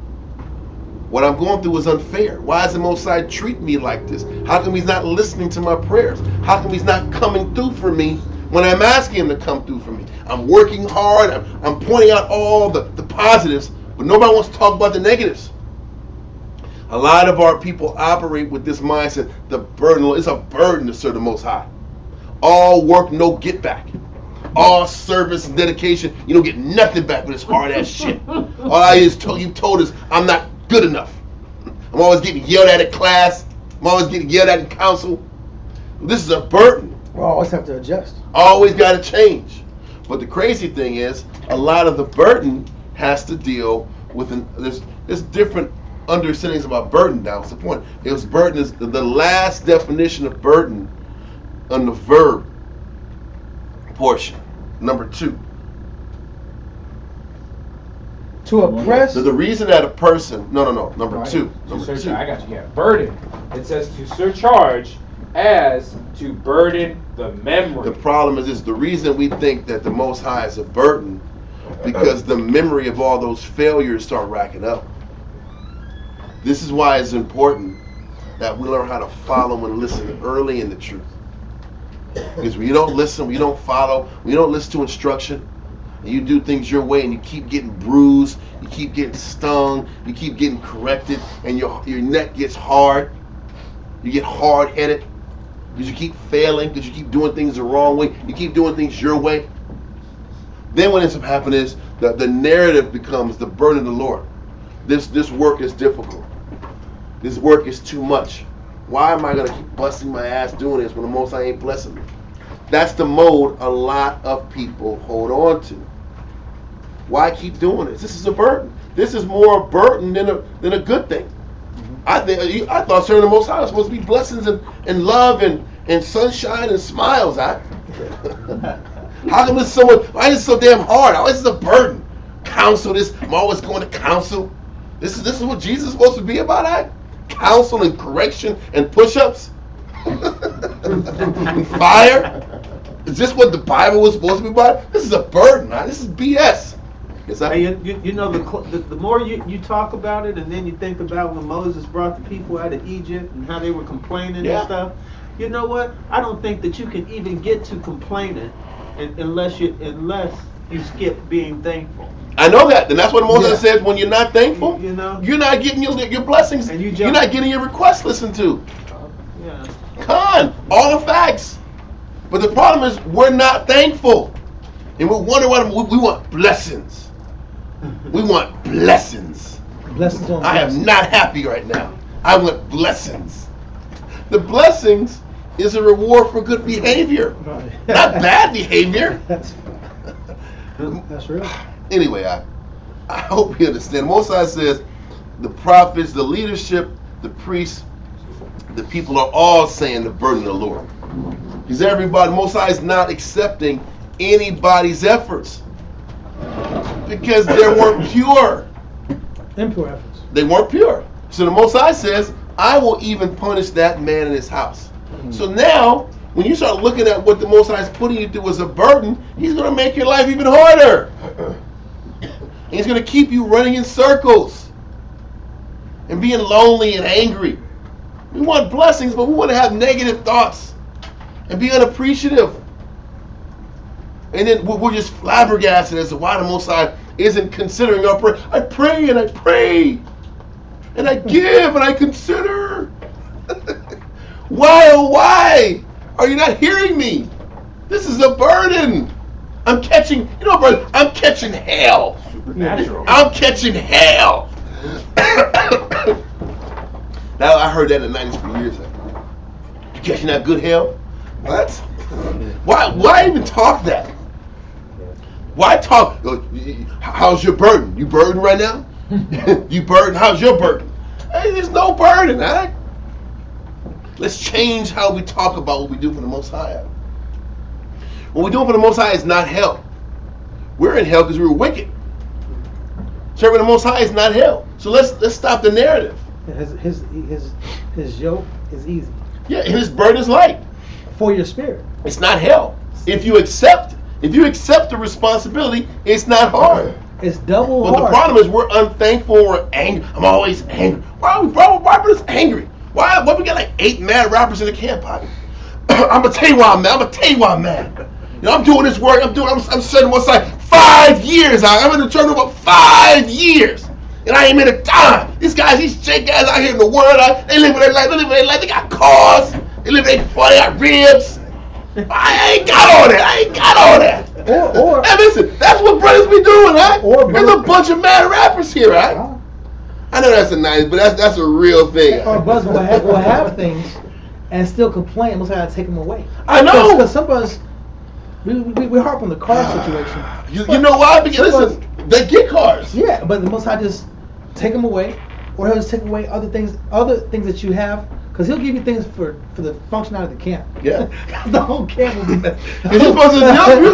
What I'm going through is unfair. Why does the Most High treat me like this? How come He's not listening to my prayers? How come He's not coming through for me when I'm asking Him to come through for me? I'm working hard. I'm pointing out all the positives, but nobody wants to talk about the negatives. A lot of our people operate with this mindset. The burden, it's a burden to serve the Most High. All work, no get back. All service and dedication, you don't get nothing back with this hard ass shit. All I you told us I'm not good enough. I'm always getting yelled at class. I'm always getting yelled at in council. This is a burden.
We always have to adjust.
Always got to change. But the crazy thing is, a lot of the burden has to deal with there's different understandings about burden. Now, what's the point? It was burden is the last definition of burden on the verb portion, number 2.
To oppress.
So the reason that a person, number 2. Number 2.
I got you. Yeah, burden. It says to surcharge as to burden the memory.
The problem is this: the reason we think that the Most High is a burden because the memory of all those failures start racking up. This is why it's important that we learn how to follow and listen early in the truth. Because when you don't listen, when you don't follow, when you don't listen to instruction, and you do things your way and you keep getting bruised, you keep getting stung, you keep getting corrected, and your neck gets hard, you get hard-headed, because you keep failing, because you keep doing things the wrong way, you keep doing things your way. Then what ends up happening is the narrative becomes the burden of the Lord. This work is difficult. This work is too much. Why am I going to keep busting my ass doing this when the Most High ain't blessing me? That's the mode a lot of people hold on to. Why keep doing this? This is a burden. This is more a burden than a good thing. Mm-hmm. I thought serving the Most High was supposed to be blessings and love and sunshine and smiles. How come it's why is it so damn hard? Why is it a burden? Counsel this. I'm always going to counsel. This is what Jesus is supposed to be about. Counsel and correction and push-ups and fire. Is this what the Bible was supposed to be about? This is a burden, man. This is BS.
You know, the more you talk about it, and then you think about when Moses brought the people out of Egypt and how they were complaining and stuff. You know what? I don't think that you can even get to complaining unless you skip being thankful.
I know that, and that's what Moses says. When you're not thankful, you're not getting your blessings. And you're not getting your requests listened to. Come on, all the facts. But the problem is we're not thankful, and we wonder why we want blessings. We want blessings.
Blessings on
I am not happy right now. I want blessings. The blessings is a reward for good behavior, not bad behavior.
That's real.
Anyway, I hope you understand. Mosai says the prophets, the leadership, the priests, the people are all saying the burden of the Lord. Because everybody, Mosai is not accepting anybody's efforts. Because they weren't pure.
Impure efforts.
They weren't pure. So the Mosai says, I will even punish that man in his house. Mm-hmm. So now, when you start looking at what the Most High is putting you through as a burden, He's going to make your life even harder. He's going to keep you running in circles and being lonely and angry. We want blessings, but we want to have negative thoughts and be unappreciative. And then we're just flabbergasted as to why the Most High isn't considering our prayer. I pray and I pray and I give and I consider. Why, oh why are you not hearing me? This is a burden. I'm catching, brother, I'm catching hell.
Supernatural.
I'm catching hell. Now I heard that in the 90s for years. You catching that good hell? What? Why even talk that? Why talk? How's your burden? You burdened right now? You burdened? How's your burden? Hey, there's no burden, all right? Let's change how we talk about what we do for the Most High. What we do for the Most High is not hell. We're in hell because we were wicked. Serving the Most High is not hell. So let's stop the narrative.
His yoke is easy.
Yeah, and his burden is light.
For your spirit.
It's not hell. If you accept the responsibility, it's not hard.
It's double
hard. But the problem is we're unthankful, we're angry. I'm always angry. Why are we angry? Why we got like 8 mad rappers in the camp pocket? I'm gonna tell you why I'm mad. I'm doing this work. I'm setting one side 5 years out. I'm in the church about 5 years. And I ain't made a dime. These J guys out here in the world, they live their life. They got cars. They live their fun. They got ribs. I ain't got all that. Hey, listen, that's what brothers be doing, right? There's a bunch of mad rappers here, right? I know that's a nice, but that's a real thing.
Or brothers will have things and still complain. Most have to take them away.
I know.
Because some of us, we harp on the car situation.
You know why? Because listen, they get cars.
Yeah, but the Most High just take them away, or He'll just take away other things that you have, because He'll give you things for the function out of the camp.
Yeah.
The whole camp will be better.
You're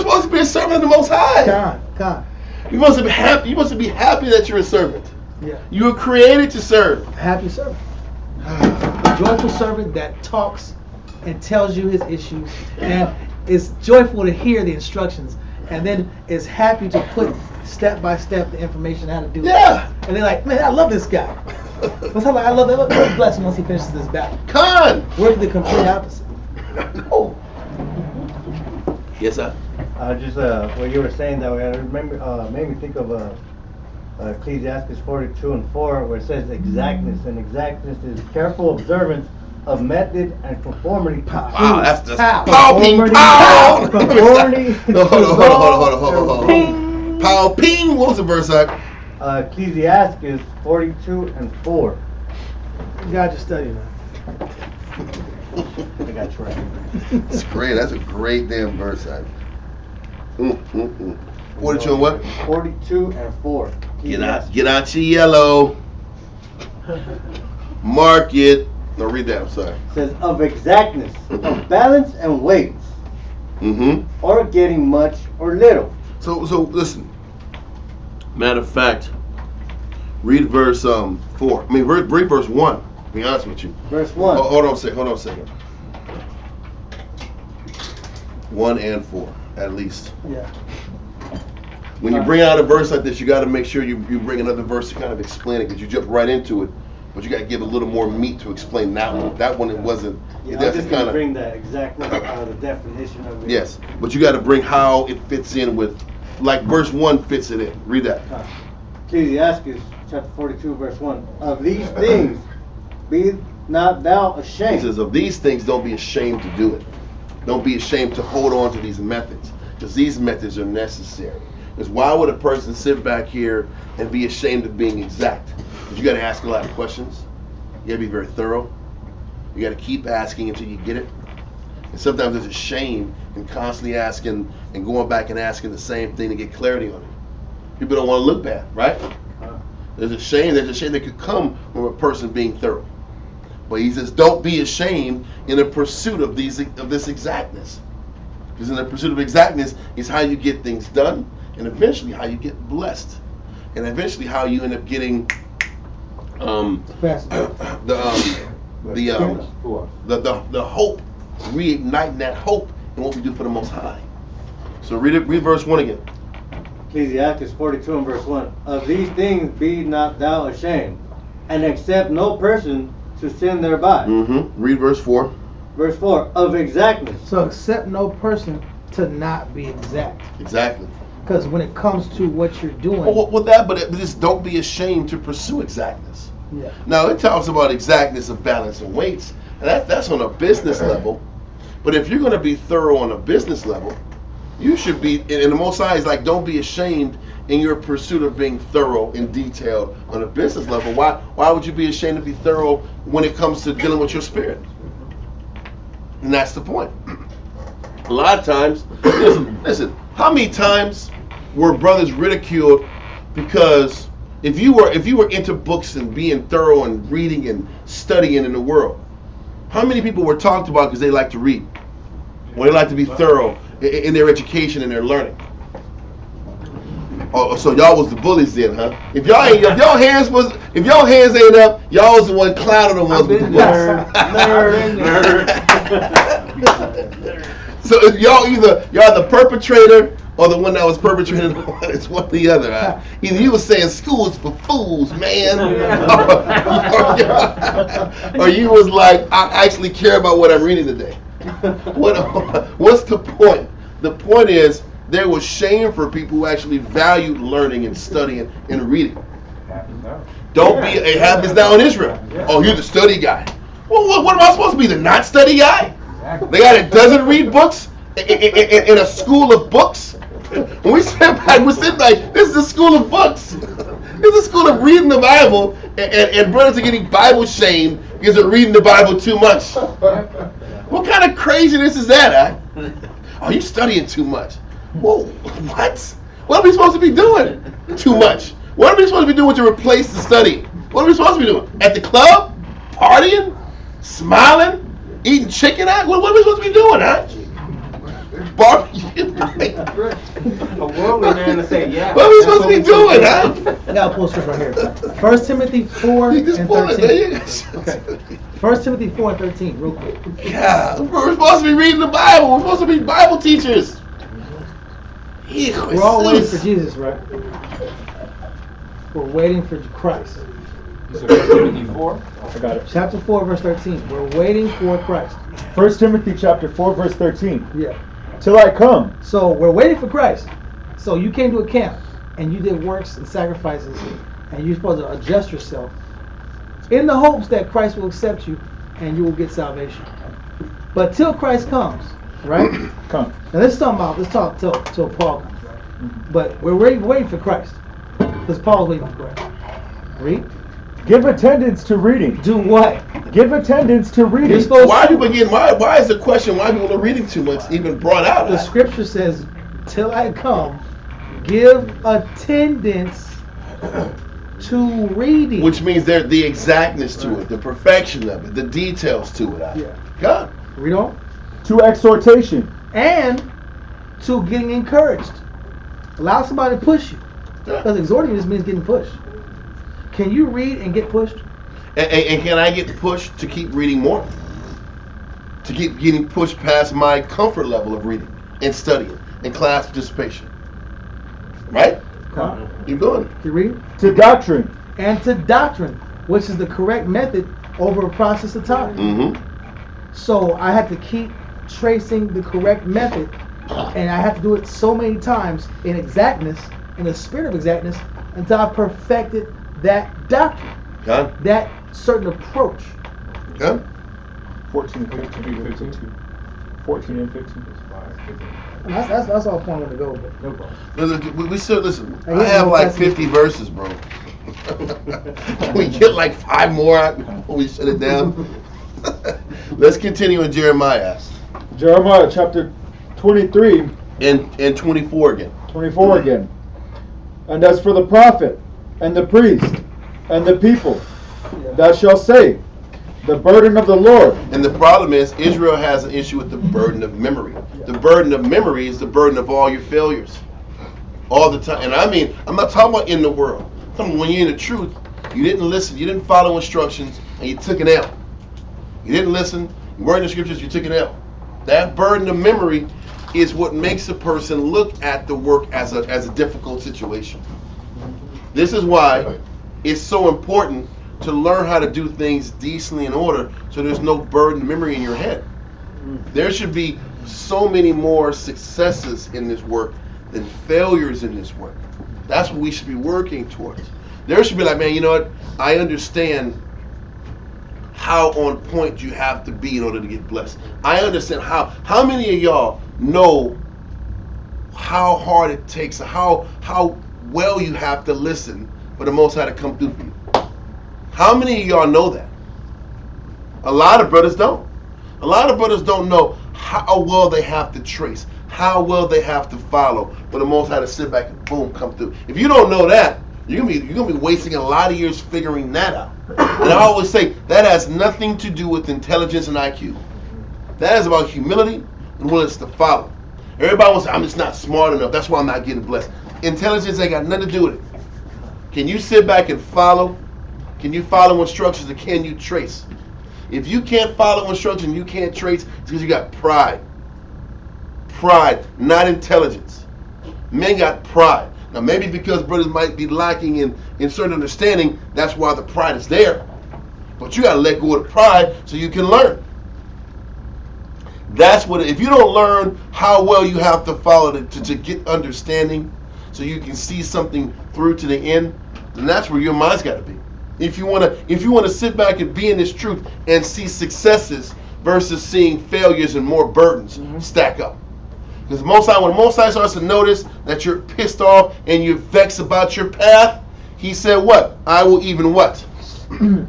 supposed to be a servant of the Most High.
God.
You must be happy. You must be happy that you're a servant.
Yeah.
You were created to serve.
Happy servant. A joyful servant that talks and tells you his issues and is joyful to hear the instructions, and then is happy to put step by step the information how to do it.
Yeah.
And they're like, man, I love this guy. I love bless him once he finishes this battle. We're the complete opposite.
No. Yes, sir.
Just what you were saying that way, I remember made me think of Ecclesiastes 42:4, where it says exactness, and exactness is careful observance of method and conformity.
Wow, that's pow, ping, pow.
Conformity.
Hold on. Ping. Pow, ping. What was the verse like?
Ecclesiastes 42:4.
You gotta just study, man.
I got you right.
That's great. That's a great damn verse. 42 and what?
42:4.
Get out your yellow. Mark it. No, read that. I'm sorry.
It says of exactness, of balance and weights, or getting much or little.
So listen. Matter of fact, read verse 4. Read verse 1. To be honest with you.
Verse 1.
Hold on a second. 1 and 4, at least.
Yeah.
When you bring out a verse like this, you got to make sure you bring another verse to kind of explain it, because you jump right into it, but you got to give a little more meat to explain that one. That one, it wasn't.
Yeah, I was just going to bring that exactly the definition of it.
Yes, but you got to bring how it fits in with, like verse 1 fits it in. Read that.
Ecclesiastes chapter 42, verse 1. Of these things be not thou ashamed.
He says, of these things don't be ashamed to do it. Don't be ashamed to hold on to these methods, because these methods are necessary. Because why would a person sit back here and be ashamed of being exact? Because you got to ask a lot of questions. You got to be very thorough. You got to keep asking until you get it. And sometimes there's a shame in constantly asking and going back and asking the same thing to get clarity on it. People don't want to look bad, right? There's a shame that could come from a person being thorough. But he says, don't be ashamed in the pursuit of this exactness. Because in the pursuit of exactness is how you get things done, and eventually how you get blessed, and eventually how you end up getting the hope reigniting that hope in what we do for the Most High. So read verse 1 again.
Ecclesiastes 42 and verse 1. Of these things be not thou ashamed, and accept no person to sin thereby.
Read verse 4.
Verse 4. Of exactness.
So accept no person to not be exact.
Exactly.
Because when it comes to what you're doing.
But just don't be ashamed to pursue exactness.
Yeah.
Now it talks about exactness of balance and weights, and that's on a business level. But if you're going to be thorough on a business level, you should be. And the Most High is like, don't be ashamed in your pursuit of being thorough and detailed on a business level. Why would you be ashamed to be thorough when it comes to dealing with your spirit? And that's the point. A lot of times, listen. How many times were brothers ridiculed because if you were into books and being thorough and reading and studying in the world, how many people were talked about because they like to read, or they like to be thorough in their education and their learning? Oh, so y'all was the bullies then, huh? If y'all hands ain't up, y'all was the one clowning the ones with the books. Nerd. So if y'all the perpetrator or the one that was perpetrating on, it's one or the other. Huh? Either you was saying school's for fools, man, or you was like, I actually care about what I'm reading today. What's the point? The point is there was shame for people who actually valued learning and studying and reading. It happens now in Israel. Oh, you're the study guy. Well, what am I supposed to be, the not study guy? The guy that doesn't read books in a school of books? When we sit back, we're sitting like, this is a school of books. This is a school of reading the Bible, and brothers are getting Bible shamed because they're reading the Bible too much. What kind of craziness is that, huh? Oh, you're studying too much. Well, what? What are we supposed to be doing? Too much. What are we supposed to be doing to replace the study? What are we supposed to be doing? At the club? Partying? Smiling? Eating chicken out? What are we supposed to be doing, huh? Barbecue night.
A worldly man to say, yeah.
What are we supposed to be doing, huh?
I got a post script right here. 1 Timothy 4 and 13. Okay. 1 Timothy 4 and 13, real quick.
Yeah, we're supposed to be reading the Bible. We're supposed to be Bible teachers.
We're all waiting for Jesus, right? We're waiting for Christ.
You said 1 Timothy 4?
I got it.
Chapter 4, verse 13. We're waiting for Christ.
1 Timothy chapter 4, verse 13.
Yeah.
Till I come.
So we're waiting for Christ. So you came to a camp and you did works and sacrifices and you're supposed to adjust yourself in the hopes that Christ will accept you and you will get salvation. But till Christ comes, right?
Come.
Now let's talk till Paul comes, right? But we're waiting for Christ. Because Paul's waiting for Christ. Read.
Give attendance to reading.
Do what?
Give attendance to reading.
Why is the question why people are reading too much even brought out?
The scripture says, till I come, give attendance to reading.
Which means there's the exactness to it, the perfection of it, the details to it.
Yeah.
God.
Read on.
To exhortation.
And to getting encouraged. Allow somebody to push you. Because exhorting just means getting pushed. Can you read and get pushed?
And can I get pushed to keep reading more? To keep getting pushed past my comfort level of reading and studying and class participation. Right? Keep going.
Keep reading.
To doctrine.
And to doctrine, which is the correct method over a process of time.
Mm-hmm.
So I have to keep tracing the correct method, and I have to do it so many times in exactness, in the spirit of exactness, until I perfected that doctrine, that certain approach.
14 and 15. 14 and 15.
And that's all I wanted to go with.
No problem. We still listen. I have like 50 verses, bro. We get like 5 more before we shut it down. Let's continue in Jeremiah.
Jeremiah chapter 23
and 24 again.
24 again. And as for the prophet and the priest and the people, thou shalt say, the burden of the Lord.
And the problem is Israel has an issue with the burden of memory. The burden of memory is the burden of all your failures. All the time. And I mean, I'm not talking about in the world. I'm talking about when you're in the truth, you didn't listen, you didn't follow instructions, and you took an L. You didn't listen, you weren't in the scriptures, you took an L. That burden of memory is what makes a person look at the work as a difficult situation. This is why it's so important to learn how to do things decently in order, so there's no burden of memory in your head. There should be so many more successes in this work than failures in this work. That's what we should be working towards. There should be like, man, you know what? I understand how on point you have to be in order to get blessed. I understand how many of y'all know how hard it takes, how well you have to listen for the Most High to come through for you. How many of y'all know that? A lot of brothers don't. A lot of brothers don't know how well they have to trace, how well they have to follow for the Most High to sit back and boom, come through. If you don't know that, you're gonna be wasting a lot of years figuring that out. And I always say that has nothing to do with intelligence and IQ. That is about humility and willingness to follow. Everybody wants to say, I'm just not smart enough, that's why I'm not getting blessed. Intelligence ain't got nothing to do with it. Can you sit back and follow? Can you follow instructions, or can you trace? If you can't follow instructions, you can't trace, it's because you got pride. Pride, not intelligence. Men got pride. Now maybe because brothers might be lacking in certain understanding, that's why the pride is there. But you got to let go of the pride so you can learn. That's what, if you don't learn how well you have to follow to get understanding, so you can see something through to the end, then that's where your mind's got to be. If you want to sit back and be in this truth and see successes versus seeing failures and more burdens stack up. Because when Most High starts to notice that you're pissed off and you're vexed about your path, he said what? I will even what?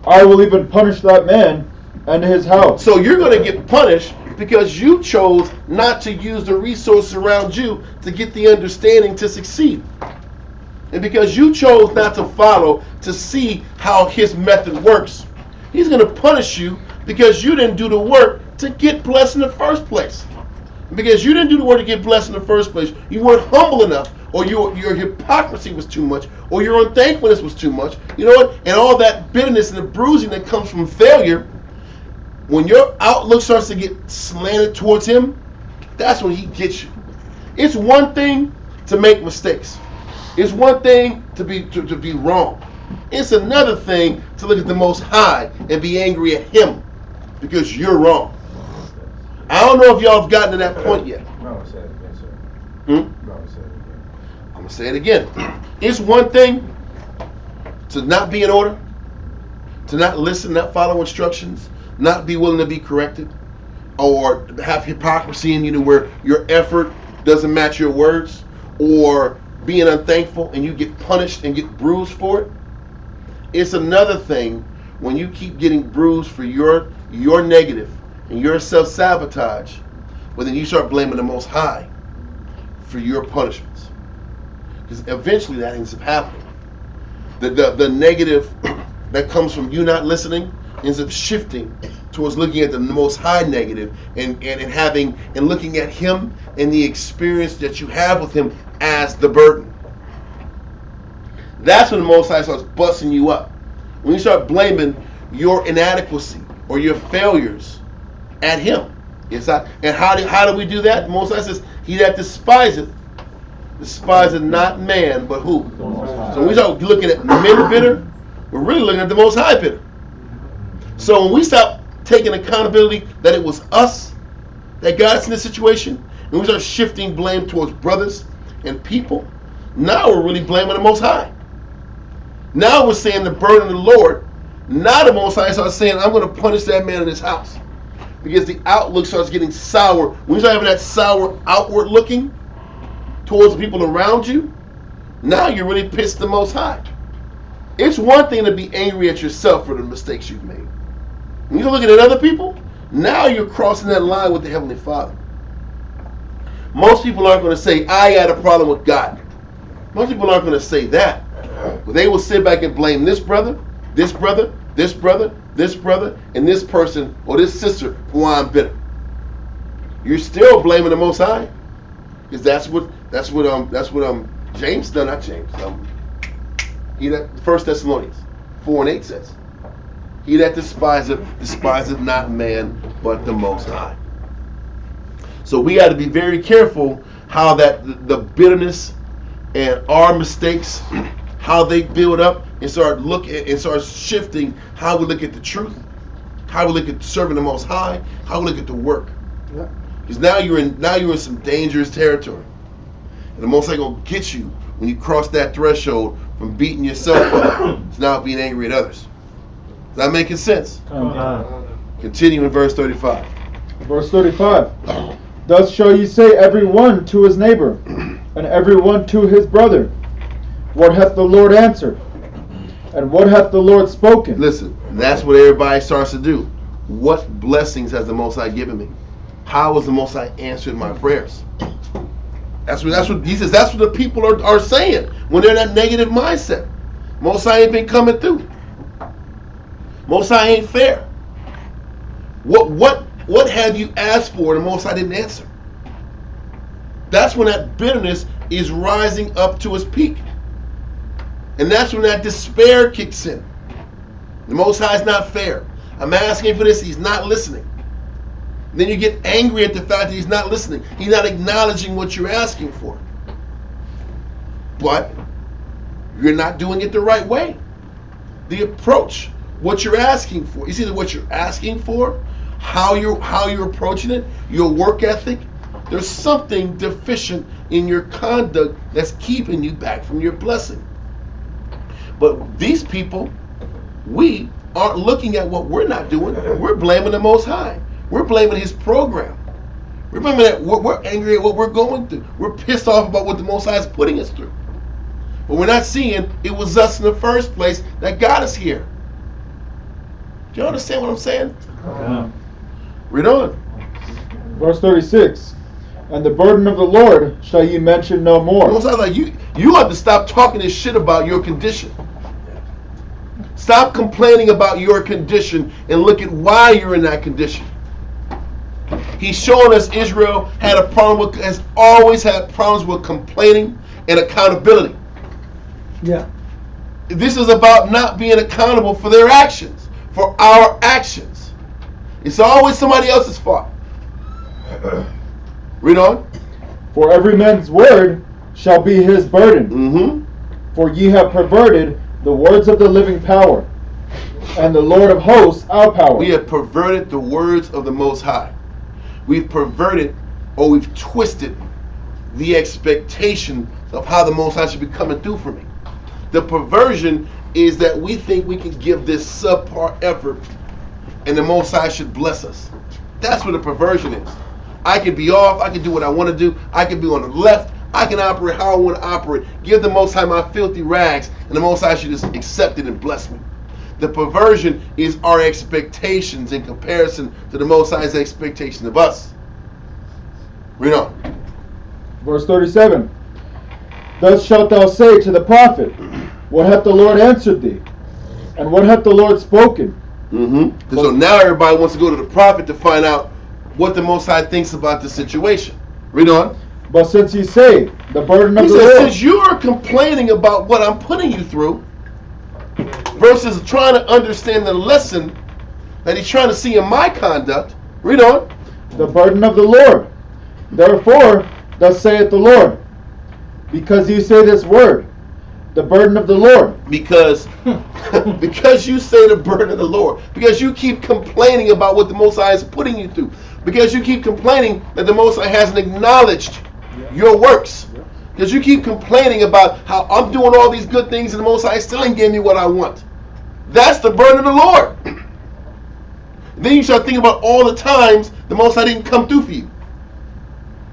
I will even punish that man and his house.
So you're going to get punished because you chose not to use the resources around you to get the understanding to succeed. And because you chose not to follow to see how his method works, he's going to punish you because you didn't do the work to get blessed in the first place. Because you didn't do the work to get blessed in the first place, you weren't humble enough, or your hypocrisy was too much, or your unthankfulness was too much. You know what? And all that bitterness and the bruising that comes from failure, when your outlook starts to get slanted towards him, that's when he gets you. It's one thing to make mistakes. It's one thing to be wrong. It's another thing to look at the Most High and be angry at him because you're wrong. I don't know if y'all have gotten to that point yet.
No, say it again, sir. No, say it again.
I'm going to say it again. It's one thing to not be in order, to not listen, not follow instructions, not be willing to be corrected, or have hypocrisy in you where your effort doesn't match your words, or being unthankful and you get punished and get bruised for it. It's another thing when you keep getting bruised for your negative and your self-sabotage, but then you start blaming the Most High for your punishments. Because eventually that ends up happening. The negative that comes from you not listening ends up shifting towards looking at the Most High negative and looking at him and the experience that you have with him as the burden. That's when the Most High starts busting you up. When you start blaming your inadequacy or your failures at him. It's not, and how do we do that? The Most High says, he that despiseth not man, but who? So when we start looking at men bitter, we're really looking at the Most High bitter. So when we stop taking accountability that it was us that got us in this situation, and we start shifting blame towards brothers and people, now we're really blaming the Most High. Now we're saying the burden of the Lord. Now the Most High starts saying, I'm going to punish that man in his house. Because the outlook starts getting sour. When you start having that sour outward looking towards the people around you, now you're really pissed the Most High. It's one thing to be angry at yourself for the mistakes you've made. When you're looking at other people, now you're crossing that line with the Heavenly Father. Most people aren't going to say, I had a problem with God. Most people aren't going to say that. But they will sit back and blame this brother, this brother, this brother, this brother, and this person or this sister for why I'm bitter. You're still blaming the Most High, because that's what James, no, not James. He that 1 Thessalonians 4:8 says, he that despiseth not man, but the Most High. So we got to be very careful how that the bitterness and our mistakes, how they build up and start shifting how we look at the truth, how we look at serving the Most High, how we look at the work. Because now you're in some dangerous territory, and the Most High gonna get you when you cross that threshold from beating yourself up to now being angry at others. Is that making sense? Continue in verse 35.
Verse 35. Thus shall ye say every one to his neighbor, and every one to his brother, what hath the Lord answered? And what hath the Lord spoken?
Listen, that's what everybody starts to do. What blessings has the Most High given me? How has the Most High answered my prayers? That's what he says. That's what the people are saying when they're in that negative mindset. Most High ain't been coming through. Most High ain't fair. What have you asked for and the Most High didn't answer? That's when that bitterness is rising up to its peak. And that's when that despair kicks in. The Most High is not fair. I'm asking for this, he's not listening. Then you get angry at the fact that he's not listening. He's not acknowledging what you're asking for. But you're not doing it the right way. The approach, what you're asking for, is either what you're asking for, how you're approaching it, your work ethic. There's something deficient in your conduct that's keeping you back from your blessing. But these people, we aren't looking at what we're not doing. We're blaming the Most High. We're blaming his program. We're blaming that. We're angry at what we're going through. We're pissed off about what the Most High is putting us through. But we're not seeing it was us in the first place that got us here. Do you understand what I'm saying? Read on.
Verse 36. And the burden of the Lord shall ye mention no more.
Most High, like you have to stop talking this shit about your condition. Stop complaining about your condition and look at why you're in that condition. He's showing us Israel has always had problems with complaining and accountability.
Yeah.
This is about not being accountable for their actions, for our actions. It's always somebody else's fault. Read on.
For every man's word shall be his burden.
Mm-hmm.
For ye have perverted the words of the living power, and the Lord of hosts our power.
We have perverted the words of the Most High. We've perverted, or we've twisted the expectation of how the Most High should be coming through for me. The perversion is that we think we can give this subpar effort and the Most High should bless us. That's what the perversion is. I can be off, I can do what I want to do, I can be on the left, I can operate how I want to operate, give the Most High my filthy rags, and the Most High should just accept it and bless me. The perversion is our expectations in comparison to the Most High's expectation of us. Read on.
Verse 37. Thus shalt thou say to the prophet, what hath the Lord answered thee? And what hath the Lord spoken?
Mm-hmm. So now everybody wants to go to the prophet to find out what the Most High thinks about the situation. Read on.
But since ye say, the burden of
he
the
says,
Lord...
Since you are complaining about what I'm putting you through, versus trying to understand the lesson that he's trying to see in my conduct. Read on.
The burden of the Lord. Therefore, thus saith the Lord, because you say this word, the burden of the Lord.
Because you say the burden of the Lord. Because you keep complaining about what the Most High is putting you through. Because you keep complaining that the Most High hasn't acknowledged your works. Because you keep complaining about how I'm doing all these good things and the Most High still ain't giving me what I want. That's the burden of the Lord. Then you start thinking about all the times the Most High didn't come through for you.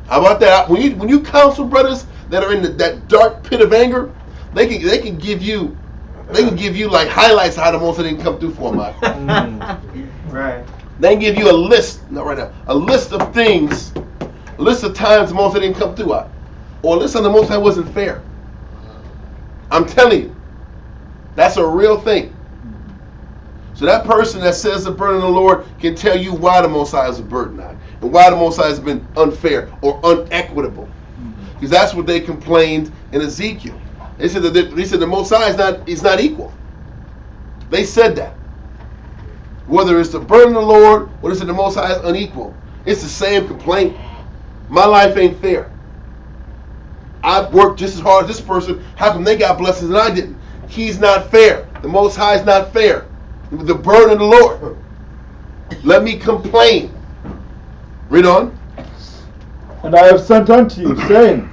How about that? When you counsel brothers that are in that dark pit of anger, they can give you like highlights of how the Most High didn't come through for them.
Right.
They can give you a list, not right now, a list of things, a list of times the Most High didn't come through. Or listen, the Most High wasn't fair. I'm telling you, that's a real thing. So that person that says the burden of the Lord can tell you why the Most High is a burden on, and why the Most High has been unfair or unequitable. Because that's what they complained in Ezekiel. They said the Most High is not equal. They said that. Whether it's the burden of the Lord or they said the Most High is unequal, it's the same complaint. My life ain't fair. I've worked just as hard as this person. How come they got blessings and I didn't? He's not fair. The Most High is not fair. The burden of the Lord. Let me complain. Read on.
And I have sent unto you, saying,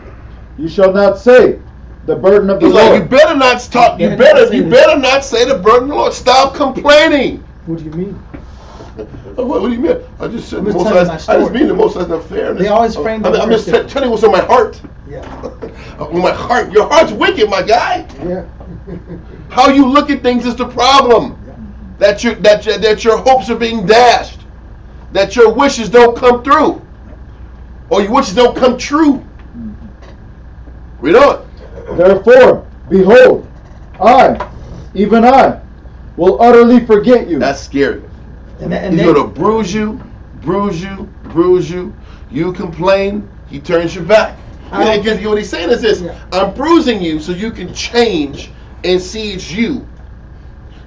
you shall not say, the burden of the
He's
Lord.
like, you better not talk. You better not say the burden of the Lord. Stop complaining.
What do you mean?
What do you mean? I just said
I'm
the
just
Most
telling
High.
my
I
story.
just mean the Most High is not fair.
They always frame the
I'm just
verse
telling you what's on my heart.
Yeah.
My heart. Your heart's wicked, my guy.
Yeah.
How you look at things is the problem. That your hopes are being dashed. That your wishes don't come through. Or your wishes don't come true. Read on.
Therefore, behold, I, even I, will utterly forget you.
That's scary.
And
He's going to bruise you, bruise you, bruise you. You complain, he turns your back. Because what he's saying is this, I'm bruising you so you can change and see it's you.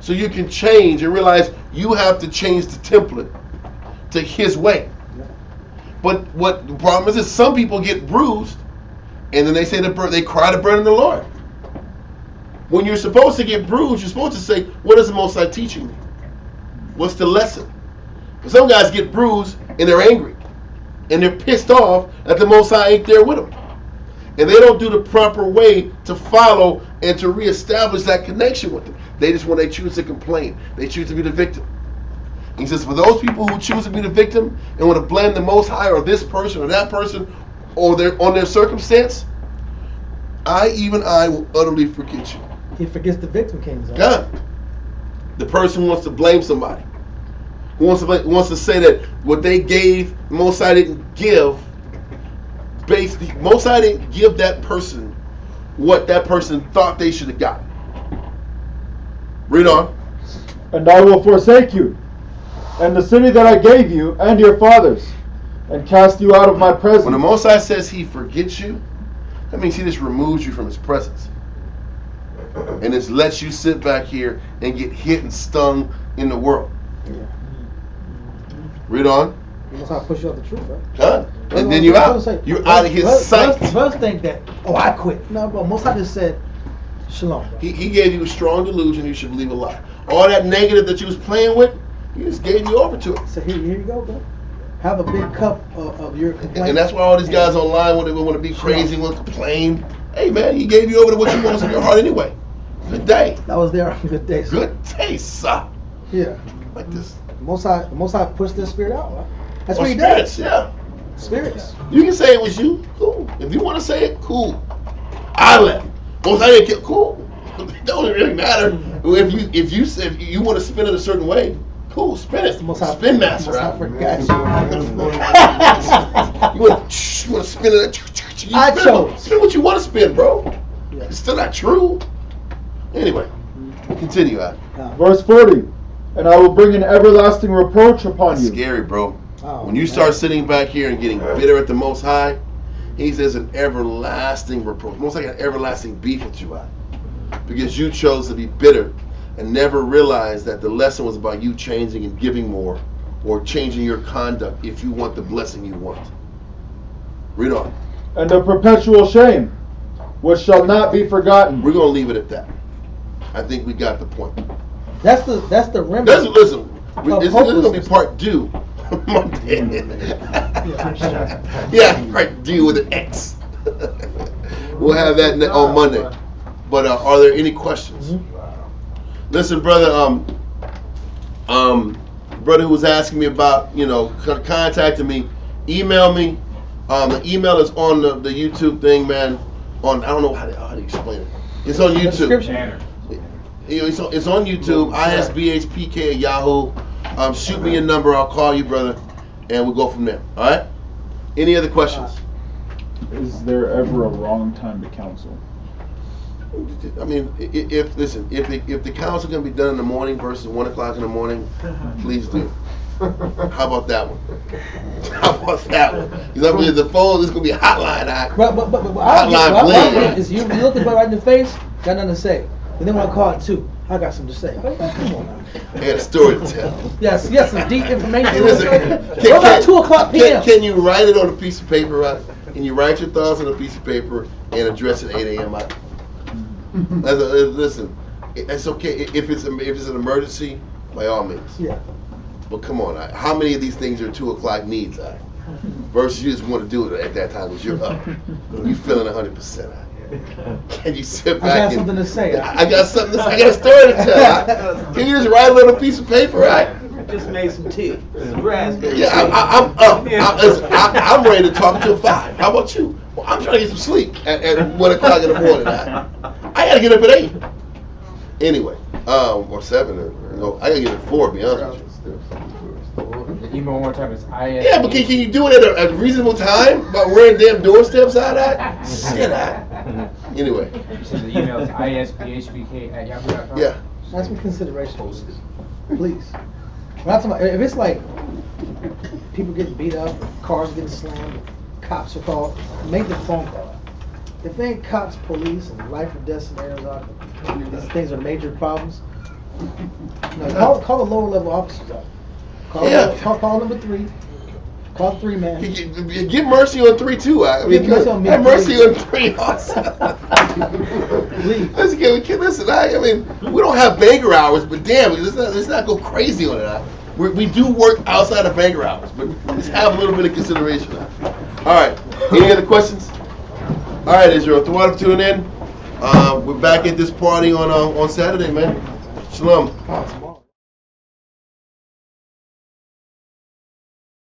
So you can change and realize you have to change the template to his way. But what the problem is some people get bruised and then they say they cry to burden the Lord. When you're supposed to get bruised, you're supposed to say, what is the Most High teaching me? What's the lesson? Some guys get bruised and they're angry. And they're pissed off that the Most High ain't there with them. And they don't do the proper way to follow and to reestablish that connection with them. They choose to complain. They choose to be the victim. He says, for those people who choose to be the victim and want to blame the Most High or this person or that person or on their circumstance, I will utterly forget you.
He forgets the victim, King.
God. The person who wants to blame somebody. Who wants to say that what they gave, Most High didn't give. Most High didn't give that person what that person thought they should have gotten. Read on.
And I will forsake you, and the city that I gave you, and your fathers, and cast you out of my presence.
When the Most High says he forgets you, that means he just removes you from his presence. And just lets you sit back here and get hit and stung in the world.
Yeah.
Read on.
He must not push you off the truth, right?
Huh? And then you're out. You're out of his sight.
Brothers think that, I quit. No, bro. Most High just said, shalom, bro.
He gave you a strong delusion you should believe a lie. All that negative that you was playing with, he just gave you over to it.
So here you go, bro. Have a big cup of your complaint.
And that's why all these guys online want to be crazy, want to complain. Hey, man, he gave you over to what you want in your heart anyway. Good day.
That was there. Good day, sir.
Good day, sir.
Yeah.
Like this.
The Most High pushed their spirit out, right? That's what he
spirits,
does.
Yeah.
Spirits.
You can say it was you. Cool. If you want to say it, cool. I left. Most I didn't kill. Cool. It don't really matter. If you want to spin it a certain way, cool. Spin it. Spin master.
I forgot
you. You want to spin it?
I chose.
Spin what you want to spin, bro.
Yeah.
It's still not true. Anyway, continue, Ad.
Verse 40. And I will bring an everlasting reproach upon
That's
you.
Scary, bro.
Oh,
when you start sitting back here and getting bitter at the Most High, he says an everlasting reproach. Most like an everlasting beef with you, Ad. Because you chose to be bitter and never realized that the lesson was about you changing and giving more or changing your conduct if you want the blessing you want. Read on.
And a perpetual shame, which shall not be forgotten.
We're going to leave it at that. I think we got the point.
That's the remedy.
Listen, this is going to be part 2. Yeah, right. Do with an X. We'll have that on Monday. But are there any questions? Mm-hmm. Listen, brother. Brother who was asking me about, contacting me, email me. The email is on the YouTube thing, man. I don't know how to explain it. It's on YouTube. It's on YouTube. isbhpk at Yahoo. Shoot me a number. I'll call you, brother, and we'll go from there. All right. Any other questions?
Is there ever a wrong time to counsel?
I mean, if the counsel can be done in the morning versus 1 o'clock in the morning, please do. How about that one? How about that one? Because I believe the phone is going to be a hotline.
Hotline bling. Is you look at right in the face, got nothing to say. And then when I call at 2, I got something to say. Come on now.
I got a story to tell.
Yes, some deep information.
Hey, listen,
What about 2 o'clock p.m.?
Can you write it on a piece of paper, right? Can you write your thoughts on a piece of paper and address it 8 a.m.? Listen, it's okay if it's an emergency, by all means.
Yeah.
But come on, how many of these things are 2 o'clock needs? Versus you just want to do it at that time because you're up, you feeling 100%. Can you sit back?
I got something to say.
I got something. I got a story to tell. Can you just write it on a piece of paper, right?
I just made some tea. Some raspberry.
Yeah, I'm up. I'm ready to talk till 5. How about you? Well, I'm trying to get some sleep at 1 o'clock in the morning. I gotta get up at 8. Anyway, or 7, or no, I gotta get up at 4. To be honest with you.
The email one more time is IS.
Yeah, but can you do it at a reasonable time? About wearing damn doorsteps out of that? Shit out. Anyway.
You said the email is isbhpk@yahoo.com.
Yeah.
That's some consideration, please. When I'm talking about, if it's like people getting beat up, cars getting slammed, cops are called, make the phone call. If they ain't cops, police, and life or death scenarios out, these things are major problems. Call the lower level officers out. Call number 3. Call 3 man.
Give mercy on 3 too. I mean, have mercy on 3 also. Listen, I mean, we don't have banker hours, but damn, let's not go crazy on it. We do work outside of banker hours, but let's have a little bit of consideration. All right. Any other questions? All right, Israel. Thank you for tuning in. We're back at this party on Saturday, man. Shalom.